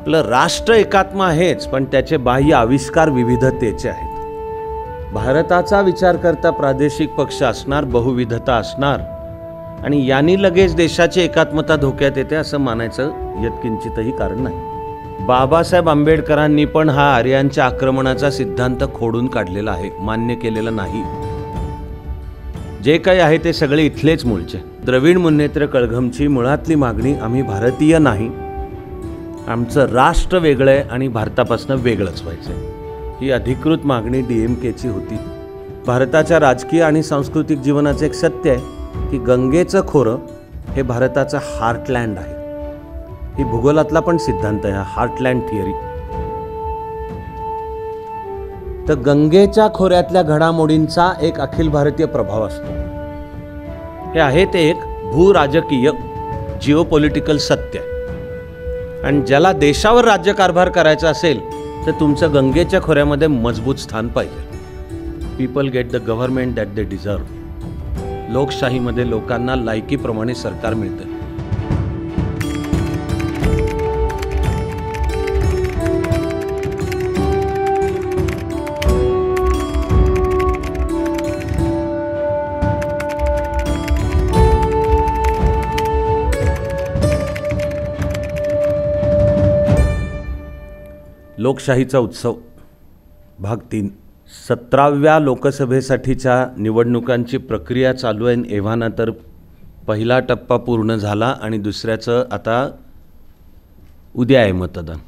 आपलं राष्ट्र एकात्म आहेच, पण त्याचे बाह्य आविष्कार विविधतेचे आहेत। भारताचा विचार करता प्रादेशिक पक्ष असणार, बहुविधता असणार आणि यांनी लगेच देशाची एकात्मता धोक्यात येते असं मानायचं यत्किंचितही कारण नाही। बाबासाहेब आंबेडकरांनी पण हा आर्यांच्या आक्रमणाचा सिद्धांत खोडून काढलेला आहे, मान्य केलेला नाही। जे काही आहे ते सगळे इथलेच मूळचे। द्रविड मुन्नेत्र कळघमची मुळातली मागणी आम्ही भारतीय नाही, आमचं राष्ट्र वेगळं आहे आणि भारतापासून वेगळंच व्हायचं ही अधिकृत मागणी DMKची होती। भारताच्या राजकीय आणि सांस्कृतिक जीवनाचं एक सत्य आहे की गंगेचं खोरं हे भारताचं हार्टलँड आहे। ही भूगोलातला पण सिद्धांत आहे, हार्टलँड थिअरी। तर गंगेच्या खोऱ्यातल्या घडामोडींचा एक अखिल भारतीय प्रभाव असतो। हे आहे ते एक भूराजकीय जिओपॉलिटिकल सत्य आहे आणि ज्याला देशावर राज्यकारभार करायचा असेल तर तुमचं गंगेच्या खोऱ्यामध्ये मजबूत स्थान पाहिजे। People get the government that they deserve. लोकशाहीमध्ये लोकांना लायकीप्रमाणे सरकार मिळतं। लोकशाहीचा उत्सव भाग 3। 17व्या लोकसभेसाठीच्या निवडणुकांची प्रक्रिया चालू आहे। एव्हाना तर पहिला टप्पा पूर्ण झाला आणि दुसऱ्याचं आता उद्या आहे मतदान।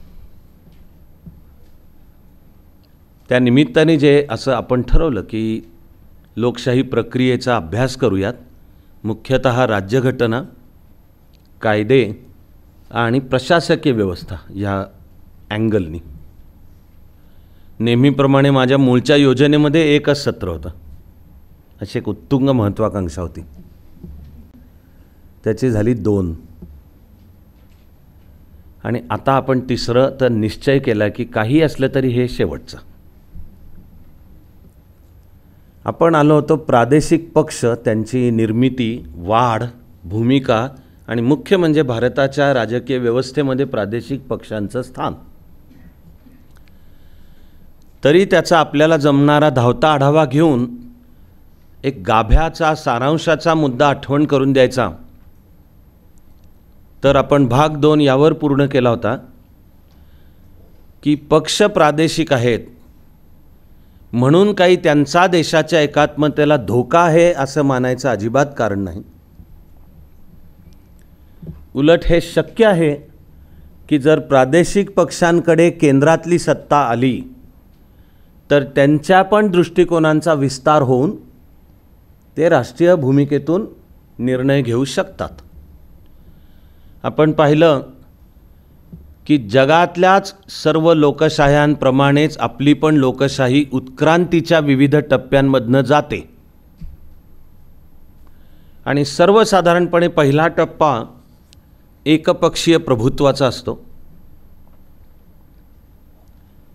त्या निमित्ताने जे असं आपण ठरवलं की लोकशाही प्रक्रियेचा अभ्यास करूयात, मुख्यतः राज्यघटना, कायदे आणि प्रशासकीय व्यवस्था या अँगलनी। नेहमीप्रमाणे माझ्या मूळच्या योजनेमध्ये एकच सत्र होतं, अशी एक उत्तुंग महत्त्वाकांक्षा होती, त्याची झाली 2 आणि आता आपण तिसरं तर निश्चय केला की काही असलं तरी हे शेवटचं। आपण आलो होतो प्रादेशिक पक्ष, त्यांची निर्मिती, वाढ, भूमिका आणि मुख्य म्हणजे भारताच्या राजकीय व्यवस्थेमध्ये प्रादेशिक पक्षांचं स्थान। तरी त्याचा आपल्याला जमणारा धावता आढावा घेऊन एक गाभ्याचा सारांशाचा मुद्दा आठवण करून द्यायचा तर आपण भाग 2 यावर पूर्ण केला होता की पक्ष प्रादेशिक आहेत म्हणून काही त्यांचा देशाच्या एकात्मतेला धोका आहे असं मानायचं अजिबात कारण नाही। उलट हे शक्य आहे की जर प्रादेशिक पक्षांकडे केंद्रातली सत्ता आली तर त्यांच्या पण दृष्टिकोनांचा विस्तार होऊन ते राष्ट्रीय भूमिकेतून निर्णय घेऊ शकतात। आपण पाहिलं की जगातल्याच सर्व लोकशाह्यांप्रमाणेच आपली पण लोकशाही उत्क्रांतीच्या विविध टप्प्यांमधनं जाते आणि सर्वसाधारणपणे पहिला टप्पा एकपक्षीय प्रभुत्वाचा असतो,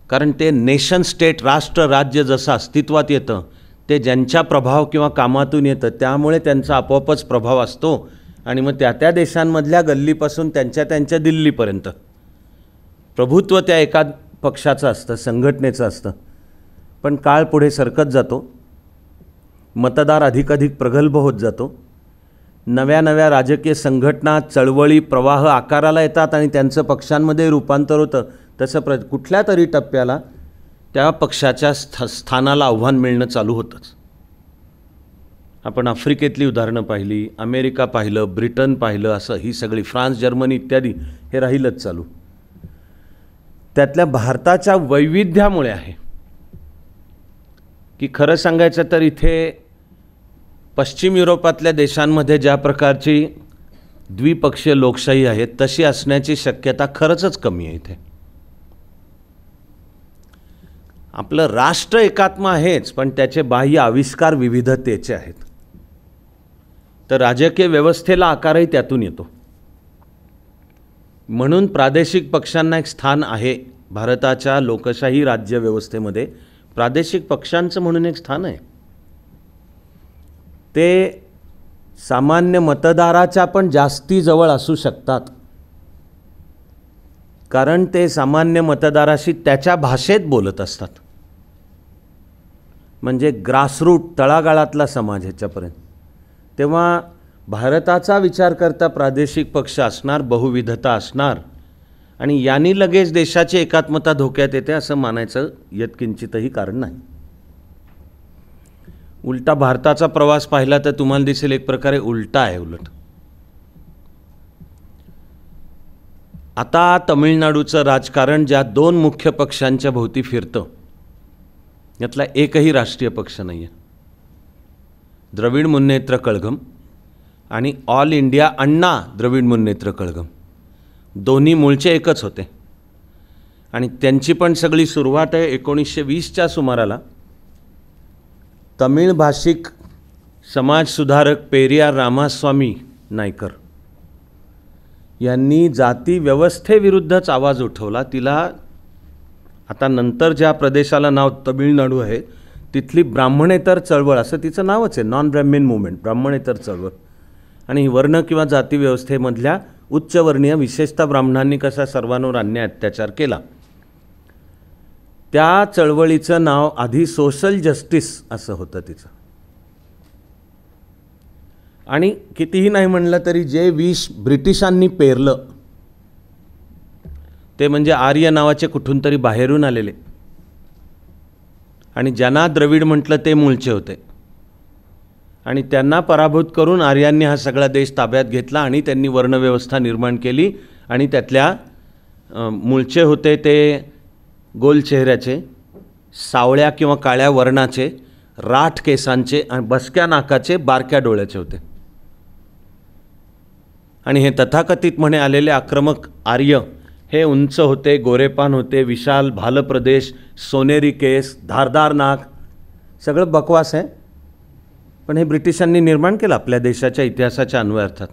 कारण ते नेशन स्टेट, राष्ट्र राज्य जसं अस्तित्वात येतं ते ज्यांच्या प्रभाव किंवा कामातून येतं त्यामुळे त्यांचा आपोआपच प्रभाव असतो आणि मग त्या देशांमधल्या गल्लीपासून त्यांच्या दिल्लीपर्यंत प्रभुत्व त्या एका पक्षाचं असतं, संघटनेचं असतं। पण काळ पुढे सरकत जातो, मतदार अधिकाधिक प्रगल्भ होत जातो, नव्या नव्या राजकीय संघटना, चळवळी, प्रवाह आकाराला येतात आणि त्यांचं पक्षांमध्ये रूपांतर होतं। तसं कुठल्या तरी टप्प्याला त्या पक्षाच्या स्थानाला आव्हान मिळणं चालू होतंच। आपण आफ्रिकेतली उदाहरणं पाहिली, अमेरिका पाहिलं, ब्रिटन पाहिलं, असं ही सगळी, फ्रान्स, जर्मनी इत्यादी, हे राहीलच चालू। त्यातल्या भारताच्या वैविध्यामुळे आहे की खरं सांगायचं तर इथे पश्चिम युरोपातल्या देशांमध्ये ज्या प्रकारची द्विपक्षीय लोकशाही आहे तशी असण्याची शक्यता खरंच कमी आहे। इथे आपलं राष्ट्र एकात्म आहेच, पण त्याचे बाह्य आविष्कार विविधतेचे आहेत। तर राजकीय व्यवस्थेला आकारही त्यातून येतो। म्हणून प्रादेशिक पक्षांना एक स्थान आहे भारताच्या लोकशाही राज्य व्यवस्थेमध्ये। प्रादेशिक पक्षांचं म्हणून एक स्थान आहे, ते सामान्य मतदाराच्या पण जास्ती जवळ असू शकतात। कारण ते सामान्य मतदाराशी त्याच्या भाषेत बोलत असतात. म्हणजे ग्रासरूट तळागाळातला समाज ह्याच्यापर्यंत. तेव्हा भारताचा विचार करता प्रादेशिक पक्ष असणार, बहुविधता असणार आणि यांनी लगेच देशाची एकात्मता धोक्यात येते असं मानायचं यत्किंचितही कारण नाही. उलटा भारताचा प्रवास पाहिला तर तुम्हाला दिसेल एक प्रकारे उलटा आहे. उलट आता तमिळनाडूचं राजकारण ज्या दोन मुख्य पक्षांच्या भोवती फिरतं यातला एकही राष्ट्रीय पक्ष नाही आहे. द्रविड मुन्नेत्र कळघम आणि ऑल इंडिया अण्णा द्रविड मुन्नेत्र कळघम दोन्ही मूळचे एकच होते आणि त्यांची पण सगळी सुरुवात आहे 1920च्या सुमाराला. तमिळ भाषिक समाजसुधारक पेरियार रामास्वामी नायकर यांनी जाती व्यवस्थेविरुद्धच आवाज उठवला. तिला आता नंतर ज्या प्रदेशाला नाव तमिळनाडू आहे तिथली ब्राह्मणेतर चळवळ असं तिचं नावच आहे, नॉन ब्राह्मण मुवमेंट, ब्राह्मणेतर चळवळ. आणि वर्ण किंवा जाती व्यवस्थेमधल्या उच्चवर्णीय विशेषतः ब्राह्मणांनी कसा सर्वांवर अन्याय अत्याचार केला त्या चळवळीचं नाव आधी सोशल जस्टिस असं होतं तिचं. आणि कितीही नाही म्हणलं तरी जे विष ब्रिटिशांनी पेरलं ते म्हणजे आर्य नावाचे कुठून तरी बाहेरून आलेले आणि ज्यांना द्रविड म्हटलं ते मूळचे होते आणि त्यांना पराभूत करून आर्यांनी हा सगळा देश ताब्यात घेतला आणि त्यांनी वर्णव्यवस्था निर्माण केली. आणि त्यातल्या मूळचे होते ते गोल चेहऱ्याचे, सावळ्या किंवा काळ्या वर्णाचे, राठ केसांचे आणि बसक्या नाकाचे, बारक्या डोळ्याचे होते. आणि हे तथाकथित म्हणे आलेले आक्रमक आर्य हे उंच होते, गोरेपान होते, विशाल भाल प्रदेश, सोनेरी केस, धारदार नाक, सगळं बकवास आहे. पण हे ब्रिटिशांनी निर्माण केलं आपल्या देशाच्या इतिहासाच्या अन्वयार्थात.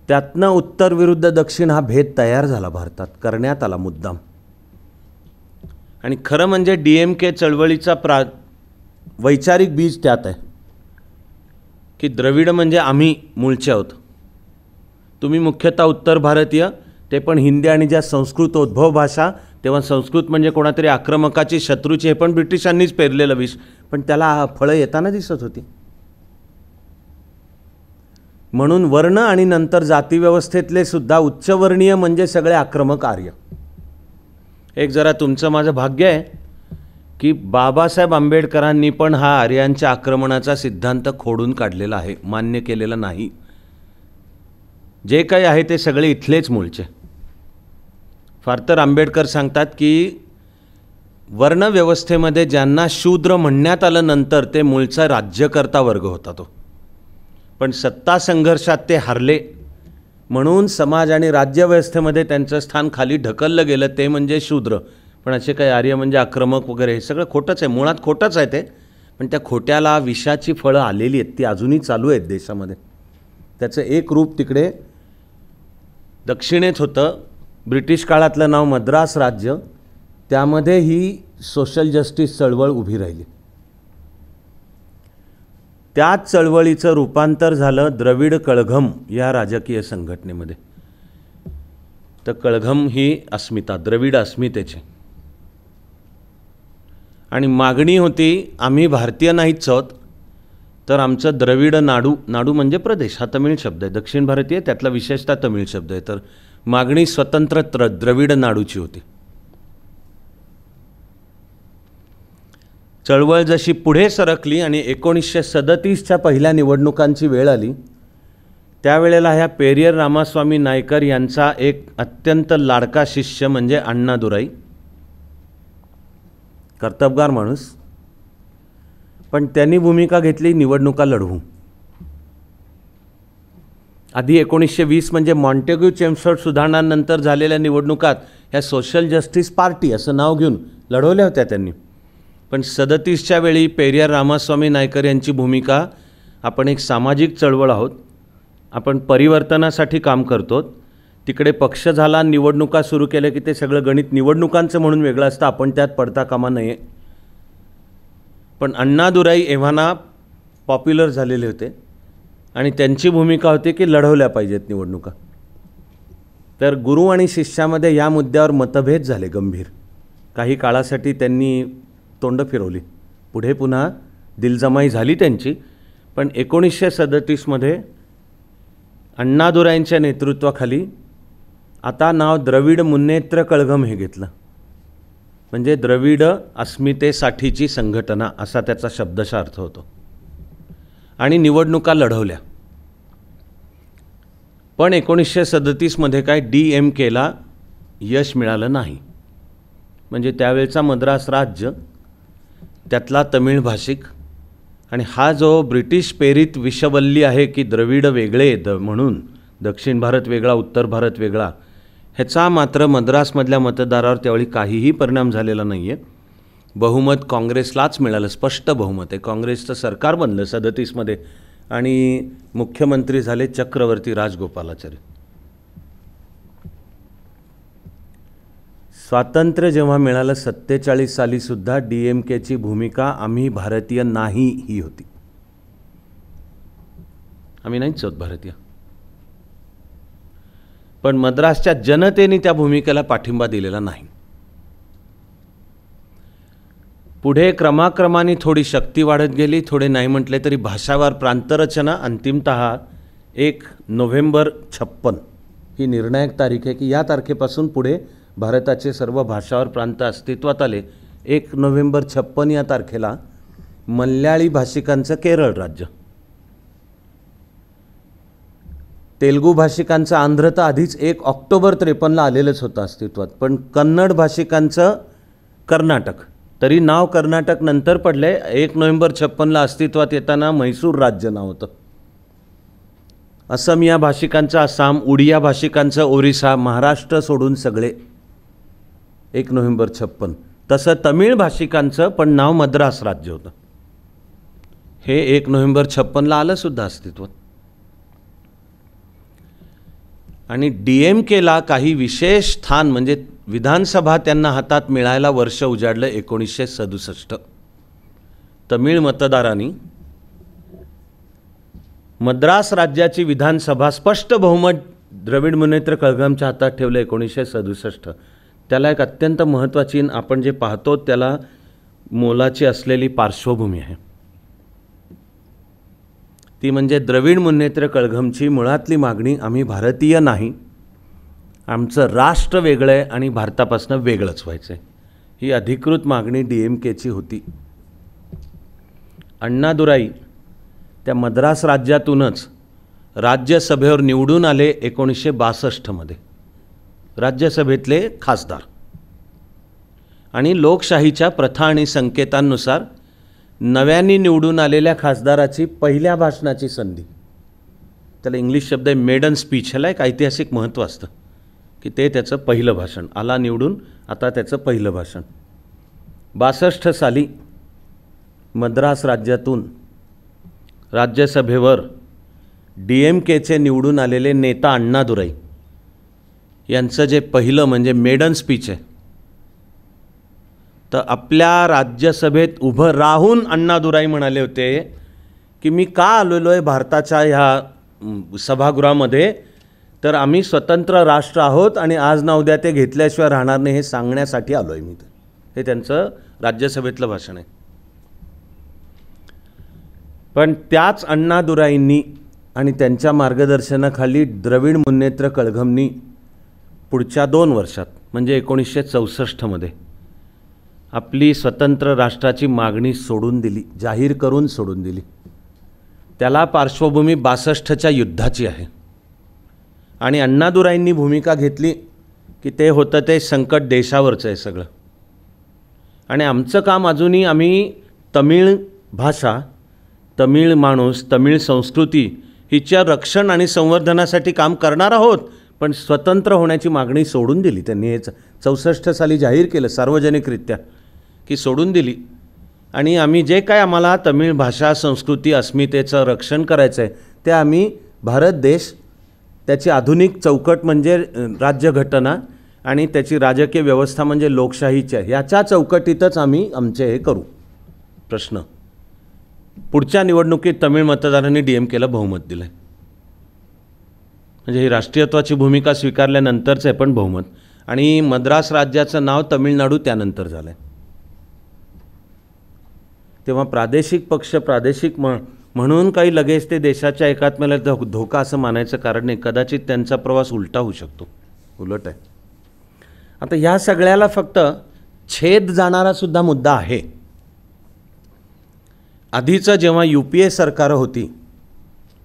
त्यातनं उत्तर विरुद्ध दक्षिण हा भेद तयार झाला भारतात, करण्यात आला मुद्दाम. आणि खरं म्हणजे DMK चळवळीचा वैचारिक बीज त्यात आहे की द्रविड म्हणजे आम्ही मूळचे आहोत, तुम्ही मुख्यतः उत्तर भारतीय, ते पण हिंदी आणि ज्या संस्कृत उद्भव भाषा, तेव्हा संस्कृत म्हणजे कोणातरी आक्रमकाची, शत्रूची, हे पण ब्रिटिशांनीच पेरलेलं विष, पण त्याला फळं येताना दिसत होती. म्हणून वर्ण आणि नंतर जातीव्यवस्थेतले सुद्धा उच्चवर्णीय म्हणजे सगळे आक्रमक आर्य. एक जरा तुमचं माझं भाग्य आहे की बाबासाहेब आंबेडकरांनी पण हा आर्यांच्या आक्रमणाचा सिद्धांत खोडून काढलेला आहे, मान्य केलेला नाही. जे काही आहे ते सगळे इथलेच मूळचे. फार तर आंबेडकर सांगतात की वर्णव्यवस्थेमध्ये ज्यांना शूद्र म्हणण्यात आलं नंतर ते मूळचा राज्यकर्ता वर्ग होता तो, पण सत्ता संघर्षात ते हारले म्हणून समाज आणि राज्यव्यवस्थेमध्ये त्यांचं स्थान खाली ढकललं गेलं, ते म्हणजे शूद्र. पण असे काही आर्य म्हणजे आक्रमक वगैरे हे सगळं खोटंच आहे, मुळात खोटंच आहे ते. पण त्या खोट्याला विषाची फळं आलेली आहेत, ती अजूनही चालू आहेत देशामध्ये. त्याचं एक रूप तिकडे दक्षिणेत होतं, ब्रिटिश काळातलं नाव मद्रास राज्य, त्यामध्ये ही सोशल जस्टिस चळवळ उभी राहिली. त्याच चळवळीचं रूपांतर झालं द्रविड कळघम या राजकीय संघटनेमध्ये. तर कळघम ही अस्मिता, द्रविड अस्मितेची. आणि मागणी होती आम्ही भारतीय नाहीच आहोत, तर आमचं द्रविड नाडू, नाडू म्हणजे प्रदेश, हा तमिळ शब्द आहे, दक्षिण भारतीय त्यातला विशेषतः तमिळ शब्द आहे. तर मागणी स्वतंत्र द्रविड नाडूची होती. चळवळ जशी पुढे सरकली आणि 1937च्या पहिल्या निवडणुकांची वेळ आली, त्यावेळेला ह्या पेरियर रामास्वामी नायकर यांचा एक अत्यंत लाडका शिष्य म्हणजे अण्णादुराई, कर्तबगार माणूस, पण त्यांनी भूमिका घेतली निवडणुका लढवू. आधी 1920 म्हणजे मॉन्टेग्यू चेम्सफोर्ड सुधारणांनंतर झालेल्या निवडणुकात ह्या सोशल जस्टिस पार्टी असं नाव घेऊन लढवल्या होत्या त्यांनी. पण 37च्या वेळी पेरियार रामास्वामी नायकर यांची भूमिका, आपण एक सामाजिक चळवळ आहोत, आपण परिवर्तनासाठी काम करतो, तिकडे पक्ष झाला, निवडणुका सुरू केल्या की ते सगळं गणित निवडणुकांचं म्हणून वेगळं असतं, आपण त्यात पडता कामा नये. पण अण्णादुराई एव्हाना पॉप्युलर झालेले होते आणि त्यांची भूमिका होती की लढवल्या पाहिजेत निवडणुका. तर गुरु आणि शिष्यामध्ये या मुद्द्यावर मतभेद झाले गंभीर. काही काळासाठी त्यांनी तोंड फिरवली. पुढे पुन्हा दिलजमाई झाली त्यांची. पण 1937मध्ये अण्णादुराईंच्या नेतृत्वाखाली आता नाव द्रविड मुन्नेत्र कळघम हे घेतलं. म्हणजे द्रविड अस्मितेसाठीची संघटना असा त्याचा शब्दशः अर्थ होतो. आणि निवडणुका लढवल्या. पण 1937मध्ये काय DMKला यश मिळालं नाही. म्हणजे त्यावेळचा मद्रास राज्य, त्यातला तमिळ भाषिक आणि हा जो ब्रिटिश प्रेरित विषवल्ली आहे की द्रविड वेगळे म्हणून दक्षिण भारत वेगळा उत्तर भारत वेगळा, ह्याचा मात्र मद्रासमधल्या मतदारावर त्यावेळी काहीही परिणाम झालेला नाही आहे. बहुमत काँग्रेसलाच मिळालं, स्पष्ट बहुमत आहे. काँग्रेसचं सरकार बनलं 37मध्ये आणि मुख्यमंत्री झाले चक्रवर्ती राजगोपालाचारी. स्वातंत्र्य जेव्हा मिळालं 47 साली सुद्धा DMKची भूमिका आम्ही भारतीय नाही ही होती. आम्ही नाहीच आहोत भारतीय. पण मद्रासच्या जनतेने त्या भूमिकेला पाठिंबा दिलेला नाही. पुढे क्रमाक्रमाने थोडी शक्ती वाढत गेली. थोडे नाही म्हटले तरी भाषावार प्रांतरचना अंतिमतः 1 नोव्हेंबर 56 ही निर्णायक तारीख आहे की या तारखेपासून पुढे भारताचे सर्व भाषावर प्रांत अस्तित्वात आले. 1 नोव्हेंबर 56 या तारखेला मल्याळी भाषिकांचं केरळ राज्य, तेलुगू भाषिकांचं आंध्र तर आधीच 1 ऑक्टोबर 53ला आलेलंच होतं अस्तित्वात, पण कन्नड भाषिकांचं कर्नाटक, तरी नाव कर्नाटक नंतर पडले. 1 नोव्हेंबर 56ला अस्तित्वात येताना म्हैसूर राज्य नाव होतं. असमिया भाषिकांचं आसाम, उडिया भाषिकांचं ओरिसा, महाराष्ट्र सोडून सगळे 1 नोव्हेंबर 56. तसं तमिळ भाषिकांचं पण नाव मद्रास राज्य होतं. हे 1 नोव्हेंबर 56ला आलं सुद्धा अस्तित्वात. आणि DMKला काही विशेष स्थान म्हणजे विधानसभा त्यांना हातात मिळायला वर्ष उजाडलं 1967. तमिळ मतदारांनी मद्रास राज्याची विधानसभा स्पष्ट बहुमत द्रविड मुन्नेत्र कळघमच्या हातात ठेवलं 1967. त्याला एक अत्यंत महत्त्वाची आपण जे पाहतो त्याला मोलाची असलेली पार्श्वभूमी आहे. ती म्हणजे द्रविड मुन्नेत्र कळघमची मुळातली मागणी आम्ही भारतीय नाही, आमचं राष्ट्र वेगळं आहे आणि भारतापासून वेगळंच व्हायचं आहे, ही अधिकृत मागणी DMKची होती. अण्णादुराई त्या मद्रास राज्यातूनच राज्यसभेवर निवडून आले 1962मध्ये, राज्यसभेतले खासदार. आणि लोकशाहीच्या प्रथा आणि संकेतांनुसार नव्याने निवडून आलेल्या खासदाराची पहिल्या भाषणाची संधी, त्याला इंग्लिश शब्द आहे मेडन स्पीच, ह्याला एक ऐतिहासिक महत्त्व असतं की ते त्याचं पहिलं भाषण, आला निवडून आता त्याचं पहिलं भाषण. 62 साली मद्रास राज्यातून राज्यसभेवर DMKचे निवडून आलेले नेता अण्णादुराई यांचं जे पहिलं म्हणजे मेडन स्पीच आहे, तर आपल्या राज्यसभेत उभं राहून अण्णादुराई म्हणाले होते की मी का आलेलो आहे भारताच्या ह्या सभागृहामध्ये, तर आम्ही स्वतंत्र राष्ट्र आहोत आणि आज ना उद्या ते घेतल्याशिवाय राहणार नाही हे सांगण्यासाठी आलो आहे मी. हे त्यांचं राज्यसभेतलं भाषण आहे. पण त्याच अण्णादुराईंनी आणि त्यांच्या मार्गदर्शनाखाली द्रविड मुन्नेत्र कळघमनी पुढच्या 2 वर्षात म्हणजे 1964मध्ये आपली स्वतंत्र राष्ट्राची मागणी सोडून दिली, जाहीर करून सोडून दिली. त्याला पार्श्वभूमी 62च्या युद्धाची आहे. आणि अण्णादुराईंनी भूमिका घेतली की ते होतं ते संकट देशावरचं आहे सगळं, आणि आमचं काम अजूनही आम्ही तमिळ भाषा, तमिळ माणूस, तमिळ संस्कृती हिच्या रक्षण आणि संवर्धनासाठी काम करणार आहोत, पण स्वतंत्र होण्याची मागणी सोडून दिली त्यांनी. हे 64 साली जाहीर केलं सार्वजनिकरित्या की सोडून दिली. आणि आम्ही जे काय आम्हाला तमिळ भाषा, संस्कृती, अस्मितेचं रक्षण करायचं आहे ते आम्ही भारत देश, त्याची आधुनिक चौकट म्हणजे राज्यघटना आणि त्याची राजकीय व्यवस्था म्हणजे लोकशाहीच्या, याच्या चौकटीतच आम्ही आमचे हे करू. प्रश्न, पुढच्या निवडणुकीत तमिळ मतदारांनी DMKला बहुमत दिलं. म्हणजे ही राष्ट्रीयत्वाची भूमिका स्वीकारल्यानंतरचं आहे पण बहुमत. आणि मद्रास राज्याचं नाव तमिळनाडू त्यानंतर झालं आहे. तेव्हा प्रादेशिक पक्ष प्रादेशिक म्हणून काही लगेच ते देशाच्या एकात्म्याला धोका असं मानायचं कारण नाही. कदाचित त्यांचा प्रवास उलटा होऊ शकतो, उलट आहे. आता ह्या सगळ्याला फक्त छेद जाणारा सुद्धा मुद्दा आहे. आधीचं जेव्हा UPA सरकारं होती,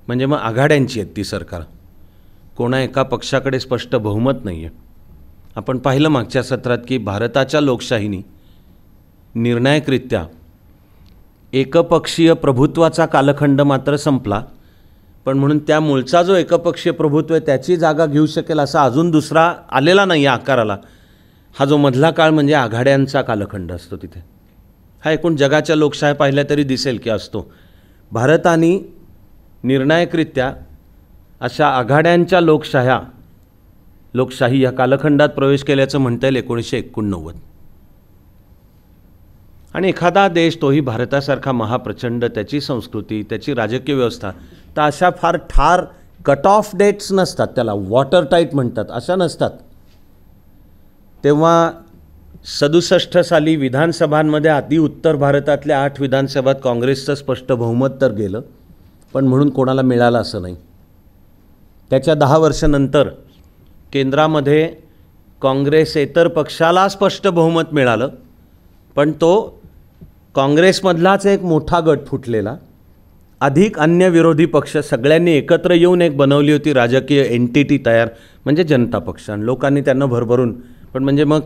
म्हणजे मग आघाड्यांची आहेत ती सरकार, कोणा एका पक्षाकडे स्पष्ट बहुमत नाही आहे. आपण पाहिलं मागच्या सत्रात की भारताच्या लोकशाहीनी निर्णायकरित्या एकपक्षीय प्रभुत्वाचा कालखंड मात्र संपला, पण म्हणून त्या मूळचा जो एकपक्षीय प्रभुत्व आहे त्याची जागा घेऊ शकेल असा अजून दुसरा आलेला नाही या आकाराला. हा जो मधला काळ म्हणजे आघाड्यांचा कालखंड असतो तिथे. हा एकूण जगाच्या लोकशाही पाहिल्या तरी दिसेल की असतो. भारताने निर्णायकरित्या अशा आघाड्यांच्या लोकशाही या कालखंडात प्रवेश केल्याचं म्हणता येईल 1989. आणि एखादा देश, तोही भारतासारखा महाप्रचंड, त्याची संस्कृती, त्याची राजकीय व्यवस्था, तर अशा फार ठार कट ऑफ डेट्स नसतात, त्याला वॉटर टाईट म्हणतात, अशा नसतात. तेव्हा 67 साली विधानसभांमध्ये आधी उत्तर भारतातल्या 8 विधानसभात काँग्रेसचं स्पष्ट बहुमत तर गेलं, पण म्हणून कोणाला मिळालं असं नाही. त्याच्या 10 वर्षानंतर केंद्रामध्ये काँग्रेसेतर पक्षाला स्पष्ट बहुमत मिळालं, पण तो काँग्रेसमधलाच एक मोठा गट फुटलेला, अधिक अन्य विरोधी पक्ष सगळ्यांनी एकत्र येऊन एक बनवली होती राजकीय एंटिटी तयार, म्हणजे जनता पक्ष. आणि लोकांनी त्यांना भरभरून, पण म्हणजे मग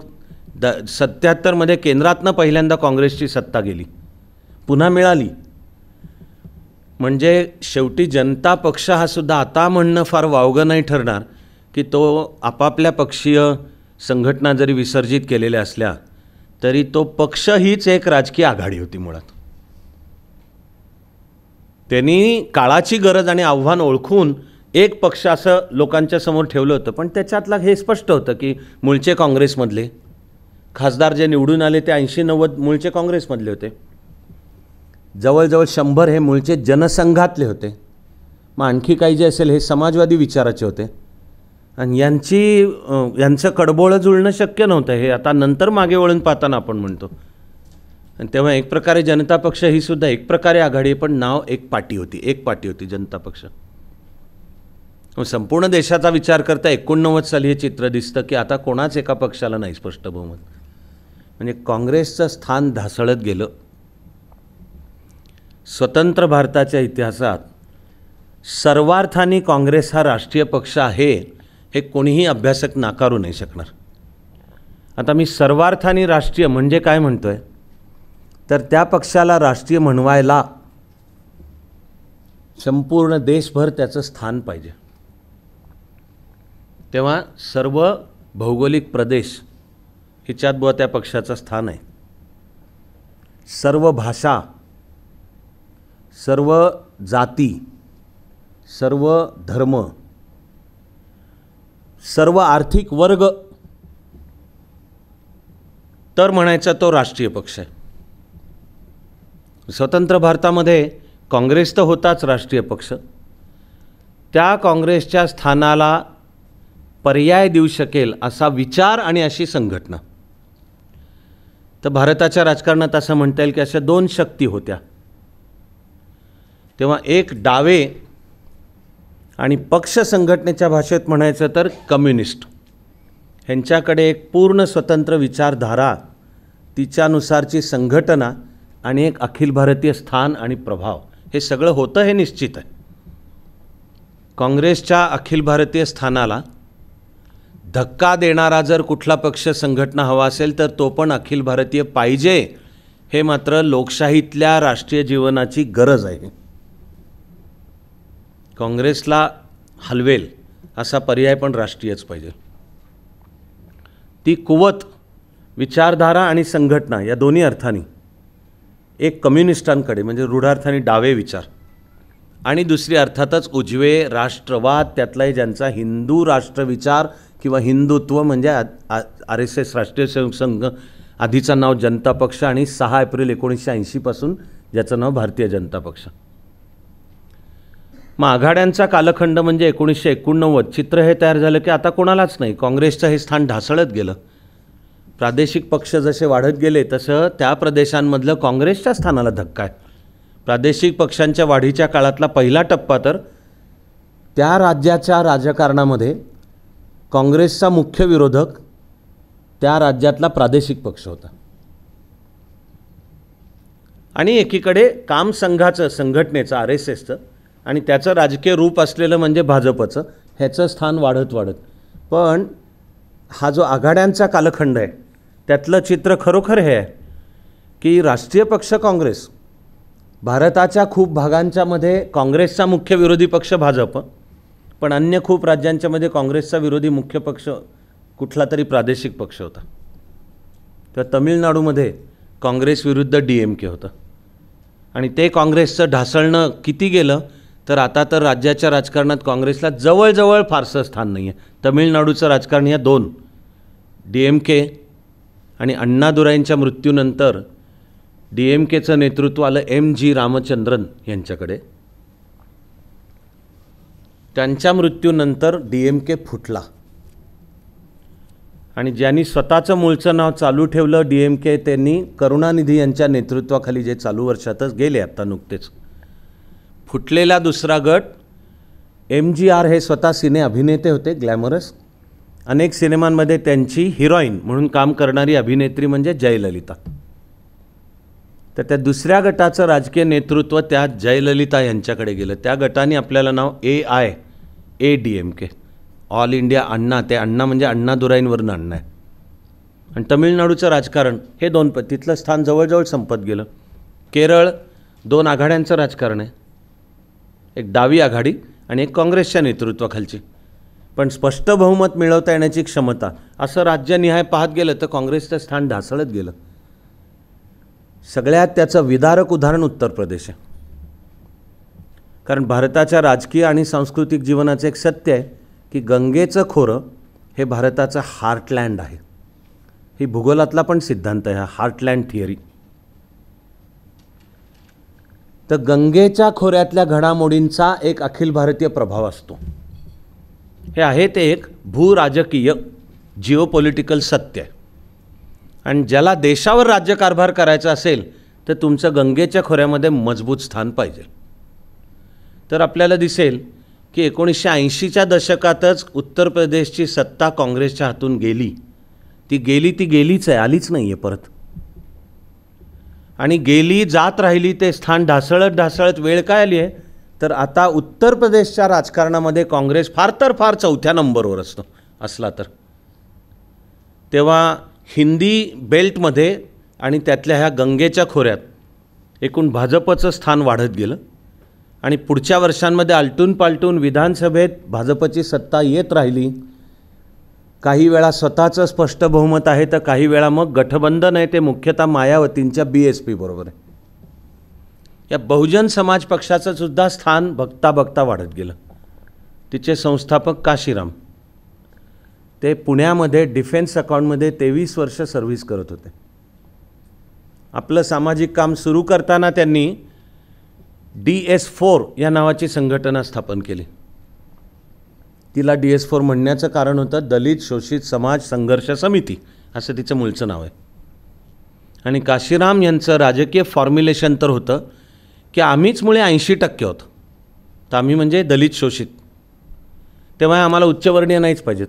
77मध्ये केंद्रातनं पहिल्यांदा काँग्रेसची सत्ता गेली, पुन्हा मिळाली. म्हणजे शेवटी जनता पक्ष हा सुद्धा आता म्हणणं फार वावगं नाही ठरणार की तो आपापल्या पक्षीय संघटना जरी विसर्जित केलेल्या असल्या तरी तो पक्ष हीच एक राजकीय आघाडी होती मुळात. त्यांनी काळाची गरज आणि आव्हान ओळखून एक पक्ष असं लोकांच्या समोर ठेवलं होतं, पण त्याच्यातलं हे स्पष्ट होतं की मूळचे काँग्रेसमधले खासदार जे निवडून आले ते 80-90 मूळचे काँग्रेसमधले होते, जवळजवळ 100 हे मूळचे जनसंघातले होते, मग आणखी काही जे असेल हे समाजवादी विचाराचे होते. आणि यांचं कडबोळं जुळणं शक्य नव्हतं, हे आता नंतर मागे वळून पाहताना आपण म्हणतो. आणि तेव्हा एक प्रकारे जनता पक्ष ही सुद्धा एक प्रकारे आघाडी, पण नाव एक पार्टी होती जनता पक्ष. संपूर्ण देशाचा विचार करता 89 साली हे चित्र दिसतं की आता कोणाच एका पक्षाला नाही स्पष्ट बहुमत. म्हणजे काँग्रेसचं स्थान ढासळत गेलं. स्वतंत्र भारताच्या इतिहासात सर्वार्थाने काँग्रेस हा राष्ट्रीय पक्ष आहे हे कोणीही अभ्यासक नाकारू नाही शकणार. आता मी सर्वार्थाने राष्ट्रीय म्हणजे काय म्हणतोय, तर त्या पक्षाला राष्ट्रीय म्हणवायला संपूर्ण देशभर त्याचं स्थान पाहिजे. तेव्हा सर्व भौगोलिक प्रदेश हिच्यात बुवा त्या पक्षाचं स्थान आहे. सर्व भाषा, सर्व जाती, सर्व धर्म, सर्व आर्थिक वर्ग, तर म्हणायचा तो राष्ट्रीय पक्ष आहे. स्वतंत्र भारतामध्ये काँग्रेस तर होताच राष्ट्रीय पक्ष, त्या काँग्रेसच्या स्थानाला पर्याय देऊ शकेल असा विचार आणि अशी संघटना. तर भारताच्या राजकारणात असं म्हणता येईल की अशा 2 शक्ती होत्या. तेव्हा एक डावे आणि पक्ष संघटनेच्या भाषेत म्हणायचं तर कम्युनिस्ट, ह्यांच्याकडे एक पूर्ण स्वतंत्र विचारधारा, तिच्यानुसारची संघटना आणि एक अखिल भारतीय स्थान आणि प्रभाव, हे सगळं होतं हे निश्चित आहे. काँग्रेसच्या अखिल भारतीय स्थानाला धक्का देणारा जर कुठला पक्ष संघटना हवा असेल तर तो पण अखिल भारतीय पाहिजे, हे मात्र लोकशाहीतल्या राष्ट्रीय जीवनाची गरज आहे. काँग्रेसला हलवेल असा पर्याय पण राष्ट्रीयच पाहिजे. ती कुवत, विचारधारा आणि संघटना या दोन्ही अर्थाने एक कम्युनिस्टांकडे म्हणजे रूढार्थाने डावे विचार, आणि दुसरी अर्थातच उजवे राष्ट्रवाद, त्यातलाही ज्यांचा हिंदू राष्ट्रविचार किंवा हिंदुत्व म्हणजे RSS राष्ट्रीय संघ, आधीचं नाव जनता पक्ष आणि 6 एप्रिल 1980 पासून ज्याचं नाव भारतीय जनता पक्ष. मग आघाड्यांचा कालखंड म्हणजे 1989 चित्र हे तयार झालं की आता कोणालाच नाही, काँग्रेसचं हे स्थान ढासळत गेलं. प्रादेशिक पक्ष जसे वाढत गेले तसं त्या प्रदेशांमधलं काँग्रेसच्या स्थानाला धक्का आहे. प्रादेशिक पक्षांच्या वाढीच्या काळातला पहिला टप्पा तर त्या राज्याच्या राजकारणामध्ये काँग्रेसचा मुख्य विरोधक त्या राज्यातला प्रादेशिक पक्ष होता. आणि एकीकडे काम संघाचं, संघटनेचं, RSSचं आणि त्याचं राजकीय रूप असलेलं म्हणजे भाजपचं, ह्याचं स्थान वाढत वाढत. पण हा जो आघाड्यांचा कालखंड आहे त्यातलं चित्र खरोखर हे आहे की राष्ट्रीय पक्ष काँग्रेस, भारताच्या खूप भागांच्यामध्ये काँग्रेसचा मुख्य विरोधी पक्ष भाजप, पण अन्य खूप राज्यांच्यामध्ये काँग्रेसचा विरोधी मुख्य पक्ष कुठला तरी प्रादेशिक पक्ष होता. तर तमिळनाडूमध्ये काँग्रेस विरुद्ध DMK होतं आणि ते काँग्रेसचं ढासळणं किती गेलं तर आता तर राज्याच्या राजकारणात काँग्रेसला जवळजवळ फारसं स्थान नाही आहे. तमिळनाडूचं राजकारण या दोन DMK आणि अण्णादुराईंच्या मृत्यूनंतर DMKचं नेतृत्व आलं MG रामचंद्रन यांच्याकडे. त्यांच्या मृत्यूनंतर DMK फुटला आणि ज्यांनी स्वतःचं मूळचं नाव चालू ठेवलं DMK, त्यांनी करुणानिधी यांच्या नेतृत्वाखाली जे चालू वर्षातच गेले आता नुकतेच. फुटलेला दुसरा गट MGR हे स्वतः सिने अभिनेते होते, ग्लॅमरस. अनेक सिनेमांमध्ये त्यांची हिरोईन म्हणून काम करणारी अभिनेत्री म्हणजे जयललिता. तर त्या दुसऱ्या गटाचं राजकीय नेतृत्व त्या जयललिता यांच्याकडे गेलं. त्या गटाने आपल्याला नाव AIADMK, ऑल इंडिया अण्णा, ते अण्णा म्हणजे अण्णादुराईंवरून अण्णा आहे. आणि तमिळनाडूचं राजकारण हे दोन तिथलं स्थान जवळजवळ संपत गेलं. केरळ दोन आघाड्यांचं राजकारण आहे, एक डावी आघाडी आणि एक काँग्रेसच्या नेतृत्वाखालची. पण स्पष्ट बहुमत मिळवता येण्याची क्षमता असं राज्यनिहाय पाहत गेलं तर काँग्रेसचं स्थान ढासळत गेलं. सगळ्यात त्याचं विदारक उदाहरण उत्तर प्रदेश आहे. कारण भारताच्या राजकीय आणि सांस्कृतिक जीवनाचं एक सत्य आहे की गंगेचं खोरं हे भारताचं हार्टलँड आहे. ही भूगोलातला पण सिद्धांत आहे, हा हार्टलँड थिअरी. तर गंगेच्या खोऱ्यातल्या घडामोडींचा एक अखिल भारतीय प्रभाव असतो. हे आहे ते एक भूराजकीय जिओपॉलिटिकल सत्य आहे. आणि ज्याला देशावर राज्यकारभार करायचा असेल तर तुमचं गंगेच्या खोऱ्यामध्ये मजबूत स्थान पाहिजे. तर आपल्याला दिसेल की 1980च्या दशकातच उत्तर प्रदेशची सत्ता काँग्रेसच्या हातून गेली. ती गेलीच आहे, आलीच नाही आहे परत. आणि गेली जात राहिली, ते स्थान ढासळत वेळ काय आली आहे तर आता उत्तर प्रदेशच्या राजकारणामध्ये काँग्रेस फार तर फार 4थ्या नंबरवर असतो असला तर. तेव्हा हिंदी बेल्टमध्ये आणि त्यातल्या ह्या गंगेच्या खोऱ्यात एकूण भाजपचं स्थान वाढत गेलं. आणि पुढच्या वर्षांमध्ये आलटून पालटून विधानसभेत भाजपची सत्ता येत राहिली. काही वेळा स्वतःचं स्पष्ट बहुमत आहे तर काही वेळा मग गठबंधन आहे, ते मुख्यतः मायावतींच्या BSP बरोबर आहे. या बहुजन समाज पक्षाचं सुद्धा स्थान बघता बघता वाढत गेलं. तिचे संस्थापक काशीराम, ते पुण्यामध्ये डिफेन्स अकाउंटमध्ये 23 वर्ष सर्व्हिस करत होते. आपलं सामाजिक काम सुरू करताना त्यांनी DS4 या नावाची संघटना स्थापन केली. तिला DS4 म्हणण्याचं कारण होतं दलित शोषित समाज संघर्ष समिती, असं तिचं मूळचं नाव आहे. आणि काशीराम यांचं राजकीय फॉर्म्युलेशन तर होतं की आम्हीच मुळे 80% होतो, तर आम्ही म्हणजे दलित शोषित, तेव्हा आम्हाला उच्चवर्णीय नाहीच पाहिजेत.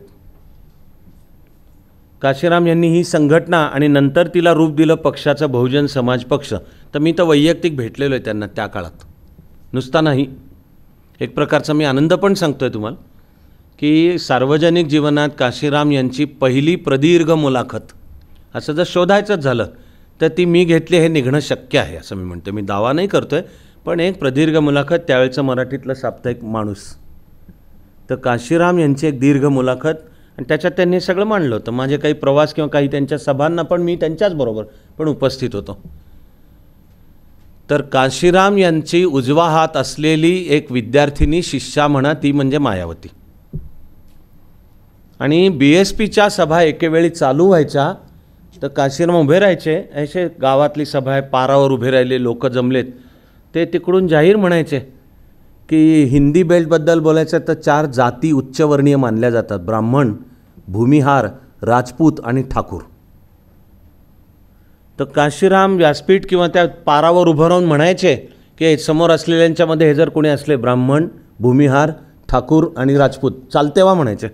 काशीराम यांनी ही संघटना आणि नंतर तिला रूप दिलं पक्षाचा बहुजन समाज पक्ष. तर मी तर वैयक्तिक भेटलेलो आहे त्यांना त्या काळात, नुसता नाही. एक प्रकारचा मी आनंद पण सांगतो आहे तुम्हाला की सार्वजनिक जीवनात काशीराम यांची पहिली प्रदीर्घ मुलाखत असं जर शोधायचंच झालं तर ती मी घेतली, हे निघणं शक्य आहे असं मी म्हणतो. मी दावा नाही करतो आहे, पण एक प्रदीर्घ मुलाखत, त्यावेळचं मराठीतलं साप्ताहिक माणूस. तर काशीराम यांची एक दीर्घ मुलाखत आणि त्याच्यात त्यांनी सगळं मांडलं होतं. माझे काही प्रवास किंवा काही त्यांच्या सभांना पण मी त्यांच्याचबरोबर पण उपस्थित होतो. तर काशीराम यांची उजवा हात असलेली एक विद्यार्थिनी शिष्या म्हणा, ती म्हणजे मायावती. आणि BSPच्या सभा एकेवेळी चालू व्हायच्या तर काशीराम उभे राहायचे. असे गावातली सभा आहे, पारावर उभे राहिले लोक जमलेत, ते तिकडून जाहीर म्हणायचे की हिंदी बेल्टबद्दल बोलायचं तर 4 जाती उच्चवर्णीय मानल्या जातात: ब्राह्मण, भूमिहार, राजपूत आणि ठाकूर. तर काशीराम व्यासपीठ किंवा त्या पारावर उभं राहून म्हणायचे की समोर असलेल्यांच्यामध्ये हे जर कोणी असले ब्राह्मण, भूमिहार, ठाकूर आणि राजपूत, चालतेवा म्हणायचे.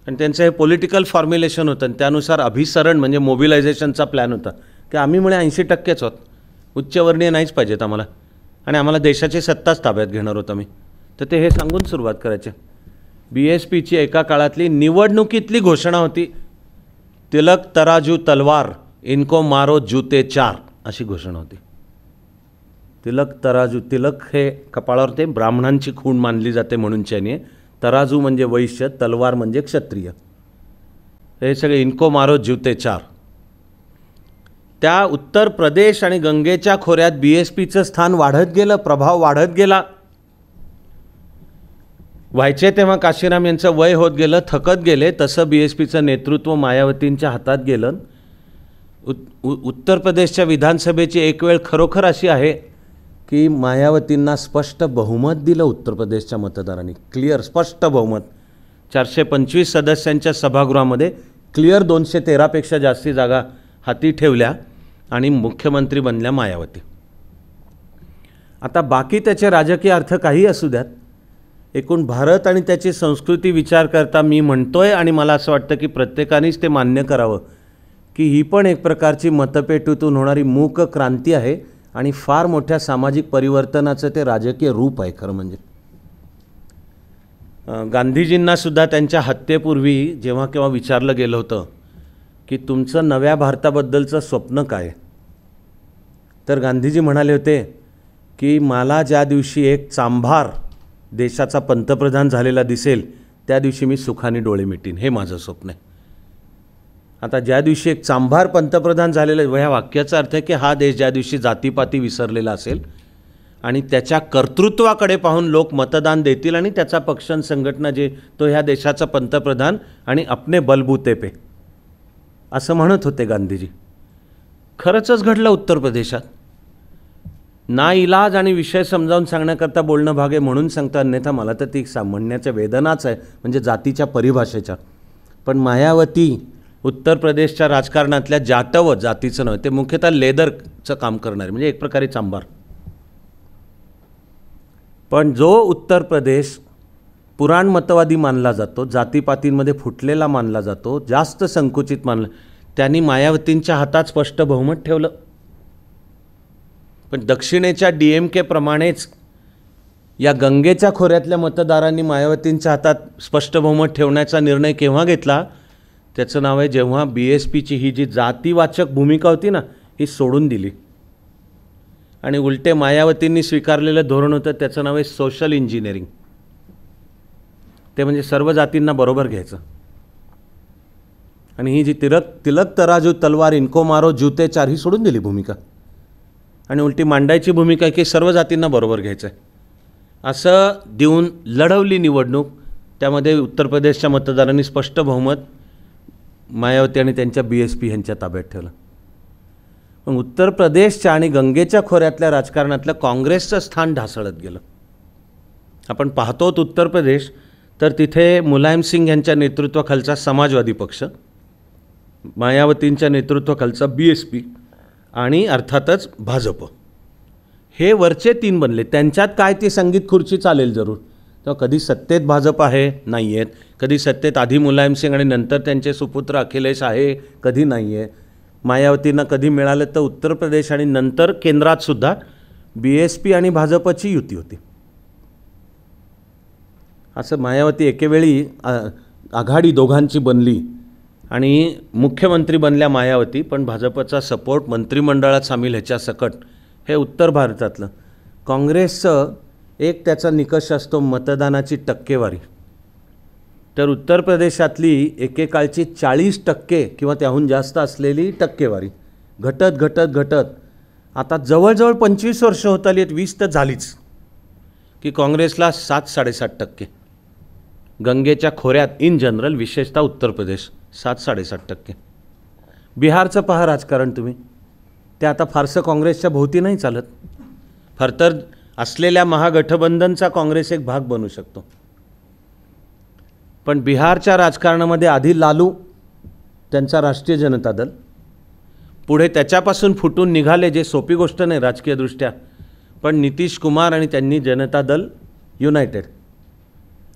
आणि त्यांचं हे पॉलिटिकल फॉर्म्युलेशन होतं आणि त्यानुसार अभिसरण म्हणजे मोबिलायझेशनचा प्लॅन होता की आम्ही म्हणे 80%च आहोत, उच्चवर्णीय नाहीच पाहिजेत आम्हाला, आणि आम्हाला देशाची सत्ताच ताब्यात घेणार होतं मी. तर ते हे सांगून सुरुवात करायचे. BSPची एका काळातली निवडणुकीतली घोषणा होती, तिलक तराजू तलवार, इनको मारो जूते 4, अशी घोषणा होती. तिलक तराजू, तिलक हे कपाळावर ते ब्राह्मणांची खूण मानली जाते म्हणून त्याने, तराजू म्हणजे वैश्य, तलवार म्हणजे क्षत्रिय, हे सगळे इनको मारो जूते 4. त्या उत्तर प्रदेश आणि गंगेच्या खोऱ्यात BSPचं स्थान वाढत गेलं, प्रभाव वाढत गेला. व्हायचे तेव्हा काशीराम यांचं वय होत गेलं, थकत गेले, तसं BSPचं नेतृत्व मायावतींच्या हातात गेलं. उत्तर प्रदेशच्या विधानसभेची एक वेळ खरोखर अशी आहे की मायावतींना स्पष्ट बहुमत दिलं उत्तर प्रदेशच्या मतदारांनी, क्लिअर स्पष्ट बहुमत. 425 सदस्यांच्या सभागृहामध्ये क्लिअर 213पेक्षा जास्ती जागा हाती ठेवल्या आणि मुख्यमंत्री बनल्या मायावती. आता बाकी त्याचे राजकीय अर्थ काही असू द्यात, एकूण भारत आणि त्याची संस्कृती विचार करता मी म्हणतोय आणि मला असं वाटतं की प्रत्येकानेच ते मान्य करावं की ही पण एक प्रकारची मतपेटीतून होणारी मूक क्रांती आहे आणि फार मोठ्या सामाजिक परिवर्तनाचं ते राजकीय रूप आहे खरं म्हणजे. गांधीजींना सुद्धा त्यांच्या हत्येपूर्वी जेव्हा केव्हा विचारलं गेलं होतं की तुमचं नव्या भारताबद्दलचं स्वप्न काय, तर गांधीजी म्हणाले होते की मला ज्या दिवशी एक चांभार देशाचा पंतप्रधान झालेला दिसेल त्या दिवशी मी सुखाने डोळे मिटीन, हे माझं स्वप्न आहे. आता ज्या दिवशी एक चांभार पंतप्रधान झालेला, ह्या वाक्याचा अर्थ आहे की हा देश ज्या दिवशी जातीपाती विसरलेला असेल आणि त्याच्या कर्तृत्वाकडे पाहून लोक मतदान देतील आणि त्याचा पक्ष संघटना जे तो ह्या देशाचा पंतप्रधान आणि अपने बलबूते पे, असं म्हणत होते गांधीजी. खरंच घडलं उत्तर प्रदेशात. नाइलाज आणि विषय समजावून सांगण्याकरता बोलणं भाग आहे म्हणून सांगता, अन्यथा मला तर ती म्हणण्याच्या वेदनाच आहे म्हणजे जातीच्या परिभाषेच्या. पण मायावती उत्तर प्रदेशच्या राजकारणातल्या जाटव जातीचं नव्हे, ते मुख्यतः लेदरचं काम करणारे, म्हणजे एक प्रकारे चांभार. पण जो उत्तर प्रदेश पुराणमतवादी मानला जातो, जातीपातींमध्ये फुटलेला मानला जातो, जास्त संकुचित मानला, त्यांनी मायावतींच्या हातात स्पष्ट बहुमत ठेवलं. पण दक्षिणेच्या DMK प्रमाणेच या गंगेच्या खोऱ्यातल्या मतदारांनी मायावतींच्या हातात स्पष्ट बहुमत ठेवण्याचा निर्णय केव्हा घेतला, त्याचं नाव आहे जेव्हा BSPची ही जी जातीवाचक भूमिका होती ना, ही सोडून दिली आणि उलटे मायावतींनी स्वीकारलेलं धोरण होतं, त्याचं नाव आहे सोशल इंजिनिअरिंग. ते म्हणजे सर्व जातींना बरोबर घ्यायचं. आणि ही जी तिलक तराजू तलवार, इनको मारो जूते 4 ही सोडून दिली भूमिका आणि उलटी मांडायची भूमिका आहे की सर्व जातींना बरोबर घ्यायचं आहे, असं देऊन लढवली निवडणूक. त्यामध्ये उत्तर प्रदेशच्या मतदारांनी स्पष्ट बहुमत मायावती आणि त्यांच्या BSP यांच्या ताब्यात ठेवलं. पण उत्तर प्रदेशच्या आणि गंगेच्या खोऱ्यातल्या राजकारणातलं काँग्रेसचं स्थान ढासळत गेलं. आपण पाहतो उत्तर प्रदेश, तर तिथे मुलायम सिंग यांच्या नेतृत्वाखालचा समाजवादी पक्ष, मायावतींच्या नेतृत्वाखालचा BSP आणि अर्थातच भाजप, हे वरचे 3 बनले. त्यांच्यात काय ती संगीत खुर्ची चालेल जरूर. तेव्हा कधी सत्तेत भाजप आहे, नाही आहेत, कधी सत्तेत आधी मुलायम सिंग आणि नंतर त्यांचे सुपुत्र अखिलेश आहे, कधी नाही आहे. मायावतींना कधी मिळालं तर उत्तर प्रदेश आणि नंतर केंद्रातसुद्धा BSP आणि भाजपची युती होती. असं मायावती एकेवेळी आघाडी दोघांची बनली आणि मुख्यमंत्री बनल्या मायावती, पण भाजपचा सपोर्ट मंत्रिमंडळात सामील ह्याच्या सकट. हे उत्तर भारतातलं काँग्रेसचं एक त्याचा निकष असतो मतदानाची टक्केवारी. तर उत्तर प्रदेशातली एकेकाळची 40% किंवा त्याहून जास्त असलेली टक्केवारी घटत आता जवळजवळ 25 वर्ष होत आली आहेत, 20 तर झालीच, की काँग्रेसला 7-7.5%. गंगेच्या खोऱ्यात इन जनरल, विशेषतः उत्तर प्रदेश 7-7.5%. बिहारचं पहा राजकारण तुम्ही, ते आता फारसं काँग्रेसच्या भोवती नाही चालत. फार तर असलेल्या महागठबंधनचा काँग्रेस एक भाग बनू शकतो. पण बिहारच्या राजकारणामध्ये आधी लालू, त्यांचा राष्ट्रीय जनता दल, पुढे त्याच्यापासून फुटून निघाले, जे सोपी गोष्ट नाही राजकीयदृष्ट्या, पण नितीश कुमार आणि त्यांनी जनता दल युनायटेड,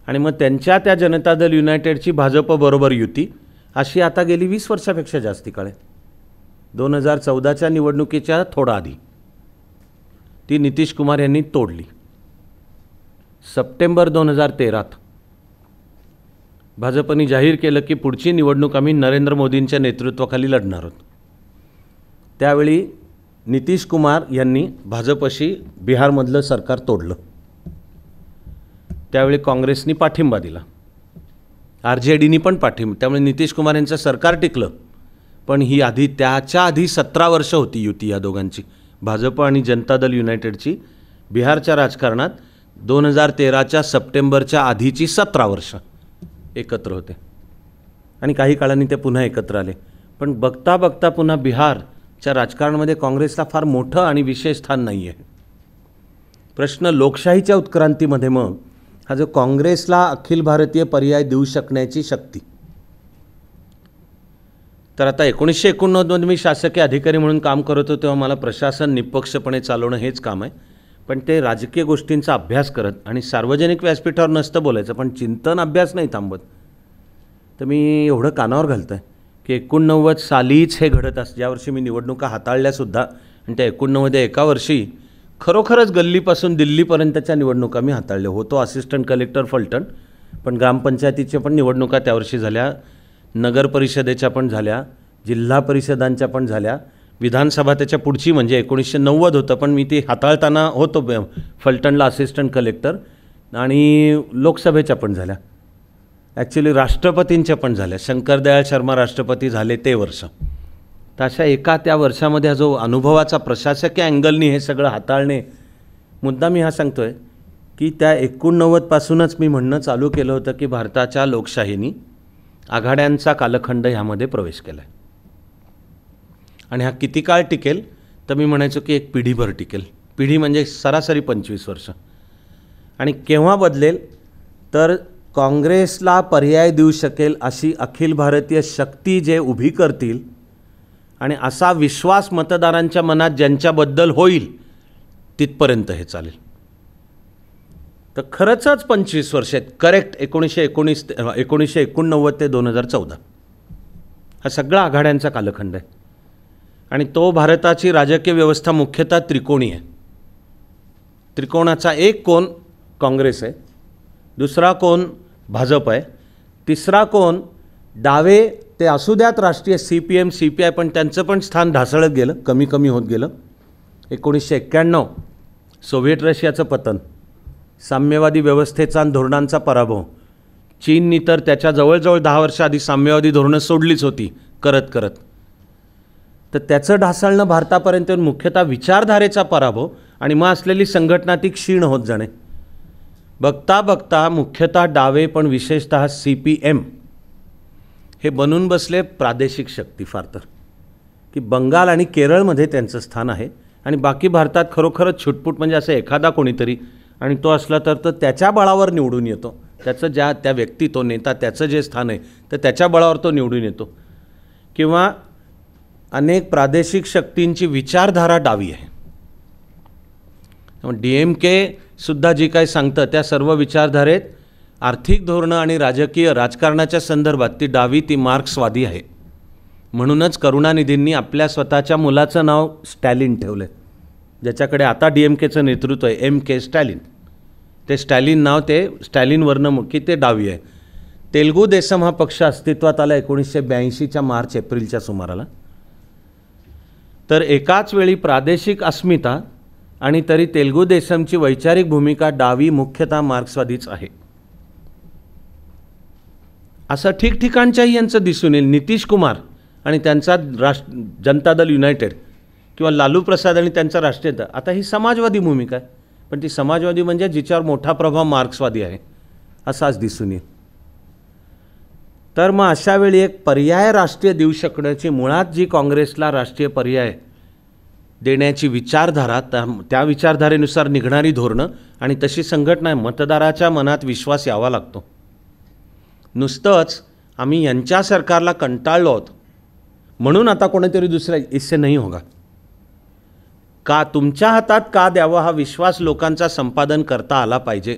आणि मग त्यांच्या त्या जनता दल युनायटेडची भाजपबरोबर युती, अशी आता गेली 20 वर्षापेक्षा जास्ती काळ आहे. 2014च्या निवडणुकीच्या थोडा आधी ती नितीश कुमार यांनी तोडली. सप्टेंबर 2013 भाजपने जाहीर केलं की पुढची निवडणूक आम्ही नरेंद्र मोदींच्या नेतृत्वाखाली लढणार आहोत. त्यावेळी नितीश कुमार यांनी भाजपशी बिहारमधलं सरकार तोडलं. त्यावेळी काँग्रेसनी पाठिंबा दिला, RJDनी पण पाठिंबा, त्यामुळे नितीश कुमार यांचं सरकार टिकलं. पण ही आधी, त्याच्या आधी 17 वर्ष होती युती या दोघांची, भाजप आणि जनता दल युनायटेडची बिहारच्या राजकारणात. 2013च्या सप्टेंबरच्या आधीची 17 वर्ष एकत्र होते आणि काही काळांनी ते पुन्हा एकत्र आले. पण बघता बघता पुन्हा बिहारच्या राजकारणामध्ये काँग्रेसला फार मोठं आणि विशेष स्थान नाही आहे. प्रश्न लोकशाहीच्या उत्क्रांतीमध्ये मग हा जो काँग्रेसला अखिल भारतीय पर्याय देऊ शकण्याची शक्ती, तर आता 1989मध्ये मी शासकीय अधिकारी म्हणून काम करत होतो, तेव्हा मला प्रशासन निपक्षपणे चालवणं हेच काम आहे. पण ते राजकीय गोष्टींचा अभ्यास करत आणि सार्वजनिक व्यासपीठावर नसतं बोलायचं, पण चिंतन अभ्यास नाही थांबत. तर मी एवढं कानावर घालतं आहे की 89 सालीच हे घडत असं, ज्या वर्षी मी निवडणुका हाताळल्यासुद्धा, आणि त्या 89 एका वर्षी खरोखरच गल्लीपासून दिल्लीपर्यंतच्या निवडणुका मी हाताळल्या. होतो असिस्टंट कलेक्टर फलटण, पण ग्रामपंचायतीच्या पण निवडणुका त्या वर्षी झाल्या, नगर परिषदेच्या पण झाल्या, जिल्हा परिषदांच्या पण झाल्या, विधानसभा त्याच्या पुढची म्हणजे 1990 होतं, पण मी ती हाताळताना होतो फलटणला असिस्टंट कलेक्टर, आणि लोकसभेच्या पण झाल्या, ॲक्च्युली राष्ट्रपतींच्या पण झाल्या, शंकरदयाळ शर्मा राष्ट्रपती झाले ते वर्ष. तर अशा एका त्या वर्षामध्ये हा जो अनुभवाचा प्रशासकीय अँगलनी हे सगळं हाताळणे, मुद्दा मी हा सांगतो आहे की त्या 89 पासूनच मी म्हणणं चालू केलं होतं की भारताच्या लोकशाहीनी आघाड्यांचा कालखंड ह्यामध्ये प्रवेश केला आहे. आणि हा किती काळ टिकेल, तर मी म्हणायचो की एक पिढीभर टिकेल. पिढी म्हणजे सरासरी 25 वर्ष. आणि केव्हा बदलेल, तर काँग्रेसला पर्याय देऊ शकेल अशी अखिल भारतीय शक्ती जे उभी करतील, आणि असा विश्वास मतदारांच्या मनात ज्यांच्याबद्दल होईल, तिथपर्यंत हे चालेल. तर खरंच 25 वर्ष आहेत, करेक्ट. 1989 ते 2014 हा सगळा आघाड्यांचा कालखंड आहे. आणि तो भारताची राजकीय व्यवस्था मुख्यतः त्रिकोणी आहे. त्रिकोणाचा एक कोन काँग्रेस आहे, दुसरा कोन भाजप आहे, तिसरा कोन डावे ते असू द्यात राष्ट्रीय CPM CPI, पण त्यांचं पण स्थान ढासळत गेलं, कमी कमी होत गेलं. 1991 सोव्हिएट रशियाचं पतन, साम्यवादी व्यवस्थेचा आणि धोरणांचा पराभव, चीननी तर त्याच्या जवळजवळ 10 वर्ष आधी साम्यवादी धोरणं सोडलीच होती करत करत. तर त्याचं ढासळणं भारतापर्यंत, मुख्यतः विचारधारेचा पराभव, आणि मग असलेली संघटनात्मक क्षीण होत जाणे. बघता बघता मुख्यतः डावे, पण विशेषतः CPM हे बनून बसले प्रादेशिक शक्ती फार तर, की बंगाल आणि केरळमध्ये त्यांचं स्थान आहे, आणि बाकी भारतात खरोखरच छुटपुट म्हणजे असं एखादा कोणीतरी, आणि तो असला तर त्याच्या बळावर निवडून येतो, त्याचं ज्या त्या व्यक्ती, तो नेता, त्याचं जे स्थान आहे तर त्याच्या बळावर तो निवडून येतो. किंवा अनेक प्रादेशिक शक्तींची विचारधारा डावी आहे. DMK सुद्धा जी काय सांगतं त्या सर्व विचारधारेत आर्थिक धोरणं आणि राजकीय राजकारणाच्या संदर्भात ती डावी, ती मार्क्सवादी आहे. म्हणूनच करुणानिधींनी आपल्या स्वतःच्या मुलाचं नाव स्टॅलिन ठेवलं आहे, ज्याच्याकडे आता DMKचं नेतृत्व आहे, MK स्टॅलिन. ते स्टॅलिन नाव, ते स्टॅलिनवरनं की ते डावी आहे. तेलुगू देसम हा पक्ष अस्तित्वात आला 1982च्या मार्च-एप्रिलच्या सुमाराला. तर एकाच वेळी प्रादेशिक अस्मिता आणि तरी तेलुगू देसमची वैचारिक भूमिका डावी, मुख्यतः मार्क्सवादीच आहे, असं ठिकठिकाणच्याही यांचं दिसून येईल. नितीश कुमार आणि त्यांचा जनता दल युनायटेड, किंवा लालू प्रसाद आणि त्यांचा राष्ट्रीय दल, आता ही समाजवादी भूमिका आहे, पण ती समाजवादी म्हणजे जिच्यावर मोठा प्रभाव मार्क्सवादी आहे असाच दिसून येईल. तर मग अशा वेळी एक पर्याय राष्ट्रीय देऊ शकण्याची, मुळात जी काँग्रेसला राष्ट्रीय पर्याय देण्याची विचारधारा, त्या विचारधारेनुसार निघणारी धोरणं आणि तशी संघटना, मतदाराच्या मनात विश्वास यावा लागतो. नुसतंच आम्ही यांच्या सरकारला कंटाळलो आहोत म्हणून आता कोणीतरी दुसऱ्या, इससे नाही होगा. का तुमच्या हातात का द्यावा हा विश्वास लोकांचा संपादन करता आला पाहिजे.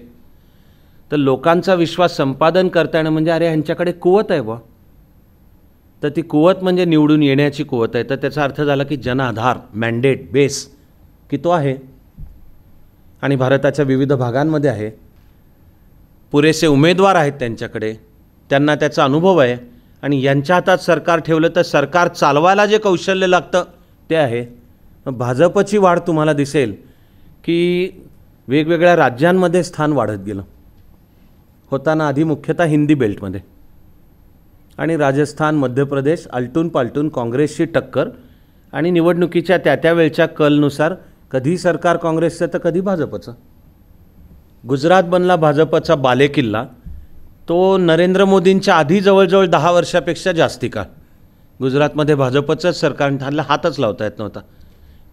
तर लोकांचा विश्वास संपादन करता येणं म्हणजे अरे ह्यांच्याकडे कुवत आहे बा, तर ती कुवत म्हणजे निवडून येण्याची कुवत आहे. तर त्याचा अर्थ झाला की जनआधार, मॅन्डेट, बेस की तो आहे आणि भारताच्या विविध भागांमध्ये आहे. पुरेसे उमेदवार आहेत त्यांच्याकडे, त्यांना त्याचा अनुभव आहे आणि यांच्या हातात सरकार ठेवलं तर सरकार चालवायला जे कौशल्य लागतं ते आहे. भाजपची वाढ तुम्हाला दिसेल की वेगवेगळ्या राज्यांमध्ये स्थान वाढत गेलं. होताना आधी मुख्यतः हिंदी बेल्टमध्ये आणि राजस्थान, मध्य प्रदेश आलटून पालटून काँग्रेसची टक्कर आणि निवडणुकीच्या त्या वेळच्या कलनुसार कधी सरकार काँग्रेसचं तर कधी भाजपचं. गुजरात बनला भाजपचा बालेकिल्ला. तो नरेंद्र मोदींच्या आधी जवळजवळ 10 वर्षापेक्षा जास्ती काळ गुजरातमध्ये भाजपचंच सरकार थांबलं, हातच लावता येत नव्हता.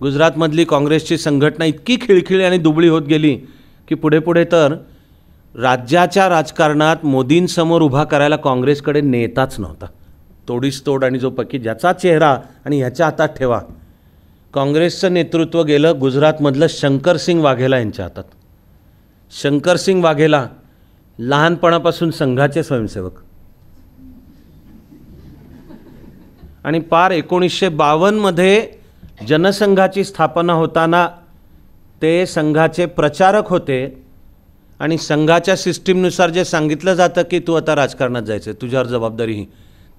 गुजरातमधली काँग्रेसची संघटना इतकी खिळखिळी आणि दुबळी होत गेली की पुढे पुढे तर राज्याच्या राजकारणात मोदींसमोर उभा करायला काँग्रेसकडे नेताच नव्हता. तोडीस तोड आणि जो पकी ज्याचा चेहरा आणि ह्याच्या हातात ठेवा. काँग्रेसचं नेतृत्व गेलं गुजरातमधलं शंकरसिंग वाघेला यांच्या हातात. शंकरसिंग वाघेला लहानपणापासून संघाचे स्वयंसेवक आणि पार 1952मध्ये जनसंघाची स्थापना होताना ते संघाचे प्रचारक होते आणि संघाच्या सिस्टीमनुसार जे सांगितलं जातं की तू आता राजकारणात जायचं, तुझ्यावर जबाबदारी ही,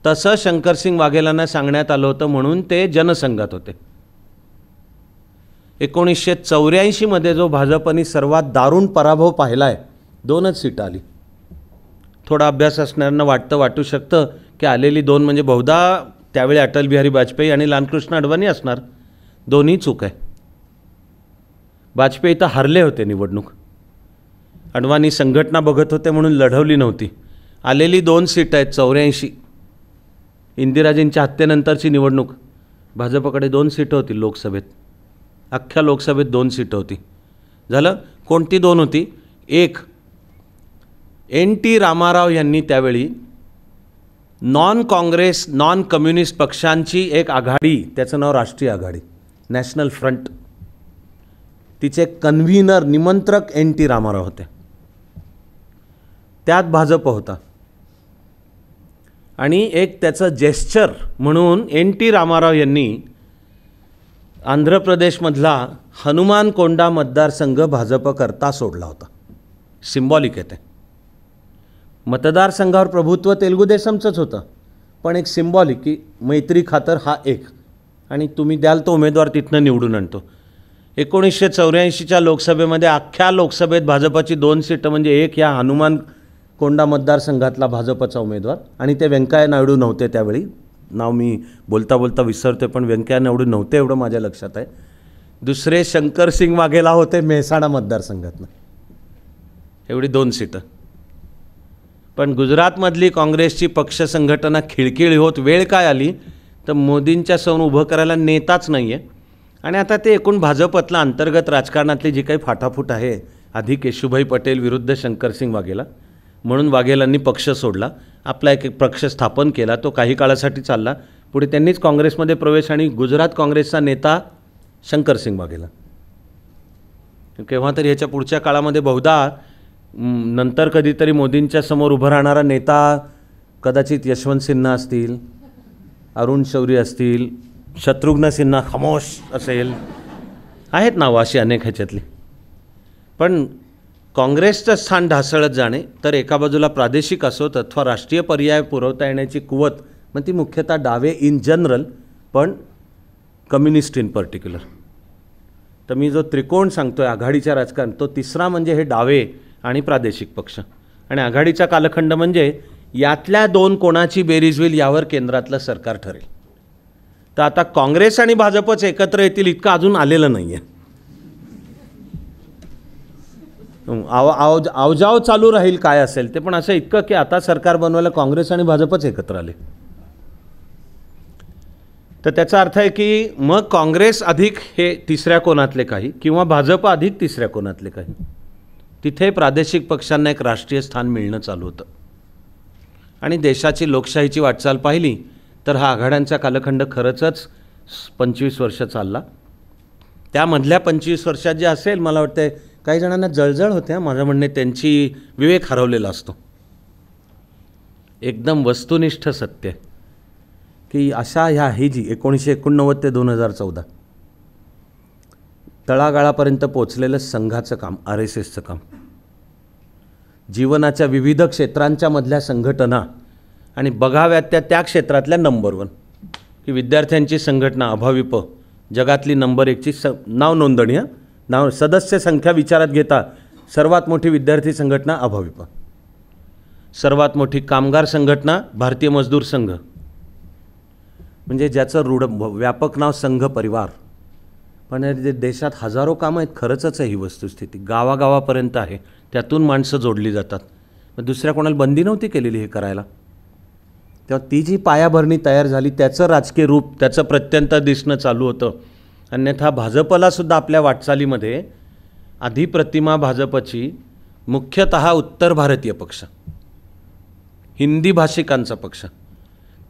तसं शंकरसिंग वाघेलांना सांगण्यात आलं होतं म्हणून ते जनसंघात होते. 1984मध्ये जो भाजपने सर्वात दारुण पराभव पाहिला आहे, 2च सीटं आली. थोडा अभ्यास असणाऱ्यांना वाटू शकतं की आलेली 2 म्हणजे बहुधा त्यावेळी अटल बिहारी वाजपेयी आणि लालकृष्ण अडवाणी असणार. दोन्ही चूक आहे. वाजपेयी तर हरले होते निवडणूक, अडवाणी संघटना बघत होते म्हणून लढवली नव्हती. आलेली 2 सीट आहेत 84, इंदिराजींच्या हत्येनंतरची निवडणूक. भाजपकडे 2 सीटं होती लोकसभेत, अख्ख्या लोकसभेत 2 सीटं होती. झालं. कोणती 2 होती? एक, NT रामाराव यांनी त्यावेळी नॉन काँग्रेस नॉन कम्युनिस्ट पक्षांची एक आघाडी, त्याचं नाव राष्ट्रीय आघाडी, नॅशनल फ्रंट, तिचे कन्व्हीनर निमंत्रक NT रामाराव होते. त्यात भाजप होता आणि एक त्याचं जेस्चर म्हणून NT रामाराव यांनी आंध्र प्रदेशमधला हनुमान कोंडा मतदारसंघ भाजप करता सोडला होता. सिम्बॉलिक आहे ते. मतदारसंघावर प्रभुत्व तेलुगू देसमचंच होतं, पण एक सिम्बॉलिक की मैत्री खातर हा एक, आणि तुम्ही द्याल तो उमेदवार तिथनं निवडून आणतो. 1984च्या लोकसभेमध्ये अख्ख्या लोकसभेत भाजपची 2 सीटं म्हणजे एक ह्या हनुमान कोंडा मतदारसंघातला भाजपचा उमेदवार, आणि ते व्यंकय्या नायडू नव्हते त्यावेळी. नाव मी बोलता बोलता विसरते पण व्यंकय्या नायडू नव्हते एवढं माझ्या लक्षात आहे. दुसरे शंकरसिंग वाघेला होते मेहसाणा मतदारसंघातनं. एवढी 2 सीटं. पण गुजरातमधली काँग्रेसची पक्ष संघटना खिळखिळी होत वेळ काय आली तर मोदींच्या समोर उभं करायला नेताच नाही आहे. आणि आता ते एकूण भाजपतला अंतर्गत राजकारणातली जी काही फाटाफूट आहे, आधी केशुभाई पटेल विरुद्ध शंकरसिंग वाघेला, म्हणून वाघेलांनी पक्ष सोडला, आपला एक पक्ष स्थापन केला, तो काही काळासाठी चालला. पुढे त्यांनीच काँग्रेसमध्ये प्रवेश आणि गुजरात काँग्रेसचा नेता शंकरसिंग वाघेला. केव्हा तरी ह्याच्या पुढच्या काळामध्ये बहुधा नंतर कधीतरी मोदींच्या समोर उभं राहणारा नेता कदाचित यशवंत सिन्हा असतील, अरुण शौरी असतील, शत्रुघ्न सिन्हा खामोश असेल, आहेत नावं अशी अनेक ह्याच्यातली. पण काँग्रेसचं स्थान ढासळत जाणे तर एका बाजूला प्रादेशिक असोत अथवा राष्ट्रीय पर्याय पुरवता येण्याची कुवत, मग ती मुख्यतः डावे इन जनरल पण कम्युनिस्ट इन पर्टिक्युलर. तर मी जो त्रिकोण सांगतोय आघाडीच्या राजकारण, तो तिसरा म्हणजे हे डावे आणि प्रादेशिक पक्ष, आणि आघाडीचा कालखंड म्हणजे यातल्या 2 कोणाची बेरीज होईल यावर केंद्रातलं सरकार ठरेल. तर आता काँग्रेस आणि भाजपच एकत्र येतील इतकं अजून आलेलं नाही आहे. आवजाव चालू राहील काय असेल ते, पण असं इतकं की आता सरकार बनवायला काँग्रेस आणि भाजपच एकत्र आले. तर त्याचा अर्थ आहे की मग काँग्रेस अधिक हे तिसऱ्या कोणातले काही किंवा भाजप अधिक तिसऱ्या कोणातले काही, तिथे प्रादेशिक पक्षांना एक राष्ट्रीय स्थान मिळणं चालू होतं. आणि देशाची लोकशाहीची वाटचाल पाहिली तर हा आघाड्यांचा कालखंड खरंच 25 वर्ष चालला. त्यामधल्या 25 वर्षात जे असेल, मला वाटतं काही जणांना जळजळ होते. माझं म्हणणे त्यांची विवेक हरवलेला असतो. एकदम वस्तुनिष्ठ सत्य आहे की अशा ही जी 1989 ते 2014 तळागाळापर्यंत पोचलेलं संघाचं काम, RSSचं काम, जीवनाच्या विविध क्षेत्रांच्या मधल्या संघटना आणि बघाव्यात त्या क्षेत्रातल्या नंबर 1 की विद्यार्थ्यांची संघटना अभाविप जगातली नंबर 1ची नाव नोंदणी, नाव सदस्य संख्या विचारात घेता सर्वात मोठी विद्यार्थी संघटना अभाविप, सर्वात मोठी कामगार संघटना भारतीय मजदूर संघ, म्हणजे ज्याचं रूढ व्यापक नाव संघ परिवार. पण देशात हजारो कामं आहेत. खरंच आहे ही वस्तुस्थिती. गावागावापर्यंत आहे. त्यातून माणसं जोडली जातात. मग दुसऱ्या कोणाला बंदी नव्हती केलेली हे करायला. तेव्हा ती जी पायाभरणी तयार झाली त्याचं राजकीय रूप, त्याचं प्रत्यंतर दिसणं चालू होतं. अन्यथा भाजपलासुद्धा आपल्या वाटचालीमध्ये आधी प्रतिमा भाजपची मुख्यतः उत्तर भारतीय पक्ष, हिंदी भाषिकांचा पक्ष,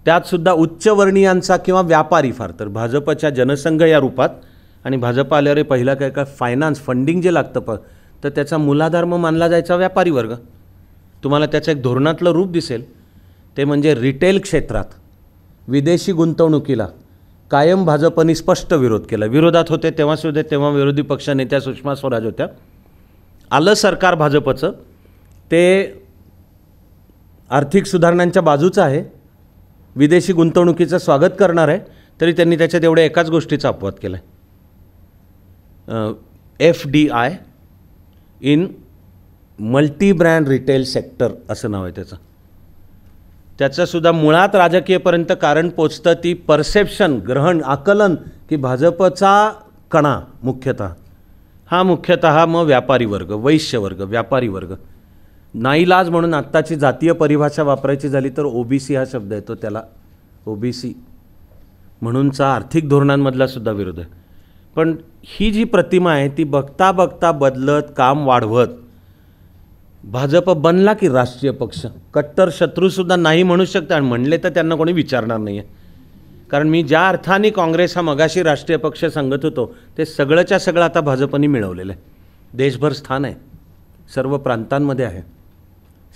त्यातसुद्धा उच्चवर्णीयांचा किंवा व्यापारी, फार तर भाजपच्या जनसंघ या रूपात. आणि भाजप आल्यावर पहिला काय फायनान्स फंडिंग जे लागतं तर त्याचा मूलाधार मग मानला जायचा व्यापारी वर्ग. तुम्हाला त्याचं एक धोरणातलं रूप दिसेल, ते म्हणजे रिटेल क्षेत्रात विदेशी गुंतवणुकीला कायम भाजपनी स्पष्ट विरोध केला. विरोधात होते तेव्हासुद्धा, तेव्हा विरोधी पक्ष नेत्या सुषमा स्वराज होत्या. आलं सरकार भाजपचं, ते आर्थिक सुधारणांच्या बाजूचं आहे, विदेशी गुंतवणुकीचं स्वागत करणार आहे, तरी त्यांनी त्याच्यात एवढ्या एकाच गोष्टीचा अपवाद केला आहे. FDI in multi brand retail sector असं नाव आहे त्याचं. त्याचंसुद्धा मुळात राजकीयपर्यंत कारण पोचतं ती परसेप्शन, ग्रहण, आकलन की भाजपचा कणा मुख्यतः मग व्यापारी वर्ग, वैश्य वर्ग, व्यापारी वर्ग. नाईलाज म्हणून आत्ताची जातीय परिभाषा वापरायची झाली तर OBC हा शब्द येतो. त्याला OBC म्हणूनचा आर्थिक धोरणांमधला सुद्धा विरोध आहे. पण ही जी प्रतिमा आहे ती बघता बघता बदलत, काम वाढवत भाजप बनला की राष्ट्रीय पक्ष. कट्टर शत्रूसुद्धा नाही म्हणू शकता, आणि म्हणले तर त्यांना कोणी विचारणार नाही आहे. कारण मी ज्या अर्थाने काँग्रेस हा मगाशी राष्ट्रीय पक्ष सांगत होतो ते सगळंच्या सगळं आता भाजपनी मिळवलेलं आहे. देशभर स्थान आहे, सर्व प्रांतांमध्ये आहे,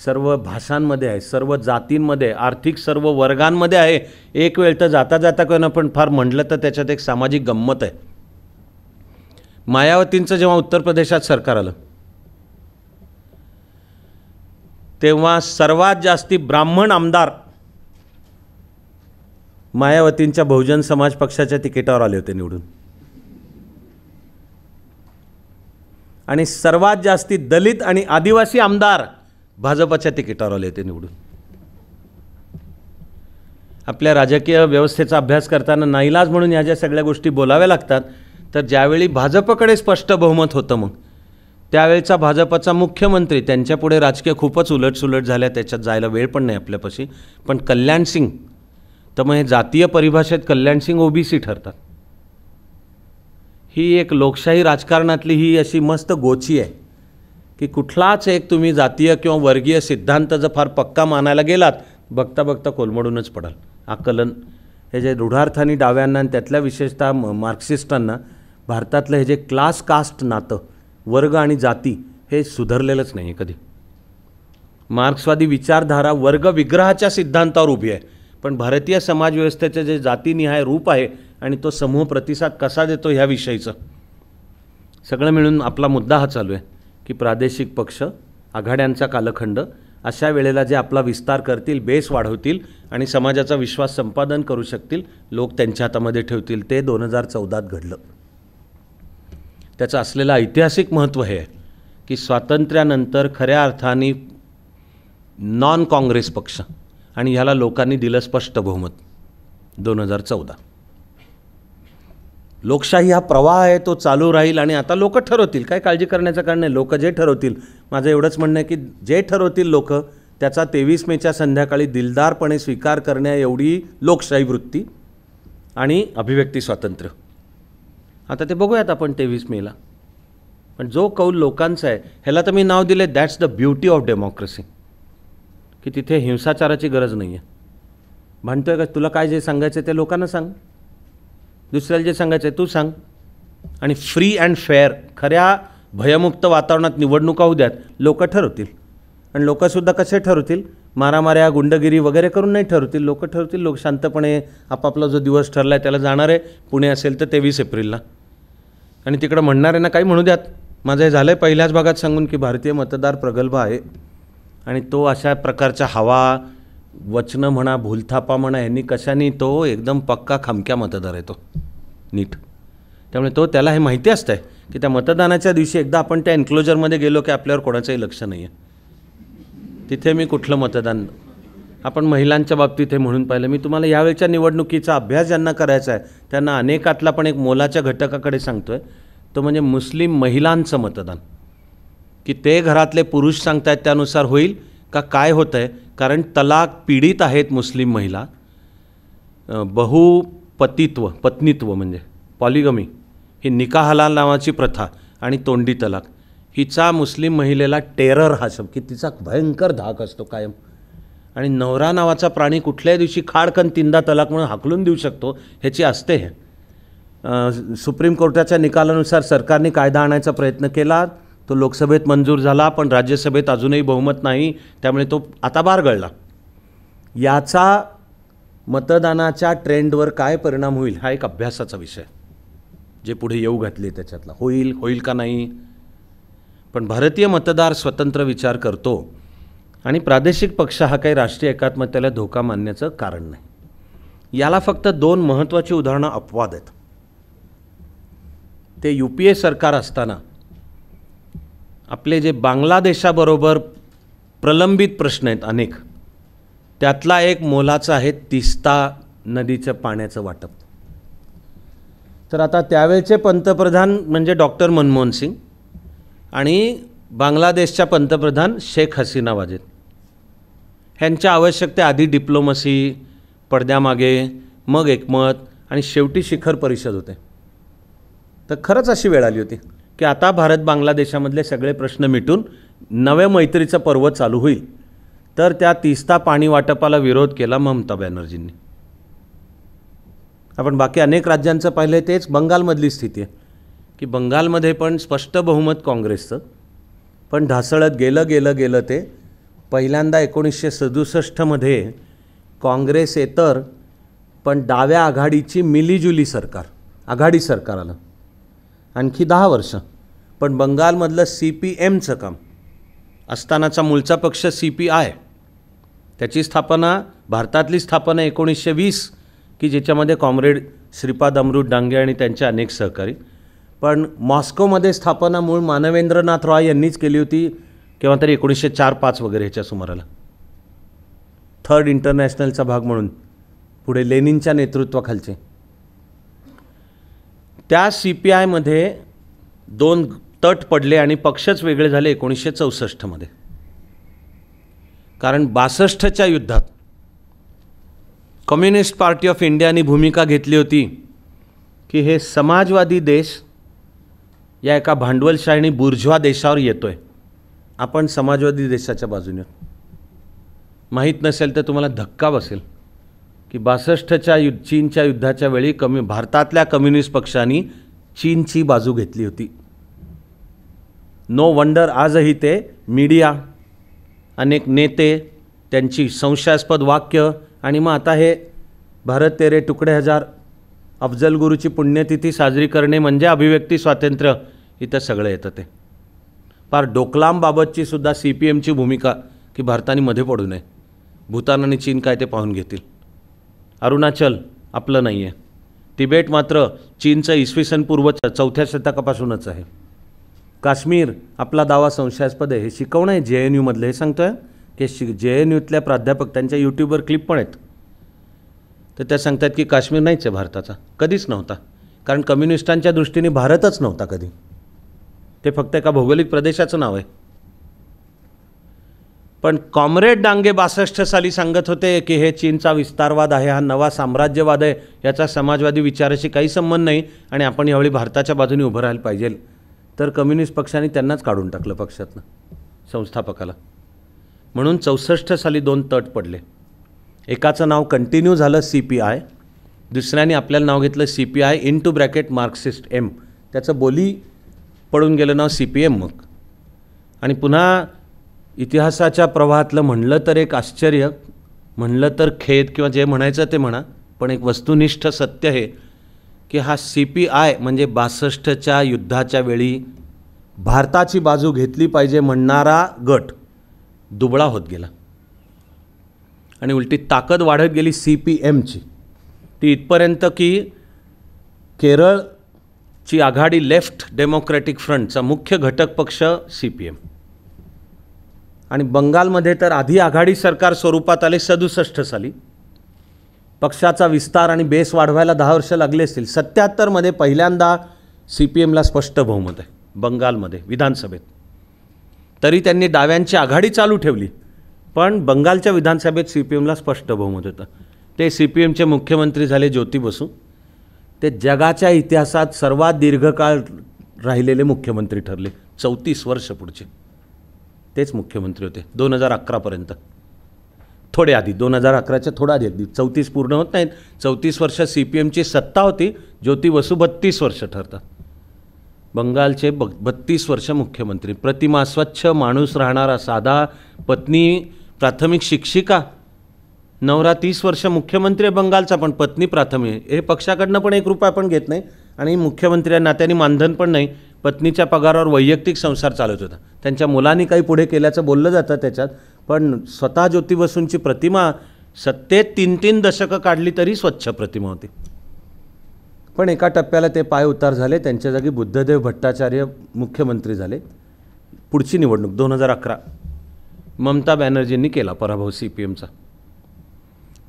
सर्व भाषांमध्ये आहे, सर्व जातींमध्ये, आर्थिक सर्व वर्गांमध्ये आहे. एक वेळ तर जाता जाता कोणा पण फार म्हटलं तर त्याच्यात एक सामाजिक गंमत आहे. मायावतींचं जेव्हा उत्तर प्रदेशात सरकार आलं तेव्हा सर्वात जास्ती ब्राह्मण आमदार मायावतींच्या बहुजन समाज पक्षाच्या तिकिटावर आले होते निवडून, आणि सर्वात जास्ती दलित आणि आदिवासी आमदार भाजपच्या तिकिटावर आले होते निवडून. आपल्या राजकीय व्यवस्थेचा अभ्यास करताना नाईलाज म्हणून ह्या ज्या सगळ्या गोष्टी बोलाव्या लागतात, तर ज्यावेळी भाजपकडे स्पष्ट बहुमत होतं मग त्यावेळचा भाजपचा मुख्यमंत्री, त्यांच्यापुढे राजकीय खूपच उलटसुलट झाल्या, त्याच्यात जायला वेळ पण नाही आपल्यापाशी, पण कल्याण सिंग, तर मग हे जातीय परिभाषेत कल्याण सिंग OBC ठरतात. ही एक लोकशाही राजकारणातली ही अशी मस्त गोची आहे की कुठलाच एक तुम्ही जातीय किंवा वर्गीय सिद्धांत जर फार पक्का मानायला गेलात, बघता बघता कोलमडूनच पडाल. आकलन हे जे रूढार्थानी डाव्यांना आणि त्यातल्या विशेषतः मार्क्सिस्टांना भारतातलं हे जे क्लास कास्ट नातं, वर्ग आणि जाती, हे सुधारलेलंच नाही आहे कधी. मार्क्सवादी विचारधारा वर्ग विग्रहाच्या सिद्धांतावर उभी आहे, पण भारतीय समाजव्यवस्थेचे जे जातीनिहाय रूप आहे आणि तो समूह प्रतिसाद कसा देतो ह्याविषयीचं सगळं मिळून आपला मुद्दा हा चालू आहे की प्रादेशिक पक्ष, आघाड्यांचा कालखंड अशा वेळेला जे आपला विस्तार करतील, बेस वाढवतील आणि समाजाचा विश्वास संपादन करू शकतील, लोक त्यांच्या हातामध्ये ठेवतील, ते 2014 घडलं. त्याचं असलेलं ऐतिहासिक महत्त्व हे आहे की स्वातंत्र्यानंतर खऱ्या अर्थाने नॉन काँग्रेस पक्ष, आणि ह्याला लोकांनी दिलं स्पष्ट बहुमत 2014. लोकशाही हा प्रवाह आहे, तो चालू राहील आणि आता लोक ठरवतील, काय काळजी करण्याचं कारण नाही. लोक जे ठरवतील, माझं एवढंच म्हणणं आहे की जे ठरवतील लोक, त्याचा 23 मेच्या संध्याकाळी दिलदारपणे स्वीकार करण्या एवढी लोकशाही वृत्ती आणि अभिव्यक्ती स्वातंत्र्य. आता ते बघूयात आपण 23 मेला. पण जो कौल लोकांचा आहे ह्याला तर मी नाव दिले that's the beauty of democracy, की तिथे हिंसाचाराची गरज नाही आहे. म्हणतोय का तुला काय जे सांगायचं आहे ते लोकांना सांग, दुसऱ्याला जे सांगायचं आहे तू सांग, आणि फ्री अँड फेअर खऱ्या भयमुक्त वातावरणात निवडणुका होऊ द्यात, लोक ठरवतील. आणि लोकसुद्धा कसे ठरवतील? मारामाऱ्या गुंडगिरी वगैरे करून नाही ठरवतील. लोक ठरवतील, लोक शांतपणे आपापला जो दिवस ठरला आहे त्याला जाणार आहे. पुणे असेल तर 23 एप्रिलला, आणि तिकडं म्हणणाऱ्यांना काही म्हणू द्यात. माझं हे झालं आहे पहिल्याच भागात सांगून की भारतीय मतदार प्रगल्भ आहे, आणि तो अशा प्रकारच्या हवा वचनं म्हणा भूलथापा म्हणा यांनी कशाने तो एकदम पक्का खमक्या मतदार आहे तो नीट. त्यामुळे तो त्याला हे माहिती असतं आहे की त्या मतदानाच्या दिवशी एकदा आपण त्या एन्क्लोजरमध्ये गेलो की आपल्यावर कोणाचंही लक्ष नाही आहे. तिथे मी कुठलं मतदान, आपण महिलांच्या बाबतीत हे म्हणून पाहिलं. मी तुम्हाला यावेळच्या निवडणुकीचा अभ्यास ज्यांना करायचा आहे त्यांना अनेकातला पण एक मोलाच्या घटकाकडे सांगतो आहे, तो म्हणजे मुस्लिम महिलांचं मतदान. की ते घरातले पुरुष सांगतायत त्यानुसार होईल का काय होतं आहे. कारण तलाक पीडित आहेत मुस्लिम महिला, पत्नीत्व म्हणजे पॉलिगमी, ही निकाह हलाल नावाची प्रथा आणि तोंडी तलाक, हिचा मुस्लिम महिलेला टेरर हा शब्द, की तिचा भयंकर धाक असतो कायम. आणि नवरा नावाचा प्राणी कुठल्याही दिवशी खाडकन तीनदा तलाक म्हणून हाकलून देऊ शकतो ह्याची असते. हे सुप्रीम कोर्टाच्या निकालानुसार सरकारने कायदा आणायचा प्रयत्न केला, तो लोकसभेत मंजूर झाला, पण राज्यसभेत अजूनही बहुमत नाही, त्यामुळे तो आता बारगळला. याचा मतदानाच्या ट्रेंडवर काय परिणाम होईल हा एक अभ्यासाचा विषय, जे पुढे येऊ घातले त्याच्यातला होईल का नाही. पण भारतीय मतदार स्वतंत्र विचार करतो, आणि प्रादेशिक पक्ष हा काही राष्ट्रीय एकात्मतेला धोका मानण्याचं कारण नाही. याला फक्त 2 महत्त्वाची उदाहरणं अपवाद आहेत. ते UPA सरकार असताना आपले जे बांगलादेशाबरोबर प्रलंबित प्रश्न आहेत अनेक, त्यातला एक मोलाचा आहे तिस्ता नदीच्या पाण्याचं वाटप. तर आता त्यावेळचे पंतप्रधान म्हणजे डॉक्टर मनमोहन सिंग आणि बांगलादेशच्या पंतप्रधान शेख हसीना वाजेद, ह्यांच्या आवश्यकतेआधी डिप्लोमसी, पडद्यामागे, मग एकमत, आणि शेवटी शिखर परिषद होते. तर खरंच अशी वेळ आली होती की आता भारत बांगलादेशामधले सगळे प्रश्न मिटून नव्या मैत्रीचं पर्व चालू होईल. तर त्या तिस्ता पाणी वाटपाला विरोध केला ममता बॅनर्जींनी. आपण बाकी अनेक राज्यांचं पाहिलं, तेच बंगालमधली स्थिती आहे की बंगालमध्ये पण स्पष्ट बहुमत काँग्रेसचं, पण ढासळत गेलं ते. पहिल्यांदा 1967मध्ये काँग्रेसेतर पण डाव्या आघाडीची मिलीजुली सरकार, आघाडी सरकार आलं. आणखी 10 वर्ष, पण बंगालमधलं CPMचं काम, असतानाचा मूळचा पक्ष CPI, त्याची स्थापना, भारतातली स्थापना 1920, की ज्याच्यामध्ये कॉम्रेड श्रीपाद अमृत डांगे आणि त्यांचे अनेक सहकारी. पण मॉस्कोमध्ये स्थापना मूळ मानवेंद्रनाथ रॉय यांनीच केली होती, केव्हा तरी 1904-05 वगैरे ह्याच्या सुमाराला, 3rd इंटरनॅशनलचा भाग म्हणून, पुढे लेनिनच्या नेतृत्वाखालचे. त्या CPIमध्ये 2 तट पडले आणि पक्षच वेगळे झाले 1964मध्ये. कारण 62च्या युद्धात कम्युनिस्ट पार्टी ऑफ इंडियाने भूमिका घेतली होती की हे समाजवादी देश या एका भांडवलशाही बुर्झवा देशावर येतोय, आपण समाजवादी देशाच्या बाजूने. माहीत नसेल तर तुम्हाला धक्का बसेल की 62च्या चीनच्या युद्धाच्या वेळी भारतातल्या कम्युनिस्ट पक्षांनी चीनची बाजू घेतली होती. नो वंडर आजही ते मीडिया, अनेक नेते, त्यांची संशयास्पद वाक्य, आणि मग आता हे भारत तेरे तुकडे हजार, अफजल गुरुची पुण्यतिथी साजरी करणे म्हणजे अभिव्यक्ती स्वातंत्र्य, इथं सगळं येतं. ते फार डोकलामबाबतची सुद्धा CPMची भूमिका की भारताने मध्ये पडू नये, भूतान आणि चीन काय ते पाहून घेतील. अरुणाचल आपलं नाही आहे, तिबेट मात्र चीनचं इसवी पूर्व 4थ्या शतकापासूनच आहे. काश्मीर आपला दावा संशयास्पद आहे. हे शिकवणं आहे JNUमधलं, हे सांगतो आहे की JNUतल्या प्राध्यापक, त्यांच्या यूट्यूबवर क्लिप पण आहेत, तर त्या सांगतात की काश्मीर नाहीच आहे भारताचा, कधीच नव्हता. कारण कम्युनिस्टांच्या दृष्टीने भारतच नव्हता कधी, ते फक्त एका भौगोलिक प्रदेशाचं नाव आहे. पण कॉम्रेड डांगे 62 साली सांगत होते की हे चीनचा विस्तारवाद आहे, हा नवा साम्राज्यवाद आहे, याचा समाजवादी विचाराशी काही संबंध नाही आणि आपण यावेळी भारताच्या बाजूने उभं राहायला पाहिजे. तर कम्युनिस्ट पक्षाने त्यांनाच काढून टाकलं पक्षातनं, संस्थापकाला. म्हणून 64 साली 2 तट पडले. एकाचं नाव कंटिन्यू झालं CPI, दुसऱ्याने आपल्याला नाव घेतलं CPI into bracket Marxist M. त्याचं बोली पडून गेलं नाव CPM मग. आणि पुन्हा इतिहासाच्या प्रवाहातलं म्हणलं तर एक आश्चर्य, म्हणलं तर खेद किंवा जे म्हणायचं ते म्हणा, पण एक वस्तुनिष्ठ सत्य आहे की हा CPI म्हणजे 62च्या युद्धाच्या वेळी भारताची बाजू घेतली पाहिजे म्हणणारा गट दुबळा होत गेला आणि उलटी ताकद वाढत गेली CPMची. ती इथपर्यंत की केरळची आघाडी लेफ्ट डेमोक्रॅटिक फ्रंटचा मुख्य घटक पक्ष CPM आणि बंगालमध्ये तर आधी आघाडी सरकार स्वरूपात आले 67 साली. पक्षाचा विस्तार आणि बेस वाढवायला 10 वर्ष लागले असतील. 77मध्ये पहिल्यांदा CPMला स्पष्ट बहुमत आहे बंगालमध्ये विधानसभेत. तरी त्यांनी डाव्यांची आघाडी चालू ठेवली, पण बंगालच्या विधानसभेत CPMला स्पष्ट बहुमत होतं. ते CPMचे मुख्यमंत्री झाले ज्योती बसू. ते जगाच्या इतिहासात सर्वात दीर्घकाळ राहिलेले मुख्यमंत्री ठरले. 34 वर्ष पुढचे तेच मुख्यमंत्री होते 2011पर्यंत. थोडे आधी 2011च्या थोडा आधी, अगदी 34 पूर्ण होत नाहीत. 34 वर्ष CPMची सत्ता होती. ज्योती बसू 32 वर्ष ठरतात. बंगालचे 32 वर्ष मुख्यमंत्री. प्रतिमा स्वच्छ माणूस राहणारा साधा, पत्नी प्राथमिक शिक्षिका, नवरा 30 वर्ष मुख्यमंत्री आहे बंगालचा, पण पत्नी प्राथमिक. हे पक्षाकडनं पण 1 रुपया पण घेत नाही आणि मुख्यमंत्री नात्याने मानधन पण नाही. पत्नीच्या पगारावर वैयक्तिक संसार चालत होता. त्यांच्या मुलांनी काही पुढे केल्याचं बोललं जातं त्याच्यात, पण स्वतः ज्योती बसूंची प्रतिमा सत्तेत 3-3 दशकं काढली तरी स्वच्छ प्रतिमा होती. पण एका टप्प्याला ते पाय उतार झाले. त्यांच्या जागी बुद्धदेव भट्टाचार्य मुख्यमंत्री झाले. पुढची निवडणूक 2011 ममता बॅनर्जींनी केला पराभव CPMचा.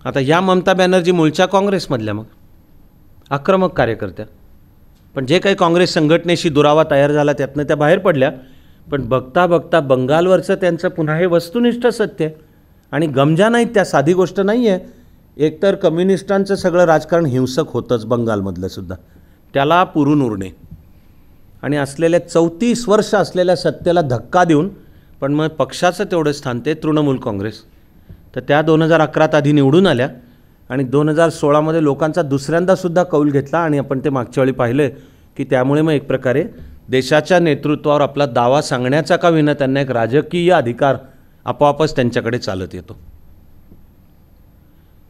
आता या ममता बॅनर्जी मूळच्या काँग्रेसमधल्या, मग आक्रमक कार्यकर्त्या, पण जे काही काँग्रेस संघटनेशी दुरावा तयार झाला त्यातनं त्या बाहेर पडल्या. पण बघता बघता बंगालवरचं त्यांचं पुन्हा हे वस्तुनिष्ठ सत्य आहे आणि गमजा नाहीत त्या, साधी गोष्ट नाही आहे. एकतर कम्युनिस्टांचं सगळं राजकारण हिंसक होतंच बंगालमधलं सुद्धा, त्याला पुरून उरणे आणि असलेल्या 34 वर्ष असलेल्या सत्तेला धक्का देऊन, पण मग पक्षाचं तेवढं स्थान ते तृणमूल काँग्रेस. तर त्या 2011 आधी निवडून आल्या आणि 2016मध्ये लोकांचा दुसऱ्यांदासुद्धा कौल घेतला आणि आपण ते मागच्या वेळी पाहिलं की त्यामुळे मग एक प्रकारे देशाच्या नेतृत्वावर आपला दावा सांगण्याचा का विना त्यांना एक राजकीय अधिकार आपोआपच त्यांच्याकडे चालत येतो.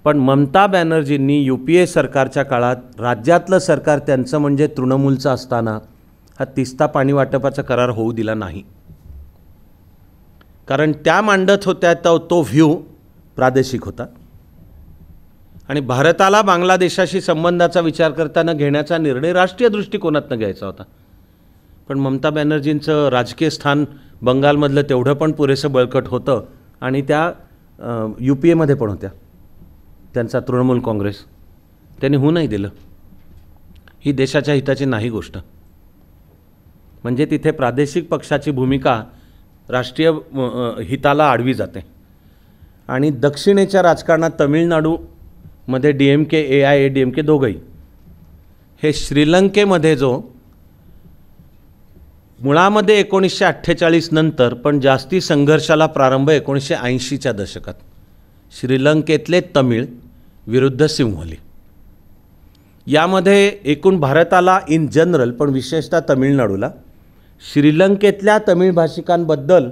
पण ममता बॅनर्जींनी UPA सरकारच्या काळात राज्यातलं सरकार त्यांचं म्हणजे तृणमूलचं असताना हा तिस्ता पाणी वाटपाचा करार होऊ दिला नाही. कारण त्या मांडत होत्या तो व्ह्यू प्रादेशिक होता आणि भारताला बांगलादेशाशी संबंधाचा विचार करताना घेण्याचा निर्णय राष्ट्रीय दृष्टिकोनातनं घ्यायचा होता. पण ममता बॅनर्जींचं राजकीय स्थान बंगालमधलं तेवढं पण पुरेसं बळकट होतं आणि त्या UPAमध्ये पण होत्या. त्यांचा तृणमूल काँग्रेस त्यांनी होऊ नाही दिलं. ही देशाच्या हिताची नाही गोष्ट. म्हणजे तिथे प्रादेशिक पक्षाची भूमिका राष्ट्रीय हिताला आडवी जाते. आणि दक्षिणेच्या राजकारणात तमिळनाडूमध्ये DMK AIADMK दोघंही, हे श्रीलंकेमध्ये जो मुळामध्ये 1948 नंतर पण जास्ती संघर्षाला प्रारंभ 1980च्या दशकात, श्रीलंकेतले तमिळ विरुद्ध सिंहली. यामध्ये एकूण भारताला इन जनरल पण विशेषतः तमिळनाडूला श्रीलंकेतल्या तमिळ भाषिकांबद्दल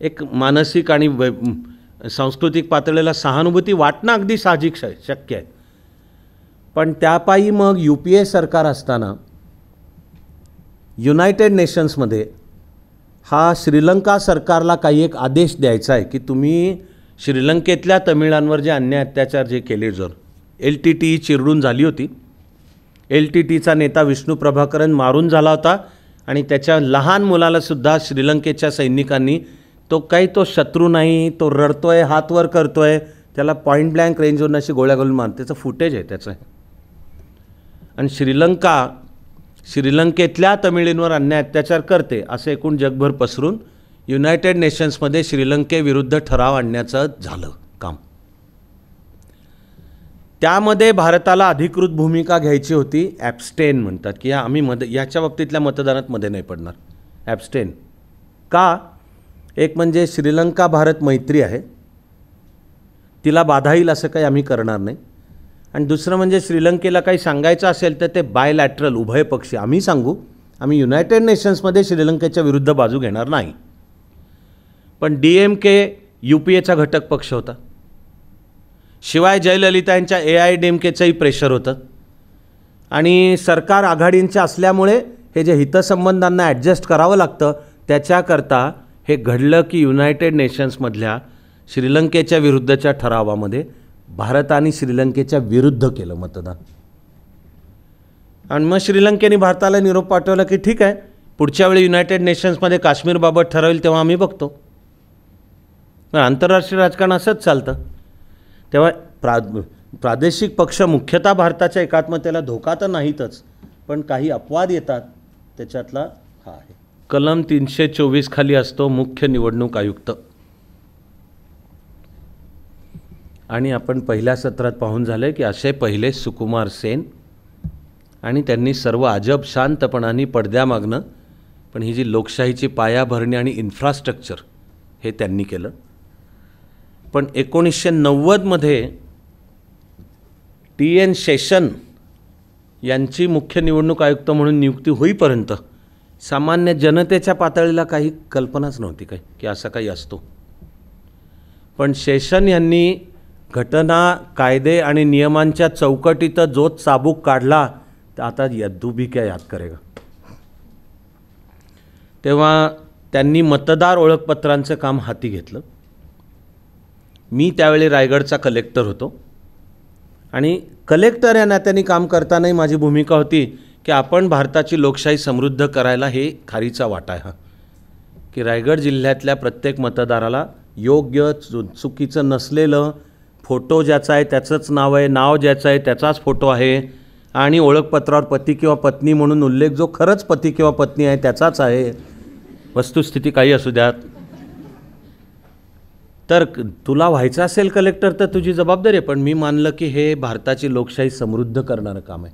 एक मानसिक आणि सांस्कृतिक पातळीला सहानुभूती वाटणं अगदी साहजिक शक्य आहे. पण त्यापायी मग UPA सरकार असताना युनायटेड नेशन्समध्ये हा श्रीलंका सरकारला काही एक आदेश द्यायचा आहे की तुम्ही श्रीलंकेतल्या तमिळांवर जे अन्याय अत्याचार जे केले, जर LTTE चिरडून झाली होती, LTTEचा नेता विष्णू प्रभाकरन मारून झाला होता आणि त्याच्या लहान मुलालासुद्धा श्रीलंकेच्या सैनिकांनी, तो शत्रू नाही, तो रडतोय, हात वर करतोय, त्याला पॉईंट ब्लँक रेंजवरून अशी गोळ्या घालून मारते, त्याचं फुटेज आहे त्याचं. आणि श्रीलंकेतल्या तमिळींवर अन्याय अत्याचार करते असं एकूण जगभर पसरून युनायटेड नेशन्समध्ये श्रीलंकेविरुद्ध ठराव आणण्याचं झालं काम. त्यामध्ये भारताला अधिकृत भूमिका घ्यायची होती. ॲब्स्टेन म्हणतात की आम्ही याच्या बाबतीतल्या मतदानात मध्ये नाही पडणार. ॲब्स्टेन का? एक म्हणजे श्रीलंका भारत मैत्री आहे, तिला बाधा येईल असं काही आम्ही करणार नाही. आणि दुसरं म्हणजे श्रीलंकेला काही सांगायचं असेल तर ते बायलॅटरल उभयपक्षी आम्ही सांगू. आम्ही युनायटेड नेशन्समध्ये श्रीलंकेच्या विरुद्ध बाजू घेणार नाही. पण DMK UPAचा घटक पक्ष होता. शिवाय जयललिता यांच्या AIADMKचंही प्रेशर होतं. आणि सरकार आघाडींच्या असल्यामुळे हे जे हितसंबंधांना ॲडजस्ट करावं लागतं, त्याच्याकरता हे घडलं की युनायटेड नेशन्समधल्या श्रीलंकेच्या विरुद्धच्या ठरावामध्ये भारताने श्रीलंकेच्या विरुद्ध केलं मतदान. आणि मग श्रीलंकेने भारताला निरोप पाठवला की ठीक आहे, पुढच्या वेळी युनायटेड नेशन्समध्ये काश्मीरबाबत ठरवेल तेव्हा आम्ही बघतो. आंतरराष्ट्रीय राजकारण असंच चालतं. तेव्हा प्रादेशिक पक्ष मुख्यतः भारताच्या एकात्मतेला धोका तर नाहीतच, पण काही अपवाद येतात, त्याच्यातला हा आहे. कलम 324 खाली असतो मुख्य निवडणूक आयुक्त. आणि आपण पहिल्या सत्रात पाहून झालं की असे पहिले सुकुमार सेन, आणि त्यांनी सर्व अजब शांतपणाने पडद्यामागनं, पण ही जी लोकशाहीची पायाभरणी आणि इन्फ्रास्ट्रक्चर हे त्यांनी केलं. पण 1990मध्ये TN शेषन यांची मुख्य निवडणूक आयुक्त म्हणून नियुक्ती होईपर्यंत सामान्य जनतेच्या पातळीला काही कल्पनाच नव्हती काय की असं काही असतो. पण शेषन यांनी घटना, कायदे आणि नियमांच्या चौकटीत जो चाबूक काढला, तर आता यद्दू भी क्या याद करेगा. तेव्हा त्यांनी मतदार ओळखपत्रांचं काम हाती घेतलं. मी त्यावेळी रायगडचा कलेक्टर होतो आणि कलेक्टर या नात्याने काम करतानाही माझी भूमिका होती की आपण भारताची लोकशाही समृद्ध करायला हे खारीचा वाटा आहे हा, की रायगड जिल्ह्यातल्या प्रत्येक मतदाराला योग्य चुकीचं नसलेलं, फोटो ज्याचा आहे त्याचंच नाव आहे, नाव ज्याचं आहे त्याचाच फोटो आहे, आणि ओळखपत्रावर पती किंवा पत्नी म्हणून उल्लेख जो खरंच पती किंवा पत्नी आहे त्याचाच आहे, वस्तुस्थिती काही असू द्यात. तर तुला व्हायचं असेल कलेक्टर तर तुझी जबाबदारी आहे. पण मी मानलं की हे भारताची लोकशाही समृद्ध करणारं काम आहे.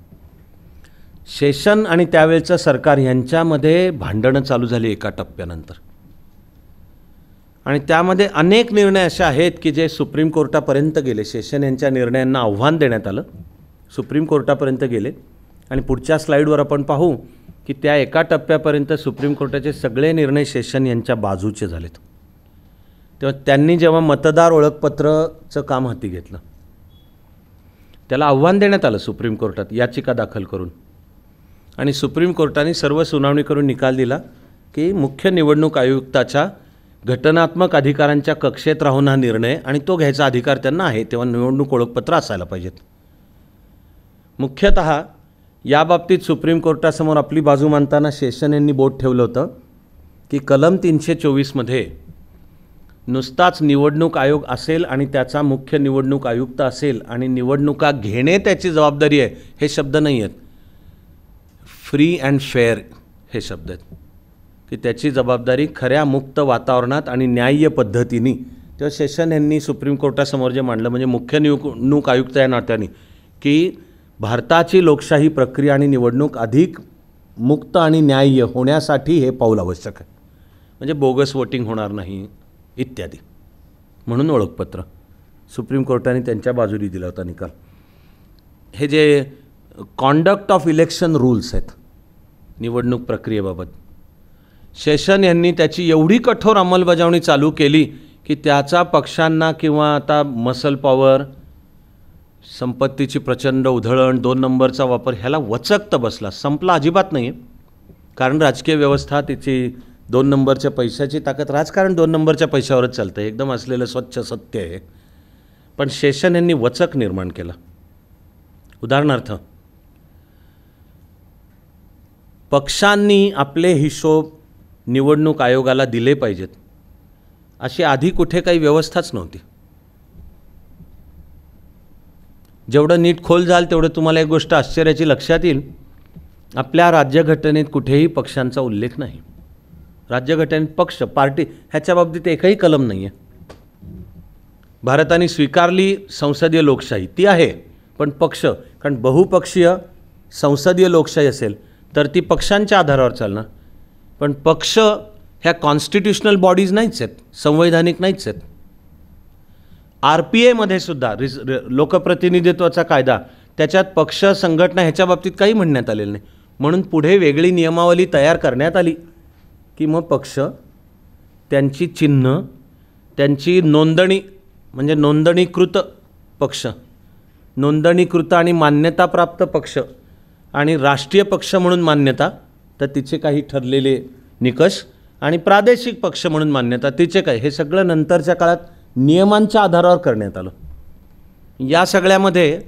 शेषन आणि त्यावेळचं सरकार यांच्यामध्ये भांडणं चालू झाली एका टप्प्यानंतर, आणि त्यामध्ये अनेक निर्णय असे आहेत की जे सुप्रीम कोर्टापर्यंत गेले. शेषन यांच्या निर्णयांना आव्हान देण्यात आलं, सुप्रीम कोर्टापर्यंत गेले. आणि पुढच्या स्लाईडवर आपण पाहू की त्या एका टप्प्यापर्यंत सुप्रीम कोर्टाचे सगळे निर्णय शेषन यांच्या बाजूचे झालेत. तेव्हा त्यांनी जेव्हा मतदार ओळखपत्रचं काम हाती घेतलं, त्याला आव्हान देण्यात आलं सुप्रीम कोर्टात याचिका दाखल करून, आणि सुप्रीम कोर्टाने सर्व सुनावणी करून निकाल दिला की मुख्य निवडणूक आयुक्ताच्या घटनात्मक अधिकारांच्या कक्षेत राहून हा निर्णय, आणि तो घ्यायचा अधिकार त्यांना आहे, तेव्हा निवडणूक ओळखपत्र असायला पाहिजेत. मुख्यतः याबाबतीत सुप्रीम कोर्टासमोर आपली बाजू मांडताना शेषन यांनी बोट ठेवलं होतं की कलम 324मध्ये नुसताच निवडणूक आयोग असेल आणि त्याचा मुख्य निवडणूक आयुक्त असेल आणि निवडणुका घेणे त्याची जबाबदारी आहे, हे शब्द नाही आहेत. फ्री अँड फेअर हे शब्द आहेत की त्याची जबाबदारी खऱ्या मुक्त वातावरणात आणि न्याय्य पद्धतीने. तेव्हा शेषन यांनी सुप्रीम कोर्टासमोर जे मांडलं म्हणजे मुख्य निवडणूक आयुक्त या नात्याने की भारताची लोकशाही प्रक्रिया आणि निवडणूक अधिक मुक्त आणि न्याय्य होण्यासाठी हे पाऊल आवश्यक आहे, म्हणजे बोगस वोटिंग होणार नाही इत्यादी. म्हणून ओळखपत्र सुप्रीम कोर्टाने त्यांच्या बाजूने दिला होता निकाल. हे जे कॉन्डक्ट ऑफ इलेक्शन रूल्स आहेत निवडणूक प्रक्रियेबाबत, शेषन यांनी त्याची एवढी कठोर अंमलबजावणी चालू केली की त्याचा पक्षांना किंवा आता मसल पॉवर, संपत्तीची प्रचंड उधळण, 2 नंबरचा वापर ह्याला वचकत बसला. संपला अजिबात नाही आहे, कारण राजकीय व्यवस्था तिची 2 नंबरच्या पैशाची ताकद, राजकारण 2 नंबरच्या पैशावरच चालतं, एकदम असलेलं स्वच्छ सत्य आहे. पण शेषन यांनी वचक निर्माण केला. उदाहरणार्थ, पक्षांनी आपले हिशोब निवडणूक आयोगाला दिले पाहिजेत अशी आधी कुठे काही व्यवस्थाच नव्हती. जेवढं नीट खोल जाल तेवढं तुम्हाला एक गोष्ट आश्चर्याची लक्षात येईल, आपल्या राज्यघटनेत कुठेही पक्षांचा उल्लेख नाही. राज्यघटनेत पक्ष, पार्टी ह्याच्या बाबतीत एकही कलम नाही आहे. भारताने स्वीकारली संसदीय लोकशाही ती आहे, पण पक्ष, कारण बहुपक्षीय संसदीय लोकशाही असेल तर ती पक्षांच्या आधारावर चालणार. पण पक्ष ह्या कॉन्स्टिट्युशनल बॉडीज नाहीच आहेत, संवैधानिक नाहीच आहेत. RPAमध्ये सुद्धा लोकप्रतिनिधित्वाचा कायदा, त्याच्यात पक्ष, संघटना ह्याच्या बाबतीत काही म्हणण्यात आलेलं नाही. म्हणून पुढे वेगळी नियमावली तयार करण्यात आली की मग पक्ष, त्यांची चिन्ह, त्यांची नोंदणी, म्हणजे नोंदणीकृत पक्ष, नोंदणीकृत आणि मान्यताप्राप्त पक्ष आणि राष्ट्रीय पक्ष म्हणून मान्यता, तर तिचे काही ठरलेले निकष, आणि प्रादेशिक पक्ष म्हणून मान्यता तिचे काय, हे सगळं नंतरच्या काळात नियमांच्या आधारावर करण्यात आलं. या सगळ्यामध्ये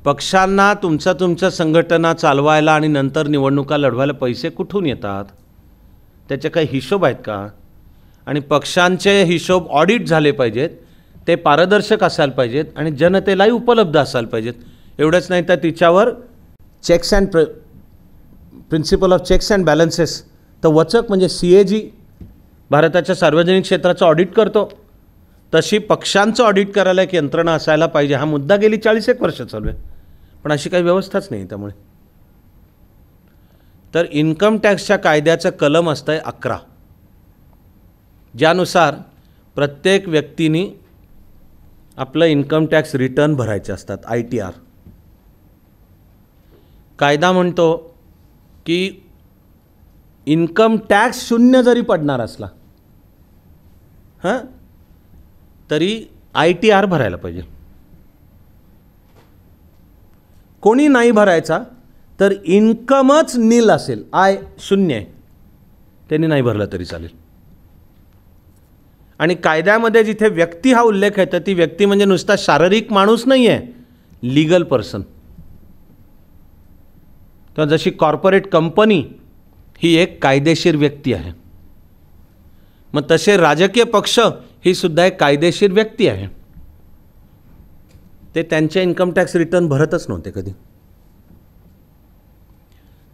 पक्षांना तुमचं संघटना चालवायला आणि नंतर निवडणुका लढवायला पैसे कुठून येतात, त्याचे काही हिशोब आहेत का? आणि पक्षांचे हिशोब ऑडिट झाले पाहिजेत, ते पारदर्शक असायला पाहिजेत आणि जनतेलाही उपलब्ध असायला पाहिजेत. एवढंच नाही तर तिच्यावर checks and principle of checks and balances, तर वचक म्हणजे CAG भारताच्या सार्वजनिक क्षेत्राचं ऑडिट करतो, तशी पक्षांचं ऑडिट करायला एक यंत्रणा असायला पाहिजे. हा मुद्दा गेली 40 वर्ष चालू आहे, पण अशी काही व्यवस्थाच नाही. त्यामुळे तर इन्कम टॅक्सच्या कायद्याचं कलम असतं आहे 11, ज्यानुसार प्रत्येक व्यक्तीने आपलं इन्कम टॅक्स रिटर्न भरायचे असतात, ITR. कायदा म्हणतो की इन्कम टॅक्स 0 जरी पडणार असला तरी ITR भरायला पाहिजे. कोणी नाही भरायचा तर इन्कमच नील असेल, 0 आहे, त्यांनी नाही भरला तरी चालेल. आणि कायद्यामध्ये जिथे व्यक्ती हा उल्लेख आहे तर ती व्यक्ती म्हणजे नुसता शारीरिक माणूस नाही आहे, लीगल पर्सन. किंवा जशी कॉर्पोरेट कंपनी ही एक कायदेशीर व्यक्ती आहे, मग तसे राजकीय पक्ष ही सुद्धा एक कायदेशीर व्यक्ती आहे. ते त्यांचे इन्कम टॅक्स रिटर्न भरतच नव्हते कधी.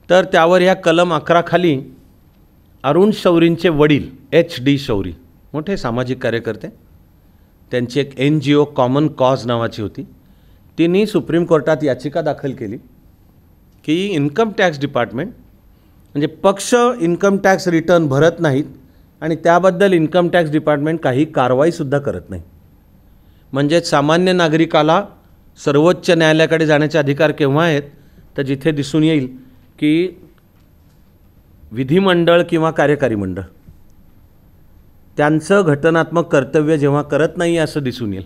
तर त्यावर ह्या कलम 11 खाली अरुण शौरींचे वडील HD शौरी, मोठे सामाजिक कार्यकर्ते, त्यांची एक NGO कॉमन कॉज नावाची होती, तिने सुप्रीम कोर्टात याचिका दाखल केली की इन्कम टॅक्स डिपार्टमेंट, म्हणजे पक्ष इन्कम टॅक्स रिटर्न भरत नाहीत आणि त्याबद्दल इन्कम टॅक्स डिपार्टमेंट काही कारवाईसुद्धा करत नाही. म्हणजे सामान्य नागरिकाला सर्वोच्च न्यायालयाकडे जाण्याचे अधिकार केव्हा आहेत तर जिथे दिसून येईल की विधिमंडळ किंवा कार्यकारी मंडळ त्यांचं घटनात्मक कर्तव्य जेव्हा करत नाही असं दिसून येईल,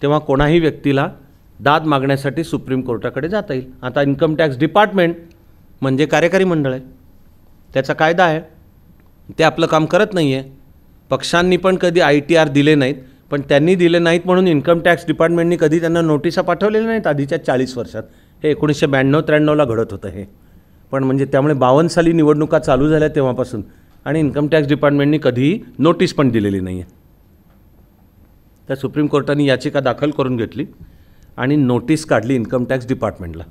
तेव्हा कोणाही व्यक्तीला दाद मागण्यासाठी सुप्रीम कोर्टाकडे जाता येईल. आता इन्कम टॅक्स डिपार्टमेंट म्हणजे कार्यकारी मंडळ आहे, त्याचा कायदा आहे, ते आपलं काम करत नाही आहे. पक्षांनी पण कधी ITR दिले नाहीत, पण त्यांनी दिले नाहीत म्हणून इन्कम टॅक्स डिपार्टमेंटनी कधी त्यांना नोटिसा पाठवलेल्या नाहीत आधीच्या 40 वर्षात. हे 1992-93ला घडत होतं हे. पण म्हणजे त्यामुळे 52 साली निवडणुका चालू झाल्या तेव्हापासून, आणि इन्कम टॅक्स डिपार्टमेंटनी कधीही नोटीस पण दिलेली नाही आहे. तर सुप्रीम कोर्टाने याचिका दाखल करून घेतली आणि नोटीस काढली इन्कम टॅक्स डिपार्टमेंटला.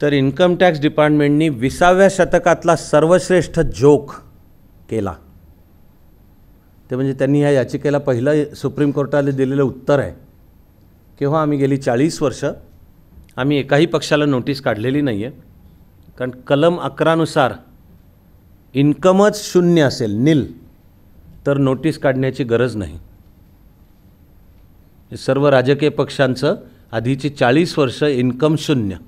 तर इन्कम टॅक्स डिपार्टमेंटनी 20व्या शतकातला सर्वश्रेष्ठ जोक केला. ते म्हणजे त्यांनी ह्या याचिकेला पहिलं सुप्रीम कोर्टाला दिलेलं उत्तर आहे, केव्हा आम्ही गेली 40 वर्ष आम्ही एकाही पक्षाला नोटीस काढलेली नाही आहे, कारण कलम 11 नुसार इन्कमच 0 असेल, नील, तर नोटीस काढण्याची गरज नाही. सर्व राजकीय पक्षांचं आधीची 40 वर्ष इन्कम 0.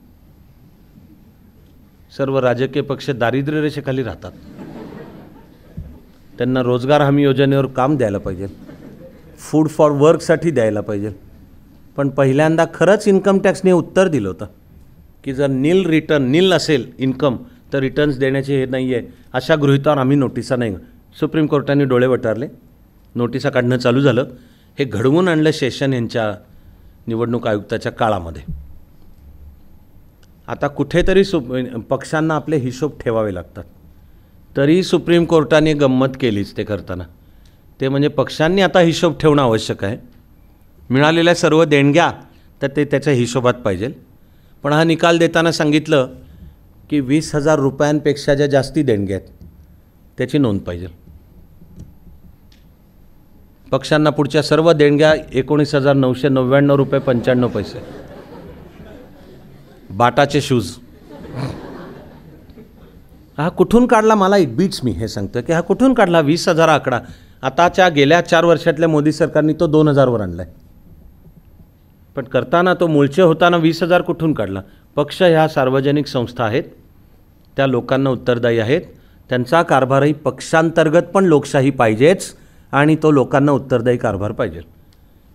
सर्व राजकीय पक्ष दारिद्र्य रेषेखाली राहतात. त्यांना रोजगार हमी योजनेवर काम द्यायला पाहिजे, फूड फॉर वर्कसाठी द्यायला पाहिजे. पण पहिल्यांदा खरंच इन्कम टॅक्सने उत्तर दिलं होतं की जर नील असेल इन्कम तर रिटर्न्स देण्याचे हे नाही आहे, अशा गृहीतावर आम्ही नोटिसा नाही. सुप्रीम कोर्टाने डोळे वटारले, नोटिसा काढणं चालू झालं. हे घडवून आणलं शेषन यांच्या निवडणूक आयुक्ताच्या काळामध्ये. आता कुठेतरी पक्षांना आपले हिशोब ठेवावे लागतात. तरी सुप्रीम कोर्टाने गंमत केलीच ते करताना. ते म्हणजे पक्षांनी आता हिशोब ठेवणं आवश्यक आहे. मिळालेल्या सर्व देणग्या तर ते त्याच्या हिशोबात पाहिजे. पण हा निकाल देताना सांगितलं की 20,000 रुपयांपेक्षा ज्या जास्ती देणग्या आहेत त्याची नोंद पाहिजे. पक्षांना पुढच्या सर्व देणग्या 19,999 रुपये 95 पैसे. बाटाचे शूज. हा कुठून काढला? मला इट बीट्स मी हे सांगतो की हा कुठून काढला 20,000 आकडा? आताच्या गेल्या 4 वर्षातल्या मोदी सरकारने तो 2,000वर आणला आहे. पण करताना तो मूळचे होताना 20,000 कुठून काढला? पक्ष ह्या सार्वजनिक संस्था आहेत, त्या लोकांना उत्तरदायी आहेत. त्यांचा कारभारही पक्षांतर्गत पण लोकशाही पाहिजेच आणि तो लोकांना उत्तरदायी कारभार पाहिजे.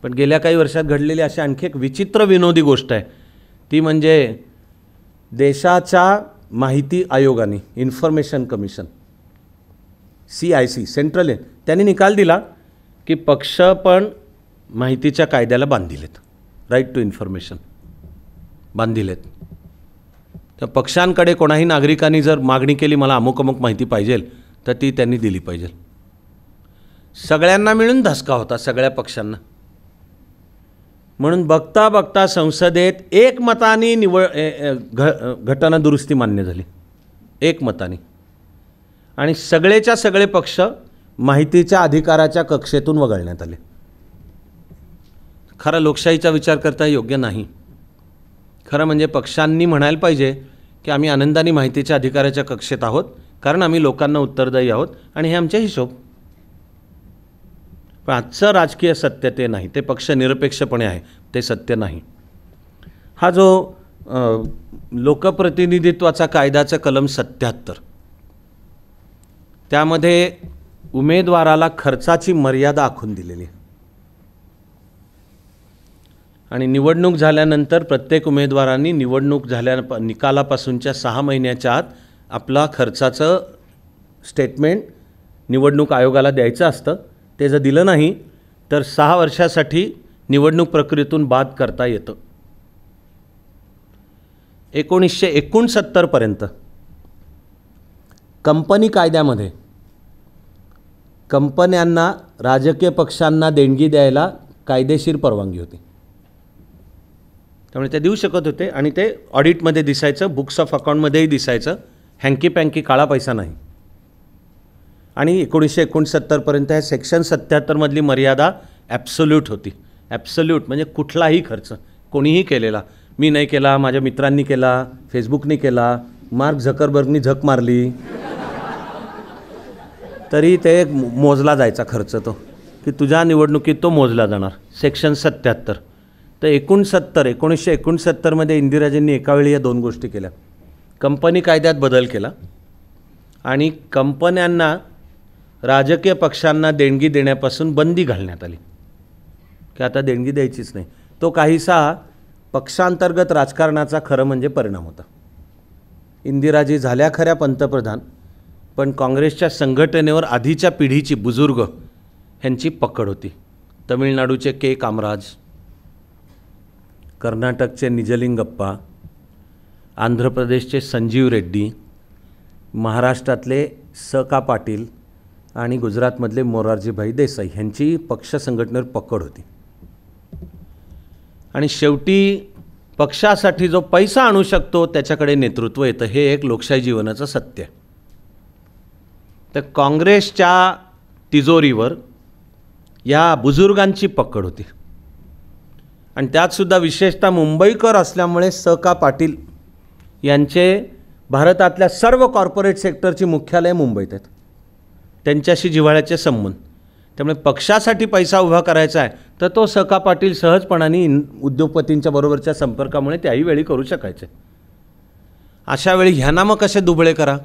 पण गेल्या काही वर्षात घडलेली अशी आणखी एक विचित्र विनोदी गोष्ट आहे, ती म्हणजे देशाच्या माहिती आयोगाने, इन्फॉर्मेशन कमिशन CIC सेंट्रल आहे, त्यांनी निकाल दिला की पक्ष पण माहितीच्या कायद्याला बांधिलेत, राईट टू इन्फॉर्मेशन बांधिलेत. तर पक्षांकडे कोणाही नागरिकांनी जर मागणी केली मला अमुक अमुक माहिती पाहिजे तर ती त्यांनी दिली पाहिजे. सगळ्यांना मिळून धसका होता, सगळ्या पक्षांना. म्हणून बघता बघता संसदेत एकमताने घटना दुरुस्ती मान्य झाली, एकमताने. आणि सगळेच्या सगळे पक्ष माहितीच्या अधिकाराच्या कक्षेतून वगळण्यात आले. खरं लोकशाहीचा विचार करता योग्य नाही. खरं म्हणजे पक्षांनी म्हणायला पाहिजे की आम्ही आनंदाने माहितीच्या अधिकाराच्या कक्षेत आहोत, कारण आम्ही लोकांना उत्तरदायी आहोत आणि हे आमचे हिशोब. पण आजचं राजकीय सत्य ते नाही, ते पक्ष निरपेक्षपणे आहे, ते सत्य नाही. हा जो लोकप्रतिनिधित्वाचा कायद्याचा कलम 77, त्यामध्ये उमेदवाराला खर्चाची मर्यादा आखून दिलेली आहे. आणि निवडणूक झाल्यानंतर प्रत्येक उमेदवारांनी निवडणूक झाल्या निकालापासूनच्या 6 महिन्याच्या आत आपला खर्चाचं स्टेटमेंट निवडणूक आयोगाला द्यायचं असतं. ते जर दिलं नाही तर 6 वर्षासाठी निवडणूक प्रक्रियेतून बाद करता येतं. 1969 पर्यंत कंपनी कायद्यामध्ये कंपन्यांना राजकीय पक्षांना देणगी द्यायला कायदेशीर परवानगी होती. त्यामुळे ते देऊ शकत होते आणि ते ऑडिटमध्ये दिसायचं, बुक्स ऑफ अकाउंटमध्येही दिसायचं, हँकी पँकी काळा पैसा नाही. आणि 1969 पर्यंत ह्या सेक्शन 77 मधली मर्यादा ॲब्सोल्यूट होती. ॲब्सोल्यूट म्हणजे कुठलाही खर्च कोणीही केलेला, मी नाही केला, माझ्या मित्रांनी केला, फेसबुकने केला, मार्क झकरबर्गनी झक मारली, तरी ते मोजला जायचा खर्च, तो की तुझ्या निवडणुकीत तो मोजला जाणार. सेक्शन 77. तर 1969 मध्ये इंदिराजींनी एकावेळी या 2 गोष्टी केल्या. कंपनी कायद्यात बदल केला आणि कंपन्यांना राजकीय पक्षांना देणगी देण्यापासून बंदी घालण्यात आली की आता देणगी द्यायचीच नाही. तो काहीसा पक्षांतर्गत राजकारणाचा खरं म्हणजे परिणाम होता. इंदिराजी झाल्या खऱ्या पंतप्रधान, पण काँग्रेसच्या संघटनेवर आधीच्या पिढीची बुजुर्ग ह्यांची पकड होती. तमिळनाडूचे के कामराज, कर्नाटकचे निजलिंगप्पा, आंध्र प्रदेशचे संजीव रेड्डी, महाराष्ट्रातले स.का. पाटील आणि गुजरातमधले मोरारजीभाई देसाई ह्यांची पक्ष संघटनेवर पकड होती. आणि शेवटी पक्षासाठी जो पैसा आणू शकतो त्याच्याकडे नेतृत्व येतं, हे एक लोकशाही जीवनाचं सत्य आहे. तर काँग्रेसच्या तिजोरीवर या बुजुर्गांची पकड होती. आणि त्यातसुद्धा विशेषतः मुंबईकर असल्यामुळे स.का. पाटील यांचे भारतातल्या सर्व कॉर्पोरेट सेक्टरची मुख्यालय मुंबईत आहेत, त्यांच्याशी जिव्हाळ्याचे संबंध. त्यामुळे पक्षासाठी पैसा उभा करायचा आहे तर तो स.का. पाटील सहजपणाने उद्योगपतींच्या बरोबरच्या संपर्कामुळे त्याही वेळी करू शकायचे. अशा वेळी ह्यांना मग कसे दुबळे करा?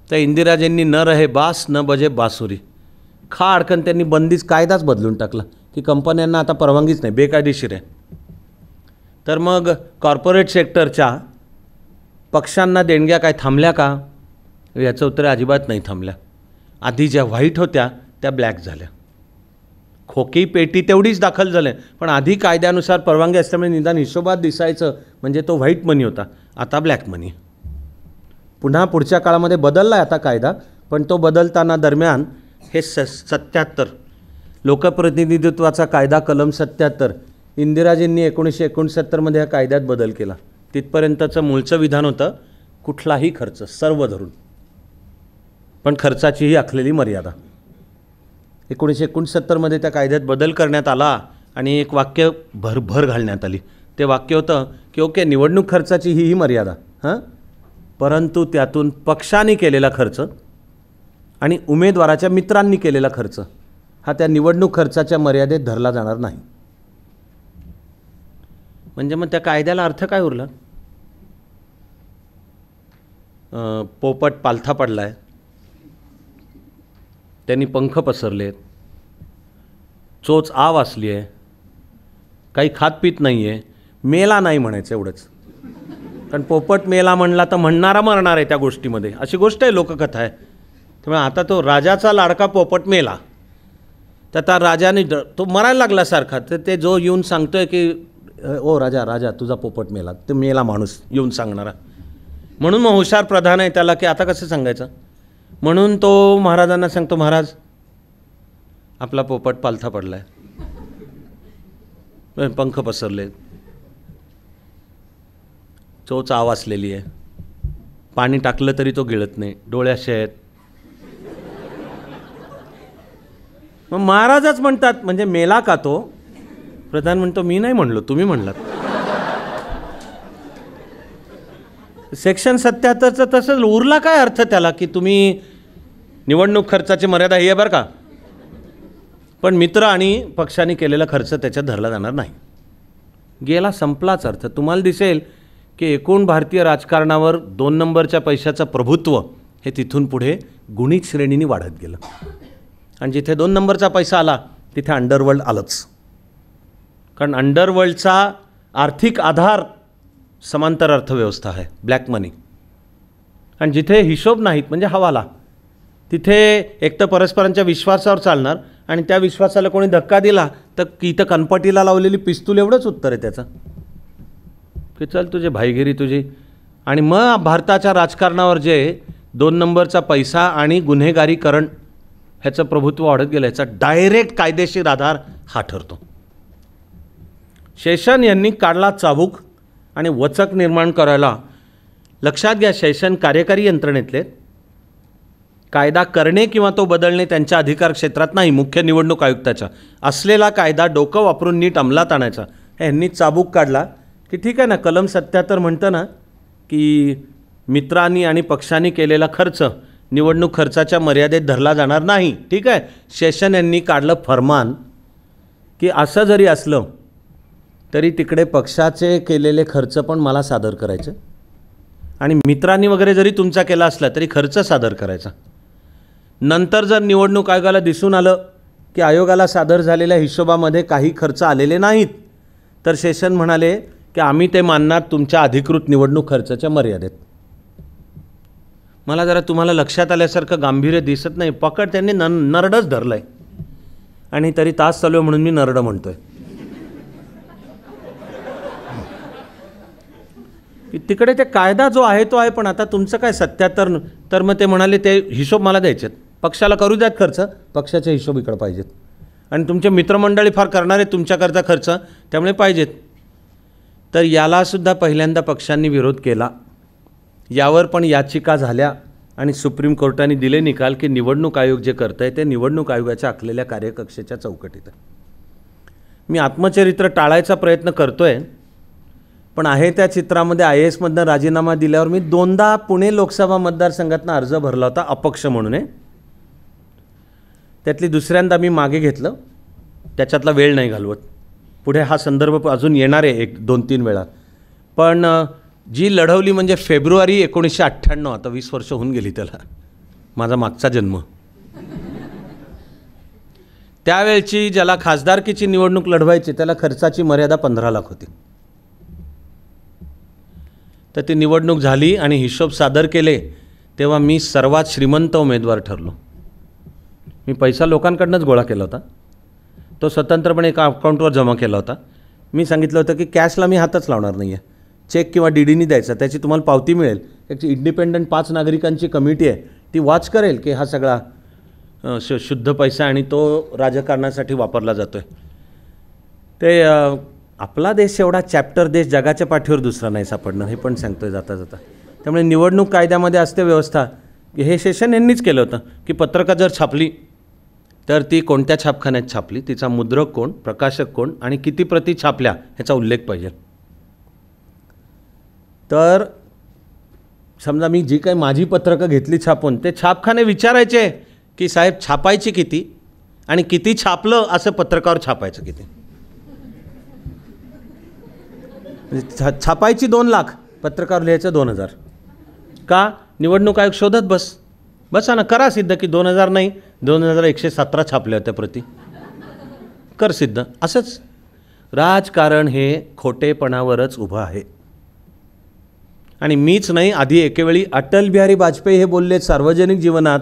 तर इंदिराजींनी न रहे बास न बजे बासुरी, खाडकन त्यांनी बंदीच कायदाच बदलून टाकला की कंपन्यांना आता परवानगीच नाही, बेकायदेशीर आहे. तर मग कॉर्पोरेट सेक्टरच्या पक्षांना देणग्या काय थांबल्या का? याचं उत्तर अजिबात नाही थांबल्या. आधी ज्या व्हाईट होत्या त्या ब्लॅक झाल्या. खोकी पेटी तेवढीच दाखल झाल्या, पण आधी कायद्यानुसार परवानगी असल्यामुळे निदान हिशोबात दिसायचं म्हणजे तो व्हाईट मनी होता, आता ब्लॅक मनी. पुन्हा पुढच्या काळामध्ये बदलला आहे आता कायदा, पण तो बदलताना दरम्यान हे 77 लोकप्रतिनिधित्वाचा कायदा कलम 77 इंदिराजींनी 1969 मध्ये या कायद्यात बदल केला. तिथपर्यंतचं मूळचं विधान होतं कुठलाही खर्च सर्व धरून. पण खर्चाचीही आखलेली मर्यादा. 1969मध्ये त्या कायद्यात बदल करण्यात आला आणि एक वाक्य भर घालण्यात आली. ते वाक्य होतं की ओके, निवडणूक खर्चाची ही मर्यादा, परंतु त्यातून पक्षाने केलेला खर्च आणि उमेदवाराच्या मित्रांनी केलेला खर्च हा त्या निवडणूक खर्चाच्या मर्यादेत धरला जाणार नाही. म्हणजे मग त्या कायद्याला अर्थ काय उरला? पोपट पालथा पडला आहे, त्यांनी पंख पसरलेत, चोच आ वाचली आहे, काही खात पीत नाही आहे, मेला नाही म्हणायचं एवढंच. कारण पोपट मेला म्हणला तर म्हणणारा मरणार आहे त्या गोष्टीमध्ये, अशी गोष्ट आहे, लोककथा आहे. त्यामुळे आता तो राजाचा लाडका पोपट मेला तर त्या राजाने तो मरायला लागला सारखा, तर ते जो येऊन सांगतोय की ओ राजा राजा तुझा पोपट मेला, ते मेला माणूस येऊन सांगणारा. म्हणून मग हुशार प्रधान आहे त्याला की आता कसं सांगायचं. म्हणून तो महाराजांना सांगतो, महाराज आपला पोपट पालथा पडला आहे, पंख पसरले, चोच आ वाचलेली आहे, पाणी टाकलं तरी तो गिळत नाही, डोळे असे आहेत. मग महाराजच म्हणतात म्हणजे मेला का तो? प्रधान म्हणतो मी नाही म्हणलो, तुम्ही म्हणलात. सेक्शन 77चं तसंच उरला काय अर्थ त्याला की तुम्ही निवडणूक खर्चाची मर्यादा ही आहे बरं का, पण मित्र आणि पक्षाने केलेला खर्च त्याच्यात धरला जाणार नाही. गेला, संपलाच अर्थ. तुम्हाला दिसेल की एकूण भारतीय राजकारणावर 2 नंबरच्या पैशाचं प्रभुत्व हे तिथून पुढे गुणित श्रेणीने वाढत गेलं. आणि जिथे 2 नंबरचा पैसा आला तिथे अंडरवर्ल्ड आलंच. कारण अंडरवर्ल्डचा आर्थिक आधार समांतर अर्थव्यवस्था आहे, ब्लॅक मनी. आणि जिथे हिशोब नाहीत म्हणजे हवाला, तिथे एक तर परस्परांच्या विश्वासावर चालणार आणि त्या विश्वासाला कोणी धक्का दिला तर इथं कनपटीला लावलेली पिस्तूल एवढंच उत्तर आहे त्याचं की चल तुझे भाईगिरी तुझी. आणि मग भारताच्या राजकारणावर जे 2 नंबरचा पैसा आणि गुन्हेगारीकरण ह्याचं प्रभुत्व वाढत गेलं, ह्याचा डायरेक्ट कायदेशीर आधार हा ठरतो. शेषन यांनी काढला चाबूक आणि वचक निर्माण करायला. लक्षात घ्या, शेषन कार्यकारी यंत्रणेतले, कायदा करणे किंवा तो बदलणे त्यांच्या अधिकार क्षेत्रात नाही, मुख्य निवडणूक आयुक्ताच्या. असलेला कायदा डोकं वापरून नीट अंमलात आणायचा. ह्यांनी चाबूक काढला की ठीक आहे ना, कलम 77 म्हणतं ना की मित्रांनी आणि पक्षांनी केलेला खर्च निवडणूक खर्चाच्या मर्यादेत धरला जाणार नाही. ठीक आहे, शेषन यांनी काढलं फरमान की असं जरी असलं तरी तिकडे पक्षाचे केलेले खर्च पण मला सादर करायचे आणि मित्रांनी वगैरे जरी तुमचा केला असला तरी खर्च सादर करायचा. नंतर जर निवडणूक आयोगाला दिसून आलं की आयोगाला सादर झालेल्या हिशोबामध्ये काही खर्च आलेले नाहीत तर शेषन म्हणाले की आम्ही ते मानणार तुमच्या अधिकृत निवडणूक खर्चाच्या मर्यादेत. मला जरा तुम्हाला लक्षात आल्यासारखं गांभीर्य दिसत नाही. पकड त्यांनी नरडच धरलं आहे आणि तरी तास चालू आहे म्हणून मी नरड म्हणतो आहे. तिकडे ते कायदा जो आहे तो आहे, पण आता तुमचं काय 77 तर मग ते म्हणाले ते हिशोब मला द्यायचेत, पक्षाला करू द्यात खर्च, पक्षाचे हिशोब इकडं पाहिजेत आणि तुमचे मित्रमंडळी फार करणारे तुमच्याकरता खर्च त्यामुळे पाहिजेत. तर यालासुद्धा पहिल्यांदा पक्षांनी विरोध केला. यावर पण याचिका झाल्या आणि सुप्रीम कोर्टाने दिले निकाल की निवडणूक आयोग जे करत आहे ते निवडणूक आयोगाच्या आखलेल्या कार्यकक्षेच्या चौकटीत आहे. मी आत्मचरित्र टाळायचा प्रयत्न करतो आहे, पण आहे त्या चित्रामध्ये IAS मधनं राजीनामा दिल्यावर मी 2दा पुणे लोकसभा मतदारसंघातनं अर्ज भरला होता अपक्ष म्हणून. त्यातली दुसऱ्यांदा मी मागे घेतलं, त्याच्यातला वेळ नाही घालवत. पुढे हा संदर्भ अजून येणार आहे 1-2-3 वेळा. पण जी लढवली म्हणजे फेब्रुवारी 1998, आता 20 वर्ष होऊन गेली त्याला, माझा मागचा जन्म. त्यावेळची ज्याला खासदारकीची निवडणूक लढवायची त्याला खर्चाची मर्यादा 15 लाख होती. तर ती निवडणूक झाली आणि हिशोब सादर केले तेव्हा मी सर्वात श्रीमंत उमेदवार ठरलो. मी पैसा लोकांकडूनच गोळा केला होता, तो स्वतंत्रपणे एका अकाउंटवर जमा केला होता. मी सांगितलं होतं की कॅशला मी हातच लावणार नाही आहे, चेक किंवा DDनी द्यायचा, त्याची तुम्हाला पावती मिळेल. एक इंडिपेंडंट 5 नागरिकांची कमिटी आहे, ती वॉच करेल की हा सगळा शुद्ध पैसा आणि तो राजकारणासाठी वापरला जातो आहे. ते आपला देश एवढा चॅप्टर देश जगाच्या पाठीवर दुसरा नाही सापडणार, हे पण सांगतोय जाता जाता. त्यामुळे निवडणूक कायद्यामध्ये असते व्यवस्था हे शेषन यांनीच केलं होतं की पत्रका जर छापली तर ती कोणत्या छापखान्यात छापली, तिचा मुद्रक कोण, प्रकाशक कोण आणि किती प्रती छापल्या ह्याचा उल्लेख पाहिजे. तर समजा मी जी काही माझी पत्रकं घेतली छापून, ते छापखाने विचारायचे की साहेब छापायची किती आणि किती छापलं असं पत्रकावर छापायचं किती. छापायची 2 लाख, पत्रकावर लिहायचं 2000. का? निवडणूक आयोग शोधत बसा ना, करा सिद्ध की 2000 नाही 2117 छापल्या होत्या प्रती, कर सिद्ध. असंच राजकारण हे खोटेपणावरच उभं आहे. आणि मीच नाही, आधी एकेवेळी अटल बिहारी वाजपेयी हे बोलले सार्वजनिक जीवनात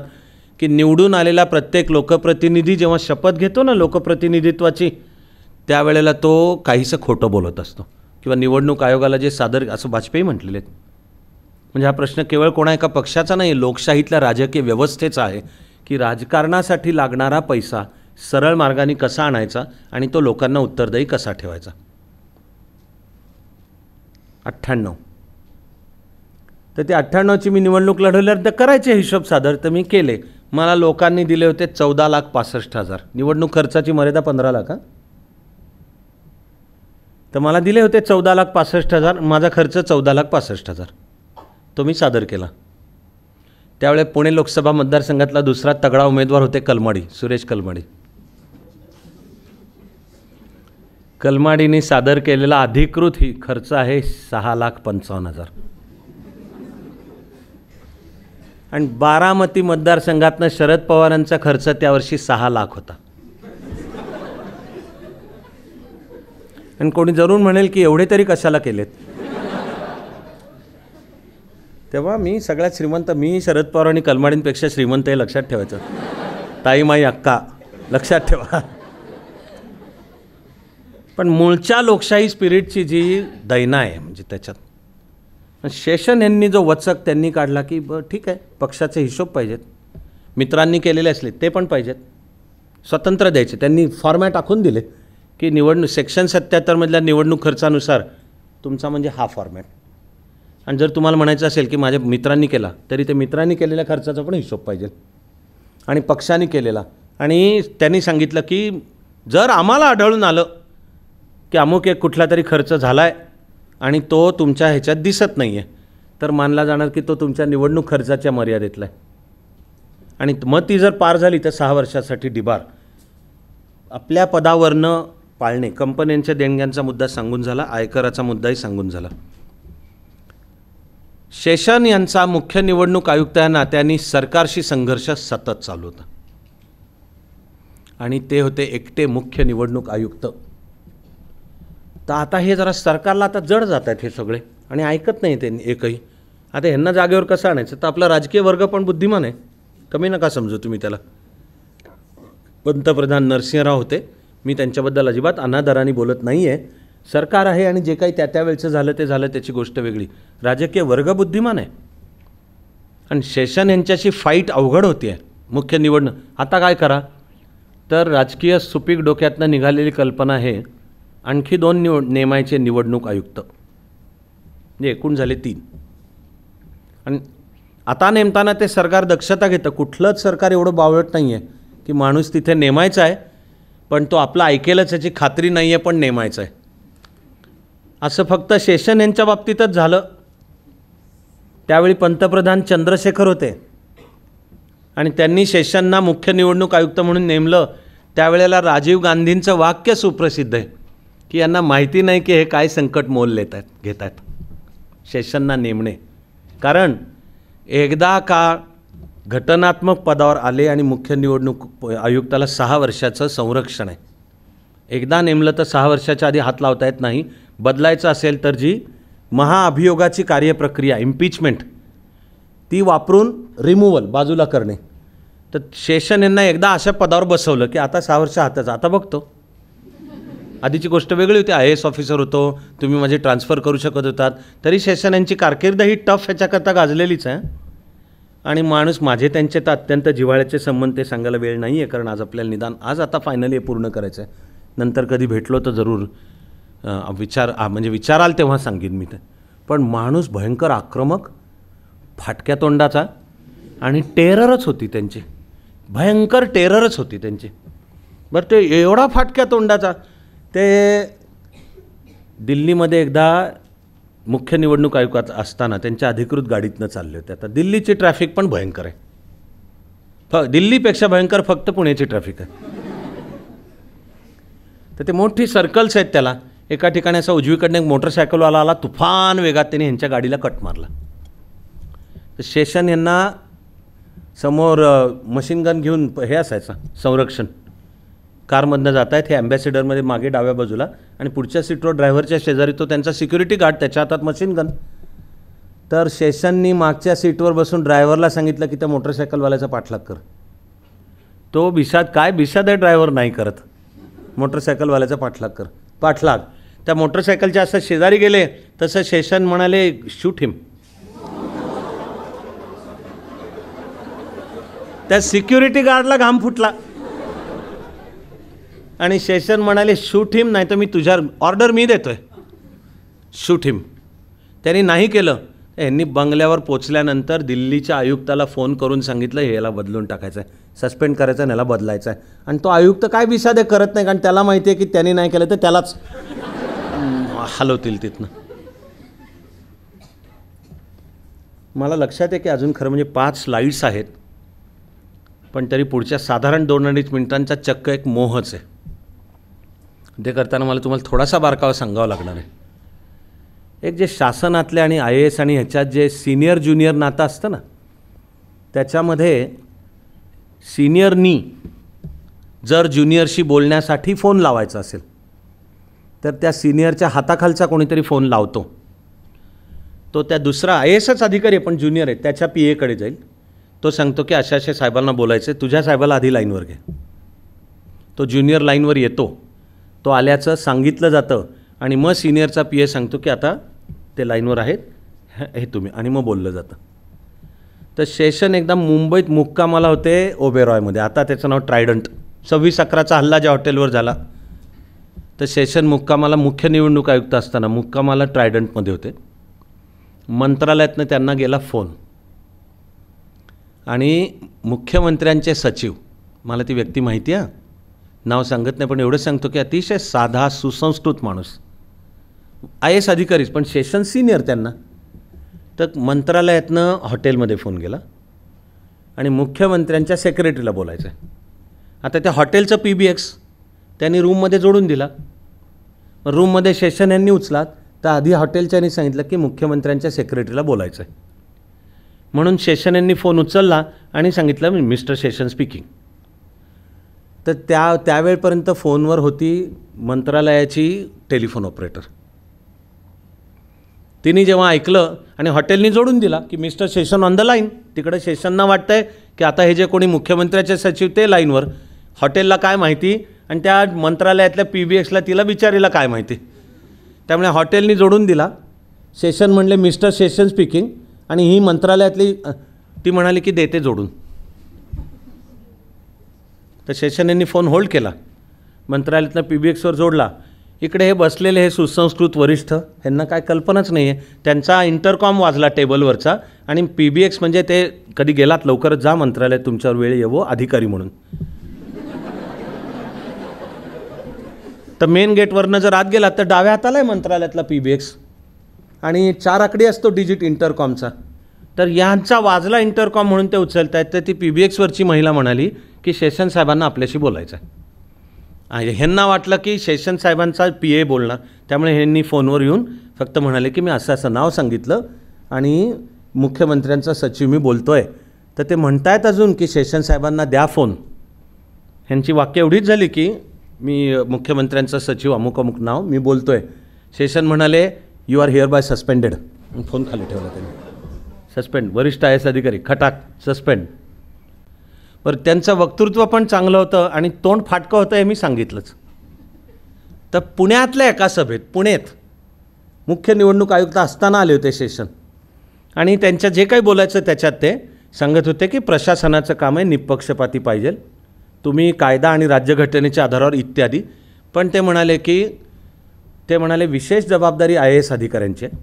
की निवडून आलेला प्रत्येक लोकप्रतिनिधी जेव्हा शपथ घेतो ना लोकप्रतिनिधित्वाची, त्यावेळेला तो काहीसं खोटं बोलत असतो किंवा निवडणूक आयोगाला जे सादर, असं वाजपेयी म्हटलेले आहेत. म्हणजे हा प्रश्न केवळ कोणा एका पक्षाचा नाही, लोकशाहीतल्या राजकीय व्यवस्थेचा आहे की राजकारणासाठी लागणारा पैसा सरळ मार्गाने कसा आणायचा आणि तो लोकांना उत्तरदायी कसा ठेवायचा. 98 तर ते 98ची मी निवडणूक लढवल्यावर तर करायचे हिशोब सादर, तर मी केले. मला लोकांनी दिले होते 14,65,000. निवडणूक खर्चाची मर्यादा 15 लाख. तर मला दिले होते 14,65,000, माझा खर्च 14,65,000 तो मी सादर केला. त्यावेळे पुणे लोकसभा मतदारसंघातला दुसरा तगडा उमेदवार होते कलमाडी, सुरेश कलमाडी. कलमाडीने सादर केलेला अधिकृत ही खर्च आहे 6,55,000. आणि बारामती मतदारसंघातनं शरद पवारांचा खर्च त्यावर्षी 6 लाख होता. आणि कोणी जरूर म्हणेल की एवढे तरी कशाला केलेत. तेव्हा मी सगळ्यात श्रीमंत, मी शरद पवार आणि कलमाडींपेक्षा श्रीमंत हे लक्षात ठेवायचं. ताई माई अक्का लक्षात ठेवा. पण मूळच्या लोकशाही स्पिरिटची जी दैना आहे म्हणजे त्याच्यात शेषन यांनी जो वचक त्यांनी काढला की ठीक आहे, पक्षाचे हिशोब पाहिजेत, मित्रांनी केलेले असले ते पण पाहिजेत, स्वतंत्र द्यायचे. त्यांनी फॉर्मॅट आखून दिले की निवडणूक सेक्शन 77 मधल्या निवडणूक खर्चानुसार तुमचा म्हणजे हा फॉर्मॅट. आणि जर तुम्हाला म्हणायचं असेल की माझ्या मित्रांनी केला, तरी ते मित्रांनी केलेल्या खर्चाचा पण हिशोब पाहिजे आणि पक्षाने केलेला. आणि त्यांनी सांगितलं की जर आम्हाला आढळून आलं की अमुक एक कुठला तरी खर्च झाला आहे आणि तो तुमच्या ह्याच्यात दिसत नाही आहे, तर मानला जाणार की तो तुमच्या निवडणूक खर्चाच्या मर्यादेतला आहे. आणि मग ती जर पार झाली तर 6 वर्षासाठी डिबार. आपल्या पदावरनं पाळणे, कंपन्यांच्या देणग्यांचा मुद्दा सांगून झाला, आयकराचा मुद्दाही सांगून झाला. शेषन यांचा मुख्य निवडणूक आयुक्त या नात्याने सरकारशी संघर्ष सतत चालू होता आणि ते होते एकटे मुख्य निवडणूक आयुक्त. तर आता हे जरा सरकारला आता जड जात आहेत हे सगळे आणि ऐकत नाही त्यांनी एकही. आता ह्यांना जागेवर कसं आणायचं, तर आपला राजकीय वर्ग पण बुद्धिमान आहे, कमी नका समजू तुम्ही त्याला. पंतप्रधान नरसिंहराव होते, मी त्यांच्याबद्दल अजिबात अनादराने बोलत नाही आहे. सरकार आहे आणि जे काही त्यावेळचं झालं ते झालं, त्याची गोष्ट वेगळी. राजकीय वर्ग बुद्धिमान आहे आणि शेषन यांच्याशी फाईट अवघड होती आहे मुख्य निवडणूक. आता काय करा, तर राजकीय सुपीक डोक्यातनं निघालेली कल्पना आहे आणखी 2 नेमायचे निवडणूक आयुक्त, म्हणजे एकूण झाले 3. आणि आता नेमताना ते सरकार दक्षता घेतं. कुठलंच सरकार एवढं बावळट नाही आहे की माणूस तिथे नेमायचा आहे पण तो आपला ऐकेलच याची खात्री नाही आहे पण नेमायचा आहे. असं फक्त शेषन यांच्या बाबतीतच झालं. त्यावेळी पंतप्रधान चंद्रशेखर होते आणि त्यांनी शेषनना मुख्य निवडणूक आयुक्त म्हणून नेमलं. त्यावेळेला राजीव गांधींचं वाक्य सुप्रसिद्ध आहे की यांना माहिती नाही की हे काय संकट मोल घेत आहेत शेषनना नेमणे. कारण एकदा का घटनात्मक पदावर आले आणि मुख्य निवडणूक आयुक्ताला 6 वर्षाचं संरक्षण आहे. एकदा नेमलं तर 6 वर्षाच्या आधी हात लावता येत नाही. बदलायचं असेल तर जी महाअभियोगाची कार्यप्रक्रिया इम्पीचमेंट ती वापरून रिमूव्हल बाजूला करणे. तर शेषन यांना एकदा अशा पदावर बसवलं की आता 6 वर्ष हाताचं. आता बघतो, आधीची गोष्ट वेगळी होती, IAS ऑफिसर होतो, तुम्ही माझी ट्रान्सफर करू शकत होतात. तरी शेषन यांची कारकीर्द ही टफ ह्याच्याकरता गाजलेलीच आहे. आणि माणूस माझे त्यांचे तर अत्यंत जिव्हाळ्याचे संबंध ते सांगायला वेळ नाही आहे, कारण आज आपल्याला निदान आज आता फायनली हे पूर्ण करायचं आहे. नंतर कधी भेटलो तर जरूर विचाराल तेव्हा सांगेन मी ते. पण माणूस भयंकर आक्रमक, फाटक्या तोंडाचा आणि टेररच होती त्यांची, भयंकर टेररच होती त्यांची. बरं, ते एवढा फाटक्या तोंडाचा. ते दिल्लीमध्ये एकदा मुख्य निवडणूक आयुक्त असताना त्यांच्या अधिकृत गाडीतनं चालले होते. आता दिल्लीची ट्रॅफिक पण भयंकर आहे, दिल्लीपेक्षा भयंकर फक्त पुण्याची ट्रॅफिक आहे. तर ते मोठी सर्कल्स आहेत त्याला. एका ठिकाणी असा उजवीकडनं एक मोटरसायकलवाला आला, तुफान वेगात त्याने ह्यांच्या गाडीला कट मारला. तर शेषन यांना समोर मशीन गन घेऊन हे असायचं संरक्षण, कारमधनं जात आहेत हे ॲम्बॅसिडरमध्ये मागे डाव्या बाजूला, आणि पुढच्या सीटवर ड्रायव्हरच्या शेजारी तो त्यांचा सिक्युरिटी गार्ड, त्याच्या हातात मशीन गन. तर शेषननी मागच्या सीटवर बसून ड्रायव्हरला सांगितलं की त्या मोटरसायकलवाल्याचा पाठलाग कर. तो बिशाद आहे ड्रायव्हर नाही करत, मोटरसायकलवाल्याचा पाठलाग कर. पाठलाग. त्या मोटरसायकलच्या असं शेजारी गेले तसं शेषन म्हणाले शूट हिम. त्या सिक्युरिटी गार्डला घाम फुटला आणि शेषन म्हणाले शूट हिम, नाही तर मी तुझ्यावर ऑर्डर मी देतोय, शूट हिम. त्यांनी नाही केलं. यांनी बंगल्यावर पोचल्यानंतर दिल्लीच्या आयुक्ताला फोन करून सांगितलं हे याला बदलून टाकायचं आहे, सस्पेंड करायचं आहे, याला बदलायचं आहे. आणि तो आयुक्त काय बिसादे करत नाही, कारण त्याला माहिती आहे की त्यांनी नाही केलं तर त्यालाच हलवतील तिथनं. मला लक्षात आहे की अजून खरं म्हणजे 5 स्लाईड्स आहेत, पण तरी पुढच्या साधारण 2-2.5 मिनिटांचा चक्क एक मोहच आहे. ते करताना मला तुम्हाला थोडासा बारकावा सांगावा लागणार आहे. एक जे शासनातले आणि IAS आणि ह्याच्यात जे सिनियर ज्युनियर नातं असतं ना, त्याच्यामध्ये सिनियरनी जर ज्युनियरशी बोलण्यासाठी फोन लावायचा असेल तर त्या सिनियरच्या हाताखालचा कोणीतरी फोन लावतो. तो त्या दुसरा IASच अधिकारी आहे पण ज्युनियर आहे, त्याच्या PA कडे जाईल. तो सांगतो की अशा साहेबांना बोलायचं आहे, तुझ्या साहेबाला आधी लाईनवर घे. तो ज्युनियर लाईनवर येतो, तो आल्याचं सांगितलं जातं आणि मग सिनियरचा PA सांगतो की आता ते लाईनवर आहेत, हे तुम्ही, आणि मग बोललं जातं. तर शेषन एकदा मुंबईत मुक्कामाला होते ओबेरॉयमध्ये, आता त्याचं नाव ट्रायडंट. 26/11चा हल्ला ज्या हॉटेलवर झाला, तर शेषन मुक्कामाला मुख्य निवडणूक आयुक्त असताना मुक्कामाला ट्रायडंटमध्ये होते. मंत्रालयातनं त्यांना गेला फोन आणि मुख्यमंत्र्यांचे सचिव, मला ती व्यक्ती माहिती आहे, नाव सांगत नाही पण एवढं सांगतो की अतिशय साधा सुसंस्कृत माणूस, IAS अधिकारीच पण शेषन सिनियर त्यांना. तर मंत्रालयातनं हॉटेलमध्ये फोन गेला आणि मुख्यमंत्र्यांच्या सेक्रेटरीला बोलायचं आहे. आता त्या हॉटेलचं PBX त्यांनी रूममध्ये जोडून दिला. रूममध्ये शेषन यांनी उचला, तर आधी हॉटेलच्यानी सांगितलं की मुख्यमंत्र्यांच्या सेक्रेटरीला बोलायचं आहे. म्हणून शेषन यांनी फोन उचलला आणि सांगितलं मिस्टर शेषन स्पीकिंग. तर त्यावेळपर्यंत फोनवर होती मंत्रालयाची टेलिफोन ऑपरेटर. तिने जेव्हा ऐकलं आणि हॉटेलनी जोडून दिला की mister Seshan on the line, तिकडे शेषनना वाटतं आहे की आता हे जे कोणी मुख्यमंत्र्याचे सचिव ते लाईनवर, हॉटेलला काय माहिती आणि त्या मंत्रालयातल्या PBXला तिला बिचारीला काय माहिती. त्यामुळे हॉटेलनी जोडून दिला. शेषन म्हणले मिस्टर शेषन स्पीकिंग, आणि ही मंत्रालयातली ती म्हणाली की देते जोडून. तर शेषन यांनी फोन होल्ड केला, मंत्रालयातल्या PBXवर जोडला. इकडे हे बसलेले हे सुसंस्कृत वरिष्ठ, ह्यांना काय कल्पनाच नाही आहे. त्यांचा इंटरकॉम वाजला टेबलवरचा आणि PBX म्हणजे ते कधी गेलात लवकरच जा मंत्रालयात, तुमच्यावर वेळ येवो अधिकारी म्हणून. तर मेन गेटवरनं जर आत गेलात तर डाव्या हाताला आहे मंत्रालयातला PBX आणि 4 आकडी असतो डिजिट इंटरकॉमचा. तर यांचा वाजला इंटरकॉम म्हणून ते उचलत आहेत. तर ती PBXवरची महिला म्हणाली की शेषन साहेबांना आपल्याशी बोलायचं आहे. ह्यांना वाटलं की शेषन साहेबांचा PA बोलणार, त्यामुळे ह्यांनी फोनवर येऊन फक्त म्हणाले की मी असं असं नाव सांगितलं आणि मुख्यमंत्र्यांचा सचिव मी बोलतो आहे. तर ते म्हणतायत अजून की शेषन साहेबांना द्या फोन. ह्यांची वाक्य एवढीच झाली की मी मुख्यमंत्र्यांचा सचिव अमुक अमुक नाव मी बोलतो आहे. शेषन म्हणाले you are hereby suspended. Phone खाली ठेवला त्यांनी. सस्पेंड, वरिष्ठ IAS अधिकारी खटाक सस्पेंड. बरं, त्यांचं वक्तृत्व पण चांगलं होतं आणि तोंड फाटकं होतं हे मी सांगितलंच. तर पुण्यातल्या एका सभेत, पुण्यात मुख्य निवडणूक आयुक्त असताना आले होते शेषन, आणि त्यांच्या जे काही बोलायचं त्याच्यात ते सांगत होते की प्रशासनाचं काम आहे निपक्षपाती पाहिजे, तुम्ही कायदा आणि राज्यघटनेच्या आधारावर इत्यादी. पण ते म्हणाले विशेष जबाबदारी IAS अधिकाऱ्यांची आहे,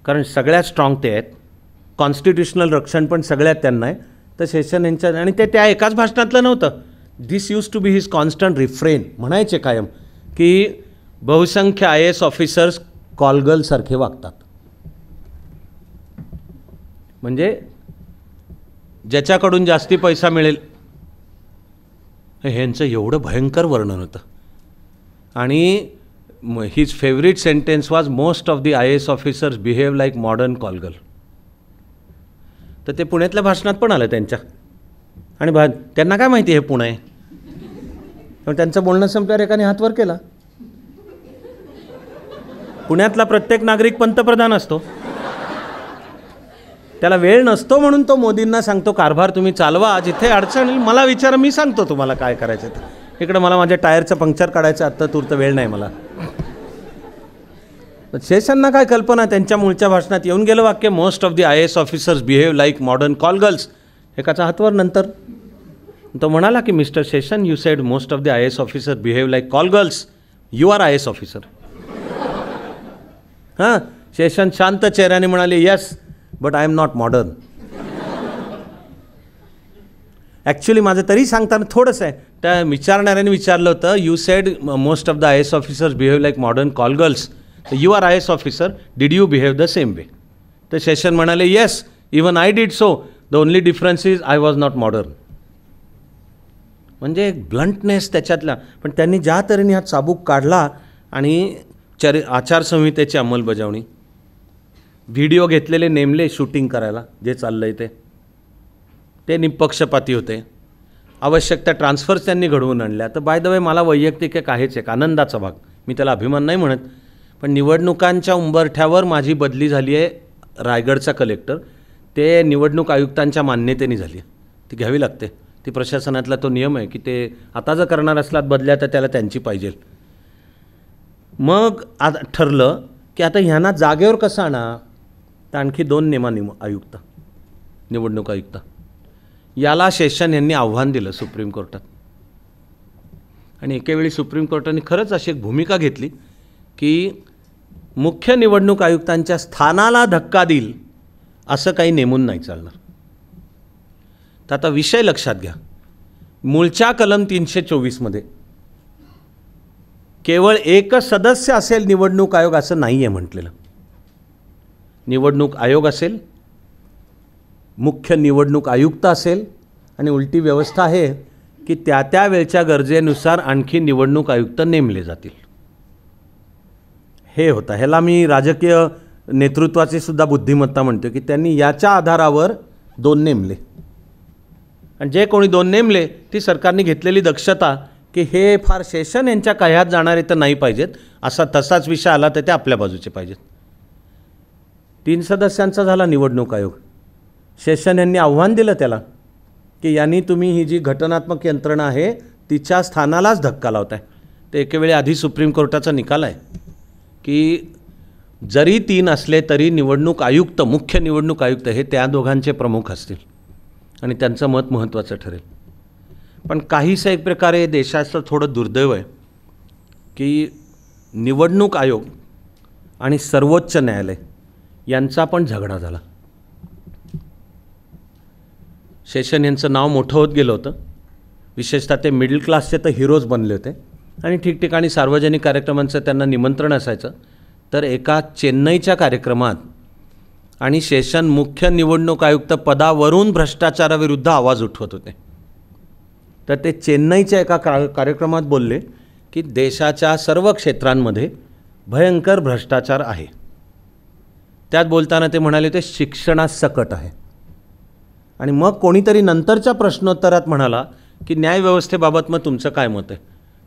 कारण सगळ्यात स्ट्रॉंग ते आहेत, कॉन्स्टिट्युशनल रक्षण पण सगळ्यात त्यांना आहे, तर शेषन यांच्या, आणि ते त्या एकाच भाषणातलं नव्हतं. This used to be his constant refrain. म्हणायचे कायम की बहुसंख्य IAS ऑफिसर्स कॉलगर्लसारखे वागतात. म्हणजे ज्याच्याकडून जास्ती पैसा मिळेल, ह्यांचं एवढं भयंकर वर्णन होतं. आणि his favourite sentence was most of the IAS officers behave like modern call girl. तर ते पुण्यातल्या भाषणात पण आलं त्यांच्या. आणि त्यांना काय माहिती हे पुणे आहे. पण त्यांचं बोलणं संपल्यावर एकाने हात वर केला. पुण्यातला प्रत्येक नागरिक पंतप्रधान असतो. त्याला वेळ नसतो म्हणून तो मोदींना सांगतो कारभार तुम्ही चालवा, जिथे अडचण येईल मला विचारा, मी सांगतो तुम्हाला काय करायचं ते. इकडं मला माझ्या टायरचं पंक्चर काढायचं, आत्ता तूर्त वेळ नाही मला. शेषांना काय कल्पना, त्यांच्या मूळच्या भाषणात येऊन गेलं वाक्य most of the IAS officers behave like modern call girls. एकाचा हातवर नंतर तो म्हणाला की mister Seshan, you said most of the IAS officer behave like call girls, you are IAS officer. हां, शेषन शांत चेहऱ्याने म्हणाले yes but I am not modern. Actually माझं तरी सांगताना थोडंसं आहे, त्या विचारणाऱ्याने विचारलं होतं you said most of the IAS officers behave like modern call girls, you are IAS officer, did you behave the same way. तर शेषन म्हणाले yes even I did so, the only difference is I was not modern. म्हणजे एक bluntness त्याच्यातला. पण त्यांनी ज्या तऱ्हेने हा चाबूक काढला आणि आचारसंहितेची अंमलबजावणी, व्हिडिओ घेतलेले नेमले शूटिंग करायला, जे चाललं आहे ते निपक्षपाती होते. आवश्यक त्या ट्रान्सफर्स त्यांनी घडवून आणल्या. तर बाय द वे मला वैयक्तिक एक आहेच एक आनंदाचा भाग, मी त्याला अभिमान नाही म्हणत, पण निवडणुकांच्या उंबरठ्यावर माझी बदली झाली आहे रायगडचा कलेक्टर. ते निवडणूक आयुक्तांच्या मान्यतेने झाली आहे, ती घ्यावी लागते. ती प्रशासनातला तो नियम आहे की ते आता जर करणार असलात बदल्या तर त्याला त्यांची पाहिजे. मग आता ठरलं की आता ह्यांना जागेवर कसं आणा, तर आणखी 2 आयुक्त, निवडणूक आयुक्त. याला शेषन यांनी आव्हान दिलं सुप्रीम कोर्टात. आणि एकेवेळी सुप्रीम कोर्टाने खरंच अशी एक भूमिका घेतली की मुख्य निवडणूक आयुक्तांच्या स्थानाला धक्का देईल असं काही नेमून नाही चालणार. तर आता विषय लक्षात घ्या, मूळच्या कलम 324मध्ये केवळ एकच सदस्य असेल निवडणूक आयोग असं नाही आहे म्हटलेलं. निवडणूक आयोग असेल, मुख्य निवडणूक आयुक्त असेल, आणि उलटी व्यवस्था आहे की त्या त्या वेळच्या गरजेनुसार आणखी निवडणूक आयुक्त नेमले जातील. हे होतं. ह्याला मी राजकीय नेतृत्वाची सुद्धा बुद्धिमत्ता म्हणतो की त्यांनी याच्या आधारावर 2 नेमले. आणि जे कोणी 2 नेमले ती सरकारने घेतलेली दक्षता की हे फार शेषन यांच्या कह्यात जाणारे तर नाही पाहिजेत, असा तसाच विषय आला तर ते आपल्या बाजूचे पाहिजेत. 3 सदस्यांचा झाला निवडणूक आयोग. शेषन यांनी आव्हान दिलं त्याला की यांनी तुम्ही ही जी घटनात्मक यंत्रणा आहे तिच्या स्थानालाच धक्का लावताय. ते एकेवेळी आधी सुप्रीम कोर्टाचा निकाल आहे की जरी 3 असले तरी निवडणूक आयुक्त, मुख्य निवडणूक आयुक्त हे त्या दोघांचे प्रमुख असतील आणि त्यांचं मत महत्त्वाचं ठरेल. पण काहीसं एक प्रकारे देशाचं थोडं दुर्दैव आहे की निवडणूक आयोग आणि सर्वोच्च न्यायालय यांचा पण झगडा झाला. शेषन यांचं नाव मोठं होत गेलं होतं, विशेषतः ते मिडल क्लासचे तर हिरोज बनले होते आणि ठिकठिकाणी सार्वजनिक कार्यक्रमांचं त्यांना निमंत्रण असायचं. तर एका चेन्नईच्या कार्यक्रमात आणि शेषन मुख्य निवडणूक आयुक्त पदावरून भ्रष्टाचाराविरुद्ध आवाज उठवत होते. तर ते चेन्नईच्या एका कार्यक्रमात बोलले की देशाच्या सर्व क्षेत्रांमध्ये भयंकर भ्रष्टाचार आहे. त्यात बोलताना ते म्हणाले ते शिक्षणासकट आहे. आणि मग कोणीतरी नंतरच्या प्रश्नोत्तरात म्हणाला की न्यायव्यवस्थेबाबत मग तुमचं काय मत आहे.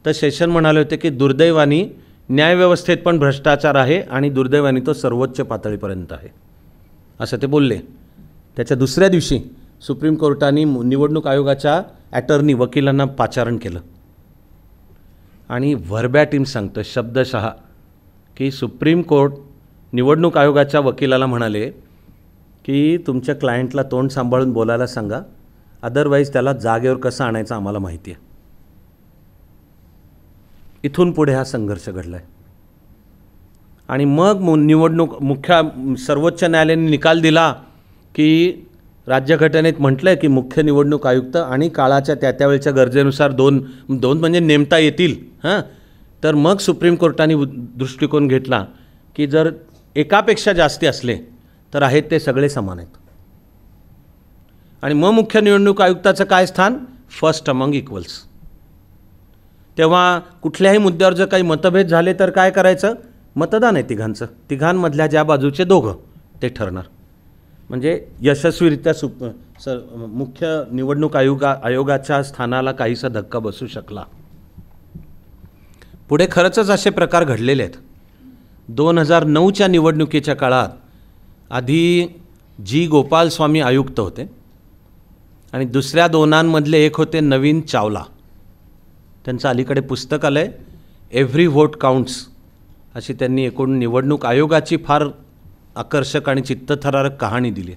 तर शेषन म्हणाले होते की दुर्दैवाने न्यायव्यवस्थेत पण भ्रष्टाचार आहे आणि दुर्दैवाने तो सर्वोच्च पातळीपर्यंत आहे, असं ते बोलले. त्याच्या दुसऱ्या दिवशी सुप्रीम कोर्टाने निवडणूक आयोगाच्या ॲटर्नी वकिलांना पाचारण केलं आणि व्हर्बॅटिम सांगतो शब्दशः की सुप्रीम कोर्ट निवडणूक आयोगाच्या वकिलाला म्हणाले की तुमच्या क्लायंटला तोंड सांभाळून बोलायला सांगा, अदरवाईज त्याला जागेवर कसं आणायचं आम्हाला माहिती आहे. इथून पुढे हा संघर्ष घडला आहे. आणि मग निवडणूक सर्वोच्च न्यायालयाने निकाल दिला की राज्यघटनेत म्हटलं आहे की मुख्य निवडणूक आयुक्त आणि काळाच्या त्यावेळच्या गरजेनुसार दोन म्हणजे नेमता येतील. तर मग सुप्रीम कोर्टाने दृष्टिकोन घेतला की जर एकापेक्षा जास्ती असले तर आहेत ते सगळे समान आहेत. आणि मग मुख्य निवडणूक आयुक्ताचं काय स्थान? First among equals. तेव्हा कुठल्याही मुद्द्यावर जर काही मतभेद झाले तर काय करायचं? मतदान आहे तिघांचं. तिघांमधल्या ज्या बाजूचे दोघं ते ठरणार. म्हणजे यशस्वीरित्या मुख्य निवडणूक आयोगाच्या स्थानाला काहीसा धक्का बसू शकला. पुढे खरंच असे प्रकार घडलेले आहेत. 2009च्या निवडणुकीच्या काळात आधी जी गोपालस्वामी आयुक्त होते आणि दुसऱ्या दोनांमधले एक होते नवीन चावला. त्यांचं अलीकडे पुस्तक आलं आहे, एव्हरी व्होट काउंट्स, अशी त्यांनी एकूण निवडणूक आयोगाची फार आकर्षक आणि चित्तथरारक कहाणी दिली.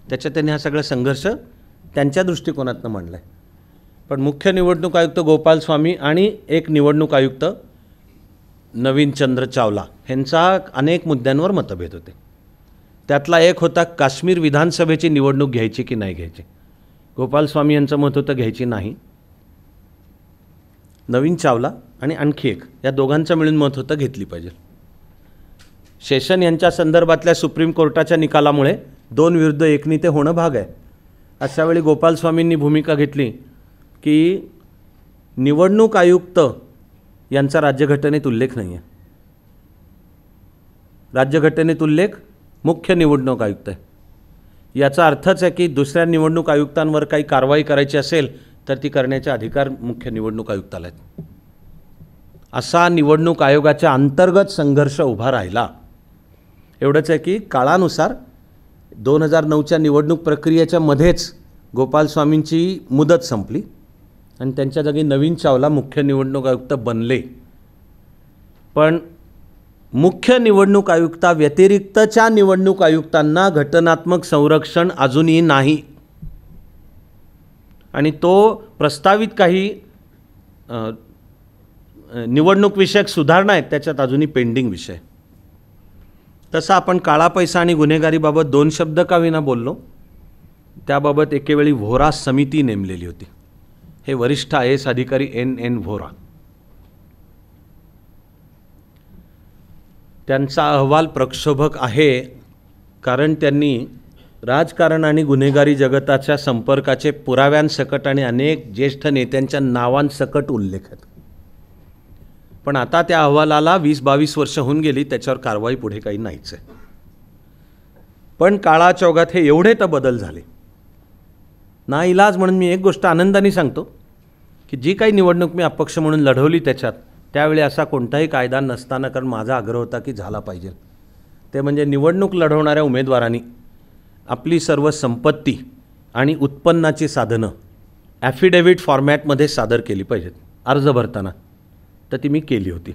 त्याच्यात त्यांनी हा सगळा संघर्ष त्यांच्या दृष्टिकोनातून मांडला आहे. पण मुख्य निवडणूक आयुक्त गोपालस्वामी आणि एक निवडणूक आयुक्त नवीन चंद्र चावला यांचा अनेक मुद्द्यांवर मतभेद होते. त्यातला एक होता काश्मीर विधानसभेची निवडणूक घ्यायची की नाही घ्यायची. गोपालस्वामी यांचं मत होतं घ्यायची नाही. नवीन चावला आणि आणखी एक, या दोघांचं मिळून मत होतं घेतली पाहिजे. शेषन यांच्या संदर्भातल्या सुप्रीम कोर्टाच्या निकालामुळे 2 विरुद्ध 1 ते होणं भाग आहे. अशा वेळी गोपालस्वामींनी भूमिका घेतली की निवडणूक आयुक्त यांचा राज्यघटनेत उल्लेख नाही आहे. राज्यघटनेत उल्लेख मुख्य निवडणूक आयुक्त आहे. याचा अर्थच आहे की दुसऱ्या निवडणूक आयुक्तांवर काही कारवाई करायची असेल तर ती करण्याचे अधिकार मुख्य निवडणूक आयुक्ताला आहेत. असा निवडणूक आयोगाच्या अंतर्गत संघर्ष उभा राहिला. एवढंच आहे की काळानुसार 2009च्या निवडणूक प्रक्रियेच्या मध्येच गोपालस्वामींची मुदत संपली आणि त्यांच्या जागी नवीन चावला मुख्य निवडणूक आयुक्त बनले. पण मुख्य निवडणूक आयुक्ताव्यतिरिक्तच्या निवडणूक आयुक्तांना घटनात्मक संरक्षण अजूनही नाही. आणि तो प्रस्तावित काही निवडणूक विषयक सुधारणा आहेत त्याच्यात अजूनही पेंडिंग विषय. तसा आपण काळा पैसा आणि गुन्हेगारीबाबत 2 शब्द का विना बोललो. त्याबाबत एकेवेळी व्होरा समिती नेमलेली होती. हे वरिष्ठ IAS अधिकारी NN व्होरा. त्यांचा अहवाल प्रक्षोभक आहे कारण त्यांनी राजकारण आणि गुन्हेगारी जगताच्या संपर्काचे पुराव्यांसकट आणि अनेक ज्येष्ठ नेत्यांच्या नावांसकट उल्लेख आहेत. पण आता त्या अहवालाला 20-22 वर्ष होऊन गेली, त्याच्यावर कारवाई पुढे काही नाहीच आहे. पण काळाचौघात हे एवढे तर बदल झाले. नाईलाज म्हणून मी एक गोष्ट आनंदाने सांगतो की जी काही निवडणूक मी अपक्ष म्हणून लढवली त्यावेळी असा कोणताही कायदा नसताना, कारण माझा आग्रह होता की झाला पाहिजे, ते म्हणजे निवडणूक लढवणाऱ्या उमेदवारांनी आपली सर्व संपत्ती आणि उत्पन्नाची साधनं ॲफिडेव्हिट फॉर्मॅटमध्ये सादर केली पाहिजेत अर्ज भरताना. तर ती मी केली होती.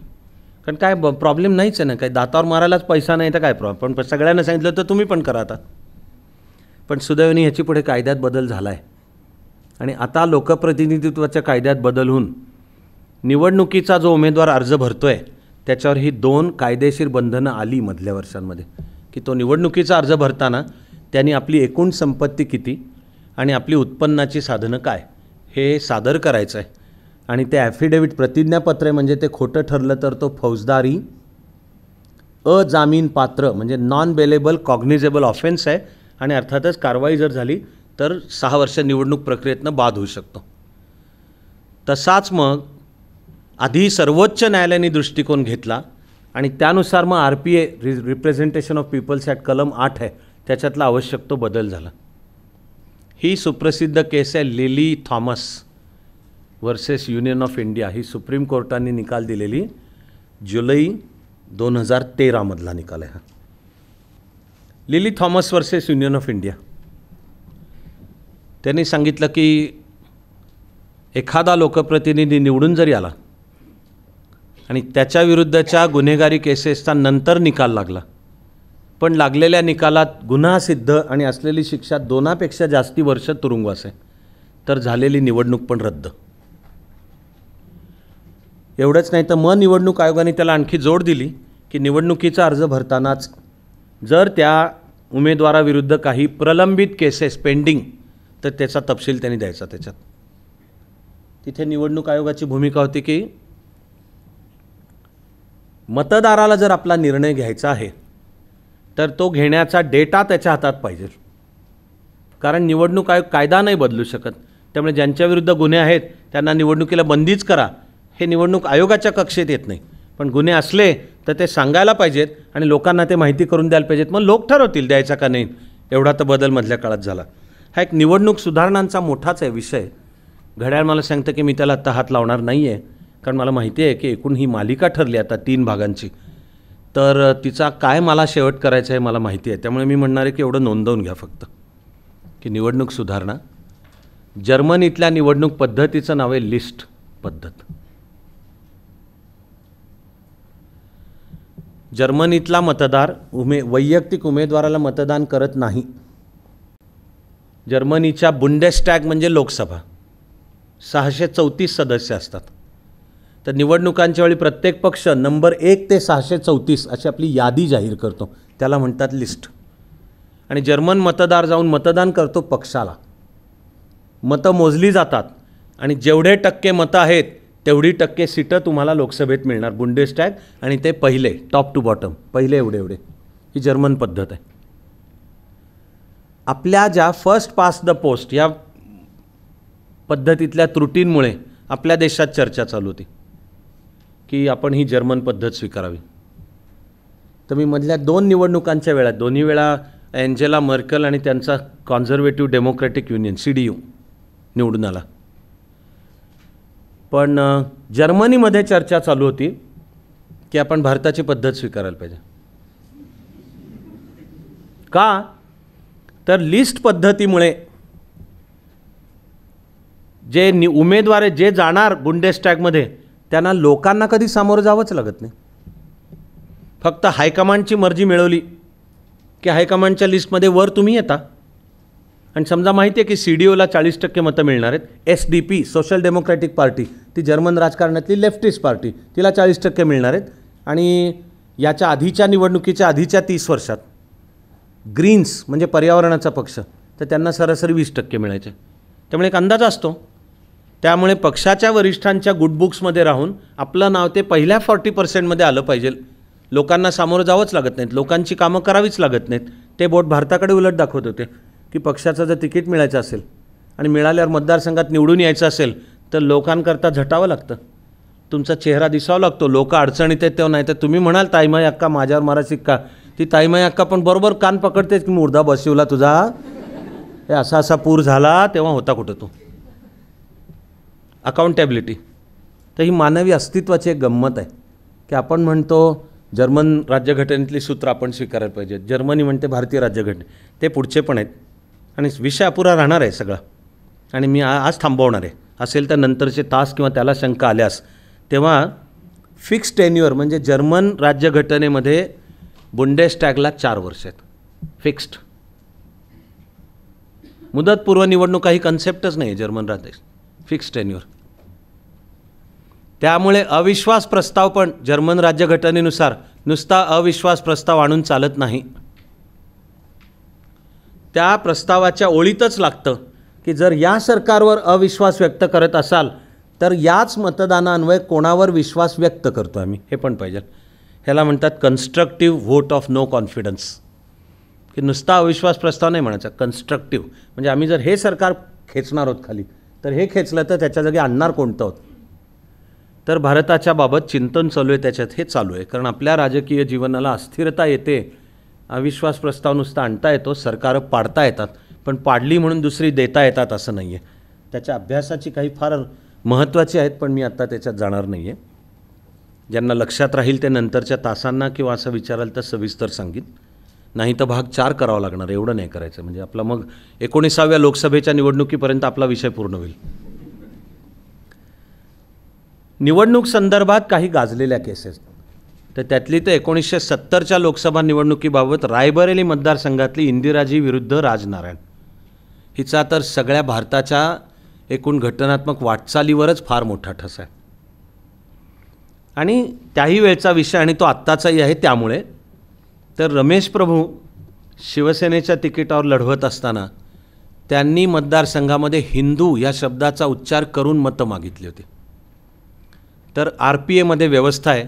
कारण काय प्रॉब्लेम नाहीच आहे ना, काही दातावर मारायलाच पैसा नाही तर काय प्रॉब्लेम. पण सगळ्यांना सांगितलं तर तुम्ही पण करा आता. पण सुदैवाने ह्याची पुढे कायद्यात बदल झाला आहे आणि आता लोकप्रतिनिधित्वाच्या कायद्यात बदल होऊन निवडणुकीचा जो उमेदवार अर्ज भरतो आहे त्याच्यावर ही 2 कायदेशीर बंधनं आली मधल्या वर्षांमध्ये की तो निवडणुकीचा अर्ज भरताना त्यांनी आपली एकूण संपत्ती किती आणि आपली उत्पन्नाची साधनं काय हे सादर करायचं आहे. आणि ते ॲफिडेव्हिट प्रतिज्ञापत्र म्हणजे ते खोटं ठरलं तर तो फौजदारी अजामीनपात्र म्हणजे नॉन बेलेबल कॉग्निझेबल ऑफेन्स आहे आणि अर्थातच कारवाई जर झाली तर 6 वर्ष निवडणूक प्रक्रियेतनं बाद होऊ शकतो. तसाच मग आधी सर्वोच्च न्यायालयाने दृष्टिकोन घेतला आणि त्यानुसार मग RPA representation of people's act कलम 8 आहे त्याच्यातला आवश्यक तो बदल झाला. ही सुप्रसिद्ध केस आहे lily Thomas versus union of India. He supreme कोर्टाने निकाल दिलेली जुलै 2013 मधला निकाल आहे हा. Lily Thomas versus union of India. त्यांनी सांगितलं की एखादा लोकप्रतिनिधी निवडून जरी आला आणि त्याच्याविरुद्धच्या गुन्हेगारी केसेसचा नंतर निकाल लागला पण लागलेल्या निकालात गुन्हा सिद्ध आणि असलेली शिक्षा 2पेक्षा जास्ती वर्ष तुरुंगवास आहे तर झालेली निवडणूक पण रद्द. एवढंच नाही तर मग निवडणूक आयोगाने त्याला आणखी जोड दिली की निवडणुकीचा अर्ज भरतानाच जर त्या उमेदवाराविरुद्ध काही प्रलंबित केसेस पेंडिंग, तर त्याचा तपशील त्यांनी द्यायचा त्याच्यात. तिथे निवडणूक आयोगाची भूमिका होती की मतदाराला जर आपला निर्णय घ्यायचा आहे तर तो घेण्याचा डेटा त्याच्या हातात पाहिजे. कारण निवडणूक आयोग कायदा नाही बदलू शकत. त्यामुळे ज्यांच्याविरुद्ध गुन्हे आहेत त्यांना निवडणुकीला बंदीच करा हे निवडणूक आयोगाच्या कक्षेत येत नाही. पण गुन्हे असले तर ते सांगायला पाहिजेत आणि लोकांना ते माहिती करून द्यायला पाहिजेत. मग लोक ठरवतील द्यायचा का नाही. एवढा तर बदल मधल्या काळात झाला. हा एक निवडणूक सुधारणांचा मोठाच आहे विषय. घड्याळ मला सांगतं की मी त्याला आत्ता हात लावणार नाही आहे, कारण मला माहिती आहे की एकूण ही मालिका ठरली आता 3 भागांची. तर तिचा काय मला शेवट करायचा आहे मला माहिती आहे. त्यामुळे मी म्हणणार आहे की एवढं नोंदवून घ्या फक्त की निवडणूक सुधारणा. जर्मनीतल्या निवडणूक पद्धतीचं नाव आहे लिस्ट पद्धत. जर्मनीतला मतदार वैयक्तिक उमेदवाराला मतदान करत नाही. जर्मनीच्या बुंडेस्टॅग म्हणजे लोकसभा 634 सदस्य असतात. तर निवडणुकांच्या वेळी प्रत्येक पक्ष नंबर 1 ते 634 अशी आपली यादी जाहीर करतो. त्याला म्हणतात लिस्ट. आणि जर्मन मतदार जाऊन मतदान करतो पक्षाला. मतं मोजली जातात आणि जेवढे टक्के मतं आहेत तेवढी टक्के सीटं तुम्हाला लोकसभेत मिळणार. बुंडेस्टॅग आणि ते पहिले टॉप टू बॉटम पहिले एवढे ही जर्मन पद्धत आहे. आपल्या ज्या फर्स्ट पास्ट द पोस्ट या पद्धतीतल्या त्रुटींमुळे आपल्या देशात चर्चा चालू होती की आपण ही जर्मन पद्धत स्वीकारावी. तर मी मधल्या 2 निवडणुकांच्या वेळात दोन्ही वेळा एंजेला मर्केल आणि त्यांचा कॉन्झर्वेटिव्ह डेमोक्रॅटिक युनियन CDU निवडून आला. पण जर्मनीमध्ये चर्चा चालू होती की आपण भारताची पद्धत स्वीकारायला पाहिजे. का तर लिस्ट पद्धतीमुळे जे उमेदवार आहेत जे जाणार बुंडेस्टॅगमध्ये त्यांना लोकांना कधी सामोरं जावंच लागत नाही. फक्त हायकमांडची मर्जी मिळवली की हायकमांडच्या लिस्टमध्ये वर तुम्ही येता. आणि समजा माहिती आहे की CDUला 40% मतं मिळणार आहेत. SDP सोशल डेमोक्रॅटिक पार्टी ती जर्मन राजकारणातली लेफ्टिस्ट पार्टी तिला 40% मिळणार आहेत. आणि याच्या आधीच्या निवडणुकीच्या आधीच्या 30 वर्षात ग्रीन्स म्हणजे पर्यावरणाचा पक्ष तर त्यांना सरासरी 20% मिळायचे. त्यामुळे एक अंदाज असतो. त्यामुळे पक्षाच्या वरिष्ठांच्या गुडबुक्समध्ये राहून आपलं नाव ते पहिल्या 40% आलं पाहिजे. लोकांना सामोरं जावंच लागत नाहीत. लोकांची कामं करावीच लागत नाहीत. ते बोट भारताकडे उलट दाखवत होते की पक्षाचं जर तिकीट मिळायचं असेल आणि मिळाल्यावर मतदारसंघात निवडून यायचं असेल तर लोकांकरता झटावं लागतं. तुमचा चेहरा दिसावा लागतो. लोक अडचणीत आहेत तेव्हा. नाही तर तुम्ही म्हणाल ताईमाई अक्का माझ्यावर मारा शिक्का. ती ताईमाई अक्का पण बरोबर कान पकडतेच की मुर्दा बसवला तुझा. हे असा पूर झाला तेव्हा होता कुठं तो. अकाउंटेबिलिटी. तर ही मानवी अस्तित्वाची एक गंमत आहे की आपण म्हणतो जर्मन राज्यघटनेतली सूत्र आपण स्वीकारायला पाहिजे. जर्मनी म्हणते भारतीय राज्यघटने. ते पुढचे पण आहेत आणि विषय अपुरा राहणार आहे सगळा. आणि मी आज थांबवणार आहे. असेल तर नंतरचे तास किंवा त्याला शंका आल्यास तेव्हा फिक्स टेन्युअर म्हणजे जर्मन राज्यघटनेमध्ये बुंडेस्टॅगला 4 वर्ष आहेत फिक्स्ड. मुदतपूर्व निवडणूक काही कन्सेप्टच नाही आहे जर्मन राज्य. Fix tenure. त्यामुळे अविश्वास प्रस्ताव पण जर्मन राज्यघटनेनुसार नुसता अविश्वास प्रस्ताव आणून चालत नाही. त्या प्रस्तावाच्या ओळीतच लागतं की जर या सरकारवर अविश्वास व्यक्त करत असाल तर याच मतदानान्वये कोणावर विश्वास व्यक्त करतो आम्ही हे पण पाहिजे. ह्याला म्हणतात constructive vote of no confidence. की नुसता अविश्वास प्रस्ताव नाही म्हणायचा, कन्स्ट्रक्टिव्ह. म्हणजे आम्ही जर हे सरकार खेचणार आहोत खाली तर हे खेचलं तर त्याच्या जागी आणणार कोणतं आहोत. तर भारताच्या बाबत चिंतन चालू आहे. त्याच्यात हे चालू आहे कारण आपल्या राजकीय जीवनाला अस्थिरता येते. अविश्वास प्रस्ताव नुसता आणता येतो, सरकारं पाडता येतात, पण पाडली म्हणून दुसरी देता येतात असं नाही आहे. त्याच्या अभ्यासाची काही फार महत्त्वाची आहेत पण मी आत्ता त्याच्यात जाणार नाही आहे. ज्यांना लक्षात राहील ते नंतरच्या तासांना किंवा असं विचाराल तर सविस्तर सांगीन. नाही तर भाग 4 करावा लागणार. एवढं नाही करायचं म्हणजे आपला मग 19व्या लोकसभेच्या निवडणुकीपर्यंत आपला विषय पूर्ण होईल. निवडणूक संदर्भात काही गाजलेल्या केसेस तर त्यातली तर 1970च्या लोकसभा निवडणुकीबाबत रायबरेली मतदारसंघातली इंदिराजी विरुद्ध राजनारायण हिचा तर सगळ्या भारताच्या एकूण घटनात्मक वाटचालीवरच फार मोठा ठसा आहे. आणि त्याही वेळचा विषय आणि तो आत्ताचाही आहे. त्यामुळे तर रमेश प्रभू शिवसेनेच्या तिकिटावर लढवत असताना त्यांनी मतदारसंघामध्ये हिंदू या शब्दाचा उच्चार करून मतं मागितली होती. तर RPAमध्ये व्यवस्था आहे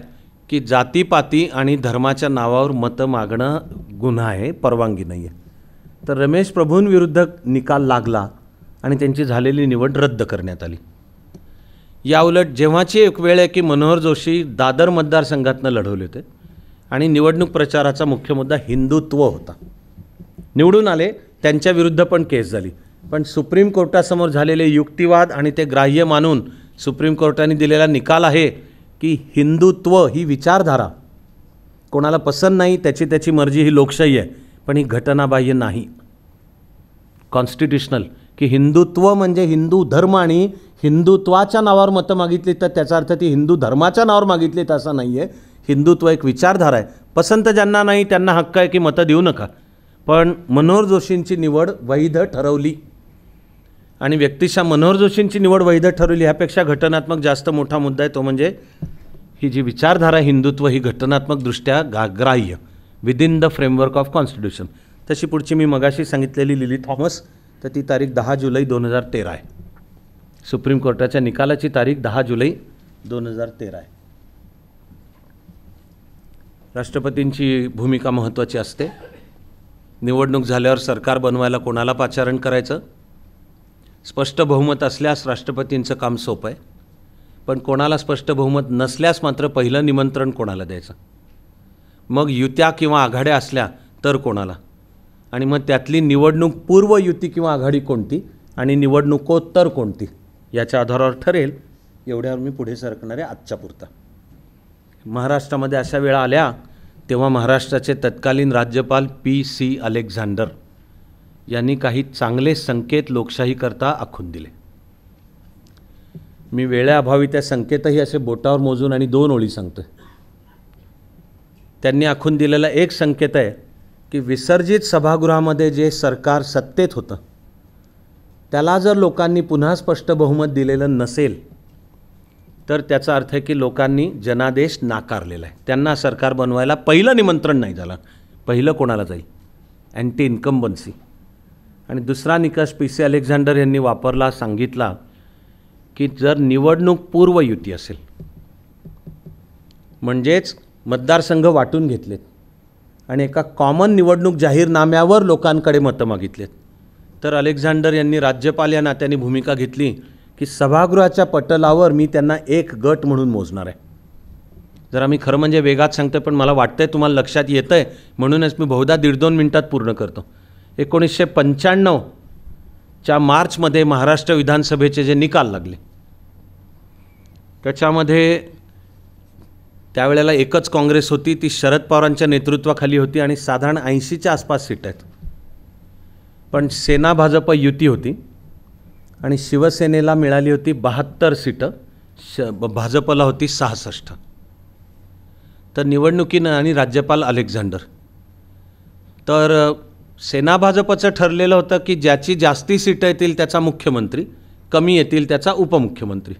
की जातीपाती आणि धर्माच्या नावावर मतं मागणं गुन्हा आहे, परवानगी नाही आहे. तर रमेश प्रभूंविरुद्ध निकाल लागला आणि त्यांची झालेली निवड रद्द करण्यात आली. याउलट जेव्हाची एक वेळ आहे की मनोहर जोशी दादर मतदारसंघातनं लढवले होते आणि निवडणूक प्रचाराचा मुख्य मुद्दा हिंदुत्व होता. निवडून आले, त्यांच्याविरुद्ध पण केस झाली, पण सुप्रीम कोर्टासमोर झालेले युक्तिवाद आणि ते ग्राह्य मानून सुप्रीम कोर्टाने दिलेला निकाल आहे की हिंदुत्व ही विचारधारा कोणाला पसंत नाही, त्याची मर्जी, ही लोकशाही आहे, पण ही घटनाबाह्य नाही, कॉन्स्टिट्युशनल. की हिंदुत्व म्हणजे हिंदू धर्म आणि हिंदुत्वाच्या नावावर मतं मागितली तर त्याचा अर्थ ती हिंदू धर्माच्या नावावर मागितली तर असं नाही आहे. हिंदुत्व एक विचारधारा आहे. पसंत ज्यांना नाही त्यांना हक्क आहे की मतं देऊ नका, पण मनोहर जोशींची निवड वैध ठरवली आणि व्यक्तिशः मनोहर जोशींची निवड वैध ठरवली ह्यापेक्षा घटनात्मक जास्त मोठा मुद्दा आहे, तो म्हणजे ही जी विचारधारा हिंदुत्व ही घटनात्मकदृष्ट्या ग्राह्य within the framework of constitution. तशी पुढची मी मगाशी सांगितलेली लिली थॉमस, तर ती तारीख 10 जुलै 2013 आहे. सुप्रीम कोर्टाच्या निकालाची तारीख 10 जुलै 2013 आहे. राष्ट्रपतींची भूमिका महत्त्वाची असते. निवडणूक झाल्यावर सरकार बनवायला कोणाला पाचारण करायचं? स्पष्ट बहुमत असल्यास राष्ट्रपतींचं काम सोपं आहे, पण कोणाला स्पष्ट बहुमत नसल्यास मात्र पहिलं निमंत्रण कोणाला द्यायचं? मग युत्या किंवा आघाड्या असल्या तर कोणाला? आणि मग त्यातली निवडणूक पूर्व युती किंवा आघाडी कोणती आणि निवडणुकोत्तर कोणती याच्या आधारावर ठरेल. एवढ्यावर मी पुढे सरकणार आहे आजच्या पुरता. महाराष्ट्रामध्ये अशा वेळा आल्या तेव्हा महाराष्ट्राचे तत्कालीन राज्यपाल PC अलेक्झांडर यांनी काही चांगले संकेत लोकशाहीकरता आखून दिले. मी वेळेअभावी त्या संकेतही असे बोटावर मोजून आणि 2 ओळी सांगतो. त्यांनी आखून दिलेला एक संकेत आहे की विसर्जित सभागृहामध्ये जे सरकार सत्तेत होतं त्याला जर लोकांनी पुन्हा स्पष्ट बहुमत दिलेलं नसेल तर त्याचा अर्थ आहे की लोकांनी जनादेश नाकारलेला आहे. त्यांना सरकार बनवायला पहिलं निमंत्रण नाही झालं. पहिलं कोणाला जाईल? Anti incumbency. आणि दुसरा निकष PC अलेक्झांडर यांनी वापरला, सांगितला की जर निवडणूक पूर्व युती असेल म्हणजेच मतदारसंघ वाटून घेतलेत आणि एका कॉमन निवडणूक जाहीरनाम्यावर लोकांकडे मतं मागितलेत, तर अलेक्झांडर यांनी राज्यपाल या नात्याने भूमिका घेतली की सभागृहाच्या पटलावर मी त्यांना एक गट म्हणून मोजणार आहे. जरा मी खरं म्हणजे वेगात सांगतोय, पण मला वाटतंय तुम्हाला लक्षात येतं आहे, म्हणूनच मी बहुधा 1.5-2 मिनिटात पूर्ण करतो. 1995च्या मार्चमध्ये महाराष्ट्र विधानसभेचे जे निकाल लागले त्याच्यामध्ये त्यावेळेला एकच काँग्रेस होती, ती शरद पवारांच्या नेतृत्वाखाली होती आणि साधारण 80च्या आसपास सीट आहेत. पण सेना भाजप युती होती आणि शिवसेनेला मिळाली होती 72 सीटं, भाजपला होती 66. तर निवडणुकीनं आणि राज्यपाल अलेक्झांडर, तर सेना भाजपचं ठरलेलं होतं की ज्याची जास्ती सीटं येतील त्याचा मुख्यमंत्री, कमी येतील त्याचा उपमुख्यमंत्री.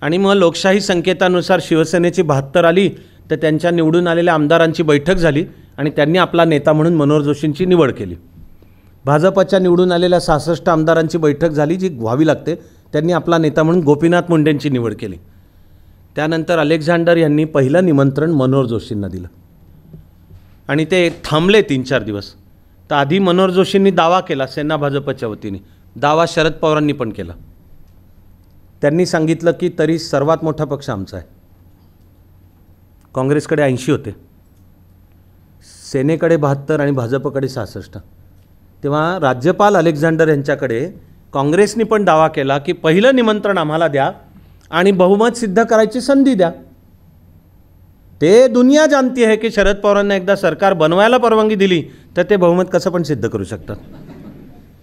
आणि मग लोकशाही संकेतानुसार शिवसेनेची 72 आली तर त्यांच्या निवडून आलेल्या आमदारांची बैठक झाली आणि त्यांनी आपला नेता म्हणून मनोहर जोशींची निवड केली. भाजपच्या निवडून आलेल्या 66 आमदारांची बैठक झाली जी व्हावी लागते, त्यांनी आपला नेता म्हणून गोपीनाथ मुंडेंची निवड केली. त्यानंतर अलेक्झांडर यांनी पहिलं निमंत्रण मनोहर जोशींना दिलं आणि ते थांबले 3-4 दिवस. तर आधी मनोहर जोशींनी दावा केला सेना भाजपच्या वतीने, दावा शरद पवारांनी पण केला. त्यांनी सांगितलं की तरी सर्वात मोठा पक्ष आमचा आहे. काँग्रेसकडे 80 होते, सेनेकडे 72 आणि भाजपकडे 66. तेव्हा राज्यपाल अलेक्झांडर यांच्याकडे काँग्रेसनी पण दावा केला की पहिलं निमंत्रण आम्हाला द्या आणि बहुमत सिद्ध करायची संधी द्या. ते दुनिया जानती आहे की शरद पवारांना एकदा सरकार बनवायला परवानगी दिली तर ते बहुमत कसं पण सिद्ध करू शकतात.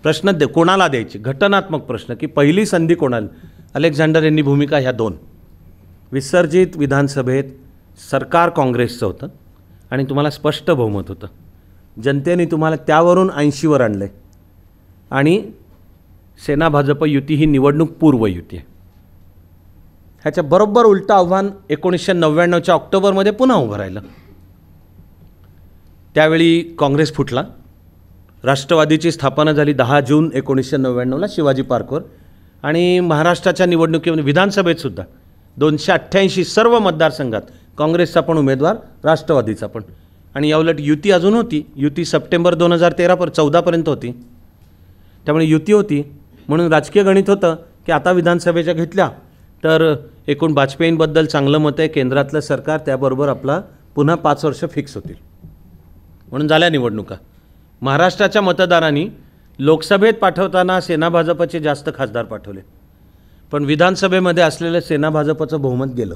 प्रश्न कोणाला द्यायची? घटनात्मक प्रश्न की पहिली संधी कोणाला? अलेक्झांडर यांनी भूमिका ह्या 2. विसर्जित विधानसभेत सरकार काँग्रेसचं होतं आणि तुम्हाला स्पष्ट बहुमत होतं. जनतेने तुम्हाला त्यावरून 80वर आणलं आहे आणि सेना भाजप युती ही निवडणूक पूर्व युती आहे. ह्याच्या बरोबर उलटं आव्हान 1999च्या ऑक्टोबरमध्ये पुन्हा उभं राहिलं. त्यावेळी काँग्रेस फुटला राष्ट्रवादीची स्थापना झाली 10 जून 1999ला शिवाजी पार्कवर. आणि महाराष्ट्राच्या निवडणुकीमध्ये विधानसभेतसुद्धा 288 सर्व मतदारसंघात काँग्रेसचा पण उमेदवार, राष्ट्रवादीचा पण. आणि याउलट युती अजून होती. युती सप्टेंबर 2014 होती. त्यामुळे युती होती म्हणून राजकीय गणित होतं की आता विधानसभेच्या घेतल्या तर एकूण वाजपेयींबद्दल चांगलं मत आहे, केंद्रातलं सरकार, त्याबरोबर आपला पुन्हा 5 वर्ष फिक्स होतील म्हणून झाल्या निवडणुका. महाराष्ट्राच्या मतदारांनी लोकसभेत पाठवताना सेना भाजपचे जास्त खासदार पाठवले, पण विधानसभेमध्ये असलेलं सेना भाजपचं बहुमत गेलं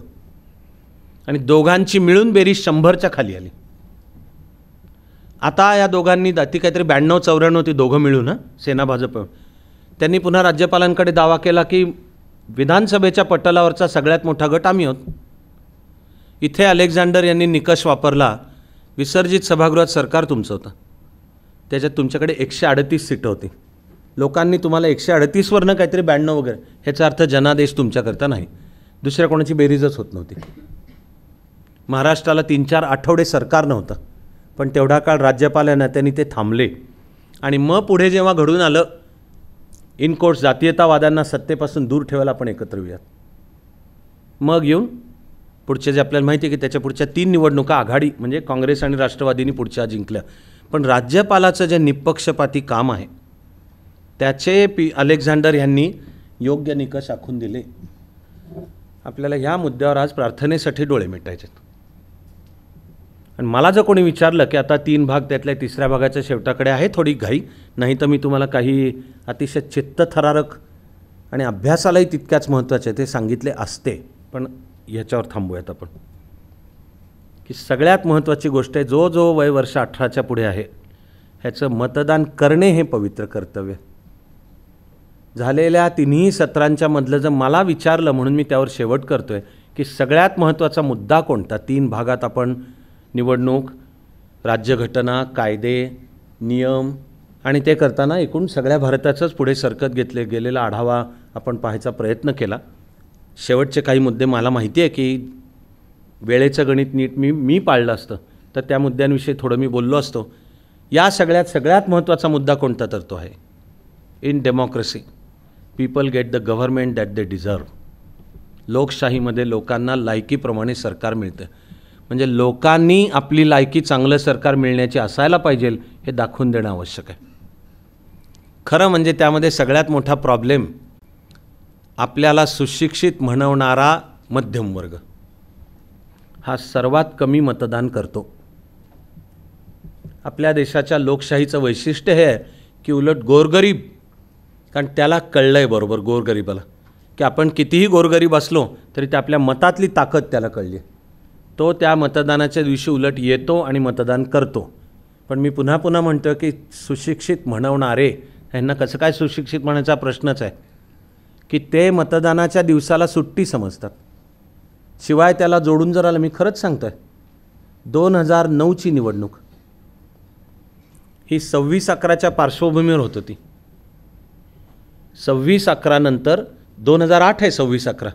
आणि दोघांची मिळून बेरीज 100च्या खाली आली. आता या दोघांनी ती काहीतरी 92-94 ती दोघं मिळून सेना भाजप, त्यांनी पुन्हा राज्यपालांकडे दावा केला की विधानसभेच्या पटलावरचा सगळ्यात मोठा गट आम्ही आहोत. इथे अलेक्झांडर यांनी निकष वापरला, विसर्जित सभागृहात सरकार तुमचं होतं, त्याच्यात तुमच्याकडे 138 सीटं होती. लोकांनी तुम्हाला 138वरनं काहीतरी 92 वगैरे, ह्याचा अर्थ जनादेश तुमच्याकरता नाही, दुसऱ्या कोणाची बेरीजच होत नव्हती. महाराष्ट्राला 3-4 आठवडे सरकार नव्हतं, पण तेवढा काळ राज्यपाल या नात्याने ते थांबले. आणि मग पुढे जेव्हा घडून आलं, इन कोर्स जातीयतावाद्यांना सत्तेपासून दूर ठेवायला आपण एकत्र येऊयात, मग येऊन पुढचे जे आपल्याला माहिती आहे की त्याच्या पुढच्या 3 निवडणुका आघाडी म्हणजे काँग्रेस आणि राष्ट्रवादींनी पुढच्या जिंकल्या. पण राज्यपालाचं जे निपक्षपाती काम आहे त्याचे अलेक्झांडर यांनी योग्य निकष आखून दिले. आपल्याला ह्या मुद्द्यावर आज प्रार्थनेसाठी डोळे मिटायचे. आणि मला जर कोणी विचारलं की आता 3 भाग त्यातल्या 3ऱ्या भागाच्या शेवटाकडे आहे थोडी घाई, नाही तर मी तुम्हाला काही अतिशय चित्तथरारक आणि अभ्यासालाही तितक्याच महत्त्वाचे ते सांगितले असते, पण ह्याच्यावर थांबूयात आपण. की सगळ्यात महत्त्वाची गोष्ट आहे, जो वय वर्ष 18च्या पुढे आहे ह्याचं मतदान करणे हे पवित्र कर्तव्य. झालेल्या 3ही सत्रांच्या मधलं जर मला विचारलं म्हणून मी त्यावर शेवट करतो आहे की सगळ्यात महत्त्वाचा मुद्दा कोणता. 3 भागात आपण निवडणूक, राज्यघटना, कायदे, नियम आणि ते करताना एकूण सगळ्या भारताचंच पुढे सरकत गेलेला आढावा आपण पाहायचा प्रयत्न केला. शेवटचे काही मुद्दे मला माहिती आहे की वेळेचं गणित नीट मी पाळलं असतं तर त्या मुद्द्यांविषयी थोडं मी बोललो असतो. या सगळ्यात महत्त्वाचा मुद्दा कोणता तर तो आहे, in democracy people get the government that they deserve. लोकशाहीमध्ये लोकांना लायकीप्रमाणे सरकार मिळतं, म्हणजे लोकांनी आपली लायकी चांगलं सरकार मिळण्याची असायला पाहिजे हे दाखवून देणं आवश्यक आहे. खरं म्हणजे त्यामध्ये सगळ्यात मोठा प्रॉब्लेम आपल्याला सुशिक्षित म्हणवणारा मध्यम वर्ग हा सर्वात कमी मतदान करतो. आपल्या देशाच्या लोकशाहीचं वैशिष्ट्य हे आहे की उलट गोरगरीब, कारण त्याला कळलं आहे बरोबर गोरगरिबाला की आपण कितीही गोरगरीब असलो तरी त्या आपल्या मतातली ताकद त्याला कळली, तो त्या मतदानाच्या दिवशी उलट येतो आणि मतदान करतो. पण मी पुन्हा म्हणतो की सुशिक्षित म्हणवणारे ह्यांना कसं काय सुशिक्षित म्हणायचा प्रश्नच आहे की ते मतदानाच्या दिवसाला सुट्टी समजतात. शिवाय त्याला जोडून जर आलं, मी खरंच सांगतो आहे, 2009ची निवडणूक ही 26/11च्या पार्श्वभूमीवर होत होती. 26/11 नंतर 2008 आहे 26/11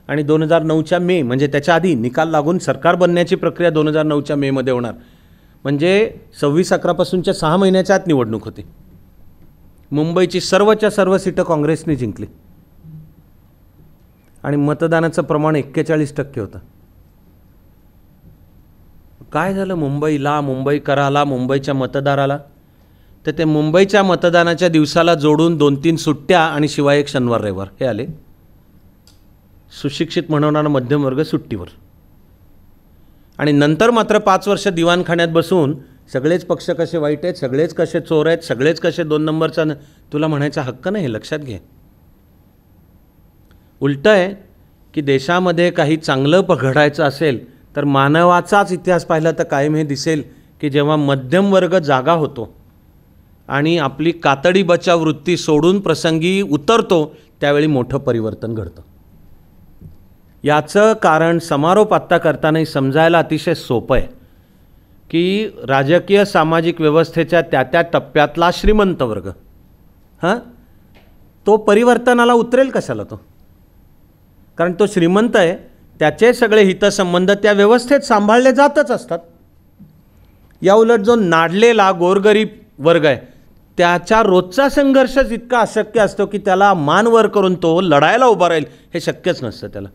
आणि 2009च्या मे म्हणजे त्याच्या आधी निकाल लागून सरकार बनण्याची प्रक्रिया 2009च्या मेमध्ये होणार, म्हणजे 26/11पासूनच्या 6 महिन्याच्या आत निवडणूक होती. मुंबईची सर्वच्या सर्व सीटं काँग्रेसने जिंकली आणि मतदानाचं प्रमाण 41% होतं. काय झालं मुंबईला, मुंबईकराला, मुंबईच्या मतदाराला, तर ते मुंबईच्या मतदानाच्या दिवसाला जोडून 2-3 सुट्ट्या आणि शिवाय एक शनिवार रविवार हे आले. सुशिक्षित म्हणवणारा मध्यम वर्ग सुट्टीवर. आणि नंतर मात्र 5 वर्ष दिवाणखान्यात बसून सगळेच पक्ष कसे वाईट आहेत, सगळेच कसे चोर आहेत, सगळेच कसे 2 नंबरचा, तुला म्हणायचा हक्क नाही, हे लक्षात घे. उलटं आहे की देशामध्ये काही चांगलं घडायचं असेल तर मानवाचाच इतिहास पाहिला तर कायम हे दिसेल की जेव्हा मध्यम वर्ग जागा होतो आणि आपली कातडी बचाव वृत्ती सोडून प्रसंगी उतरतो त्यावेळी मोठं परिवर्तन घडतं. याचं कारण समारोप आत्ता करतानाही समजायला अतिशय सोपं आहे की राजकीय सामाजिक व्यवस्थेच्या त्या टप्प्यातला श्रीमंत वर्ग तो परिवर्तनाला उतरेल कशाला तो, कारण तो श्रीमंत आहे, त्याचे सगळे हितसंबंध त्या व्यवस्थेत सांभाळले जातच असतात. या उलट जो नाडलेला गोरगरीब वर्ग आहे त्याचा रोजचा संघर्षच इतका अशक्य असतो की त्याला मान वर करून तो लढायला उभा राहील हे शक्यच नसतं त्याला.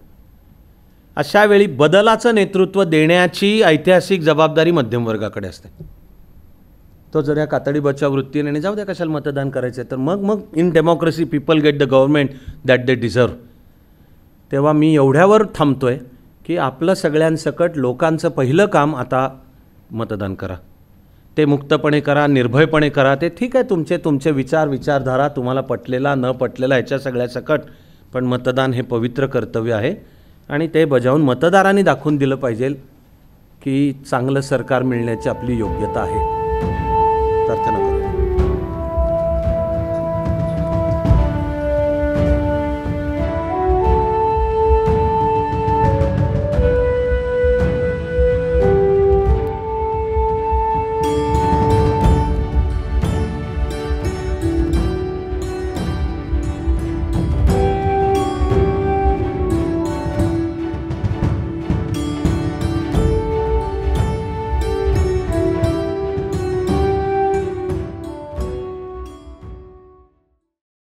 अशा वेळी बदलाचं नेतृत्व देण्याची ऐतिहासिक जबाबदारी मध्यमवर्गाकडे असते. तो जर या कातडी बचाव वृत्तीने आणि जाऊ द्या कशाला मतदान करायचं तर मग in democracy people get the government that they deserve. तेव्हा मी एवढ्यावर थांबतोय की आपलं सगळ्यांसकट लोकांचं पहिलं काम आता मतदान करा. ते मुक्तपणे करा, निर्भयपणे करा. ते ठीक आहे, तुमचे विचारधारा तुम्हाला पटलेला न पटलेला ह्याच्या सगळ्या सकट, पण मतदान हे पवित्र कर्तव्य आहे आणि ते बजावून मतदारांनी दाखवून दिलं पाहिजे की चांगलं सरकार मिळण्याची आपली योग्यता आहे. प्रार्थना करू.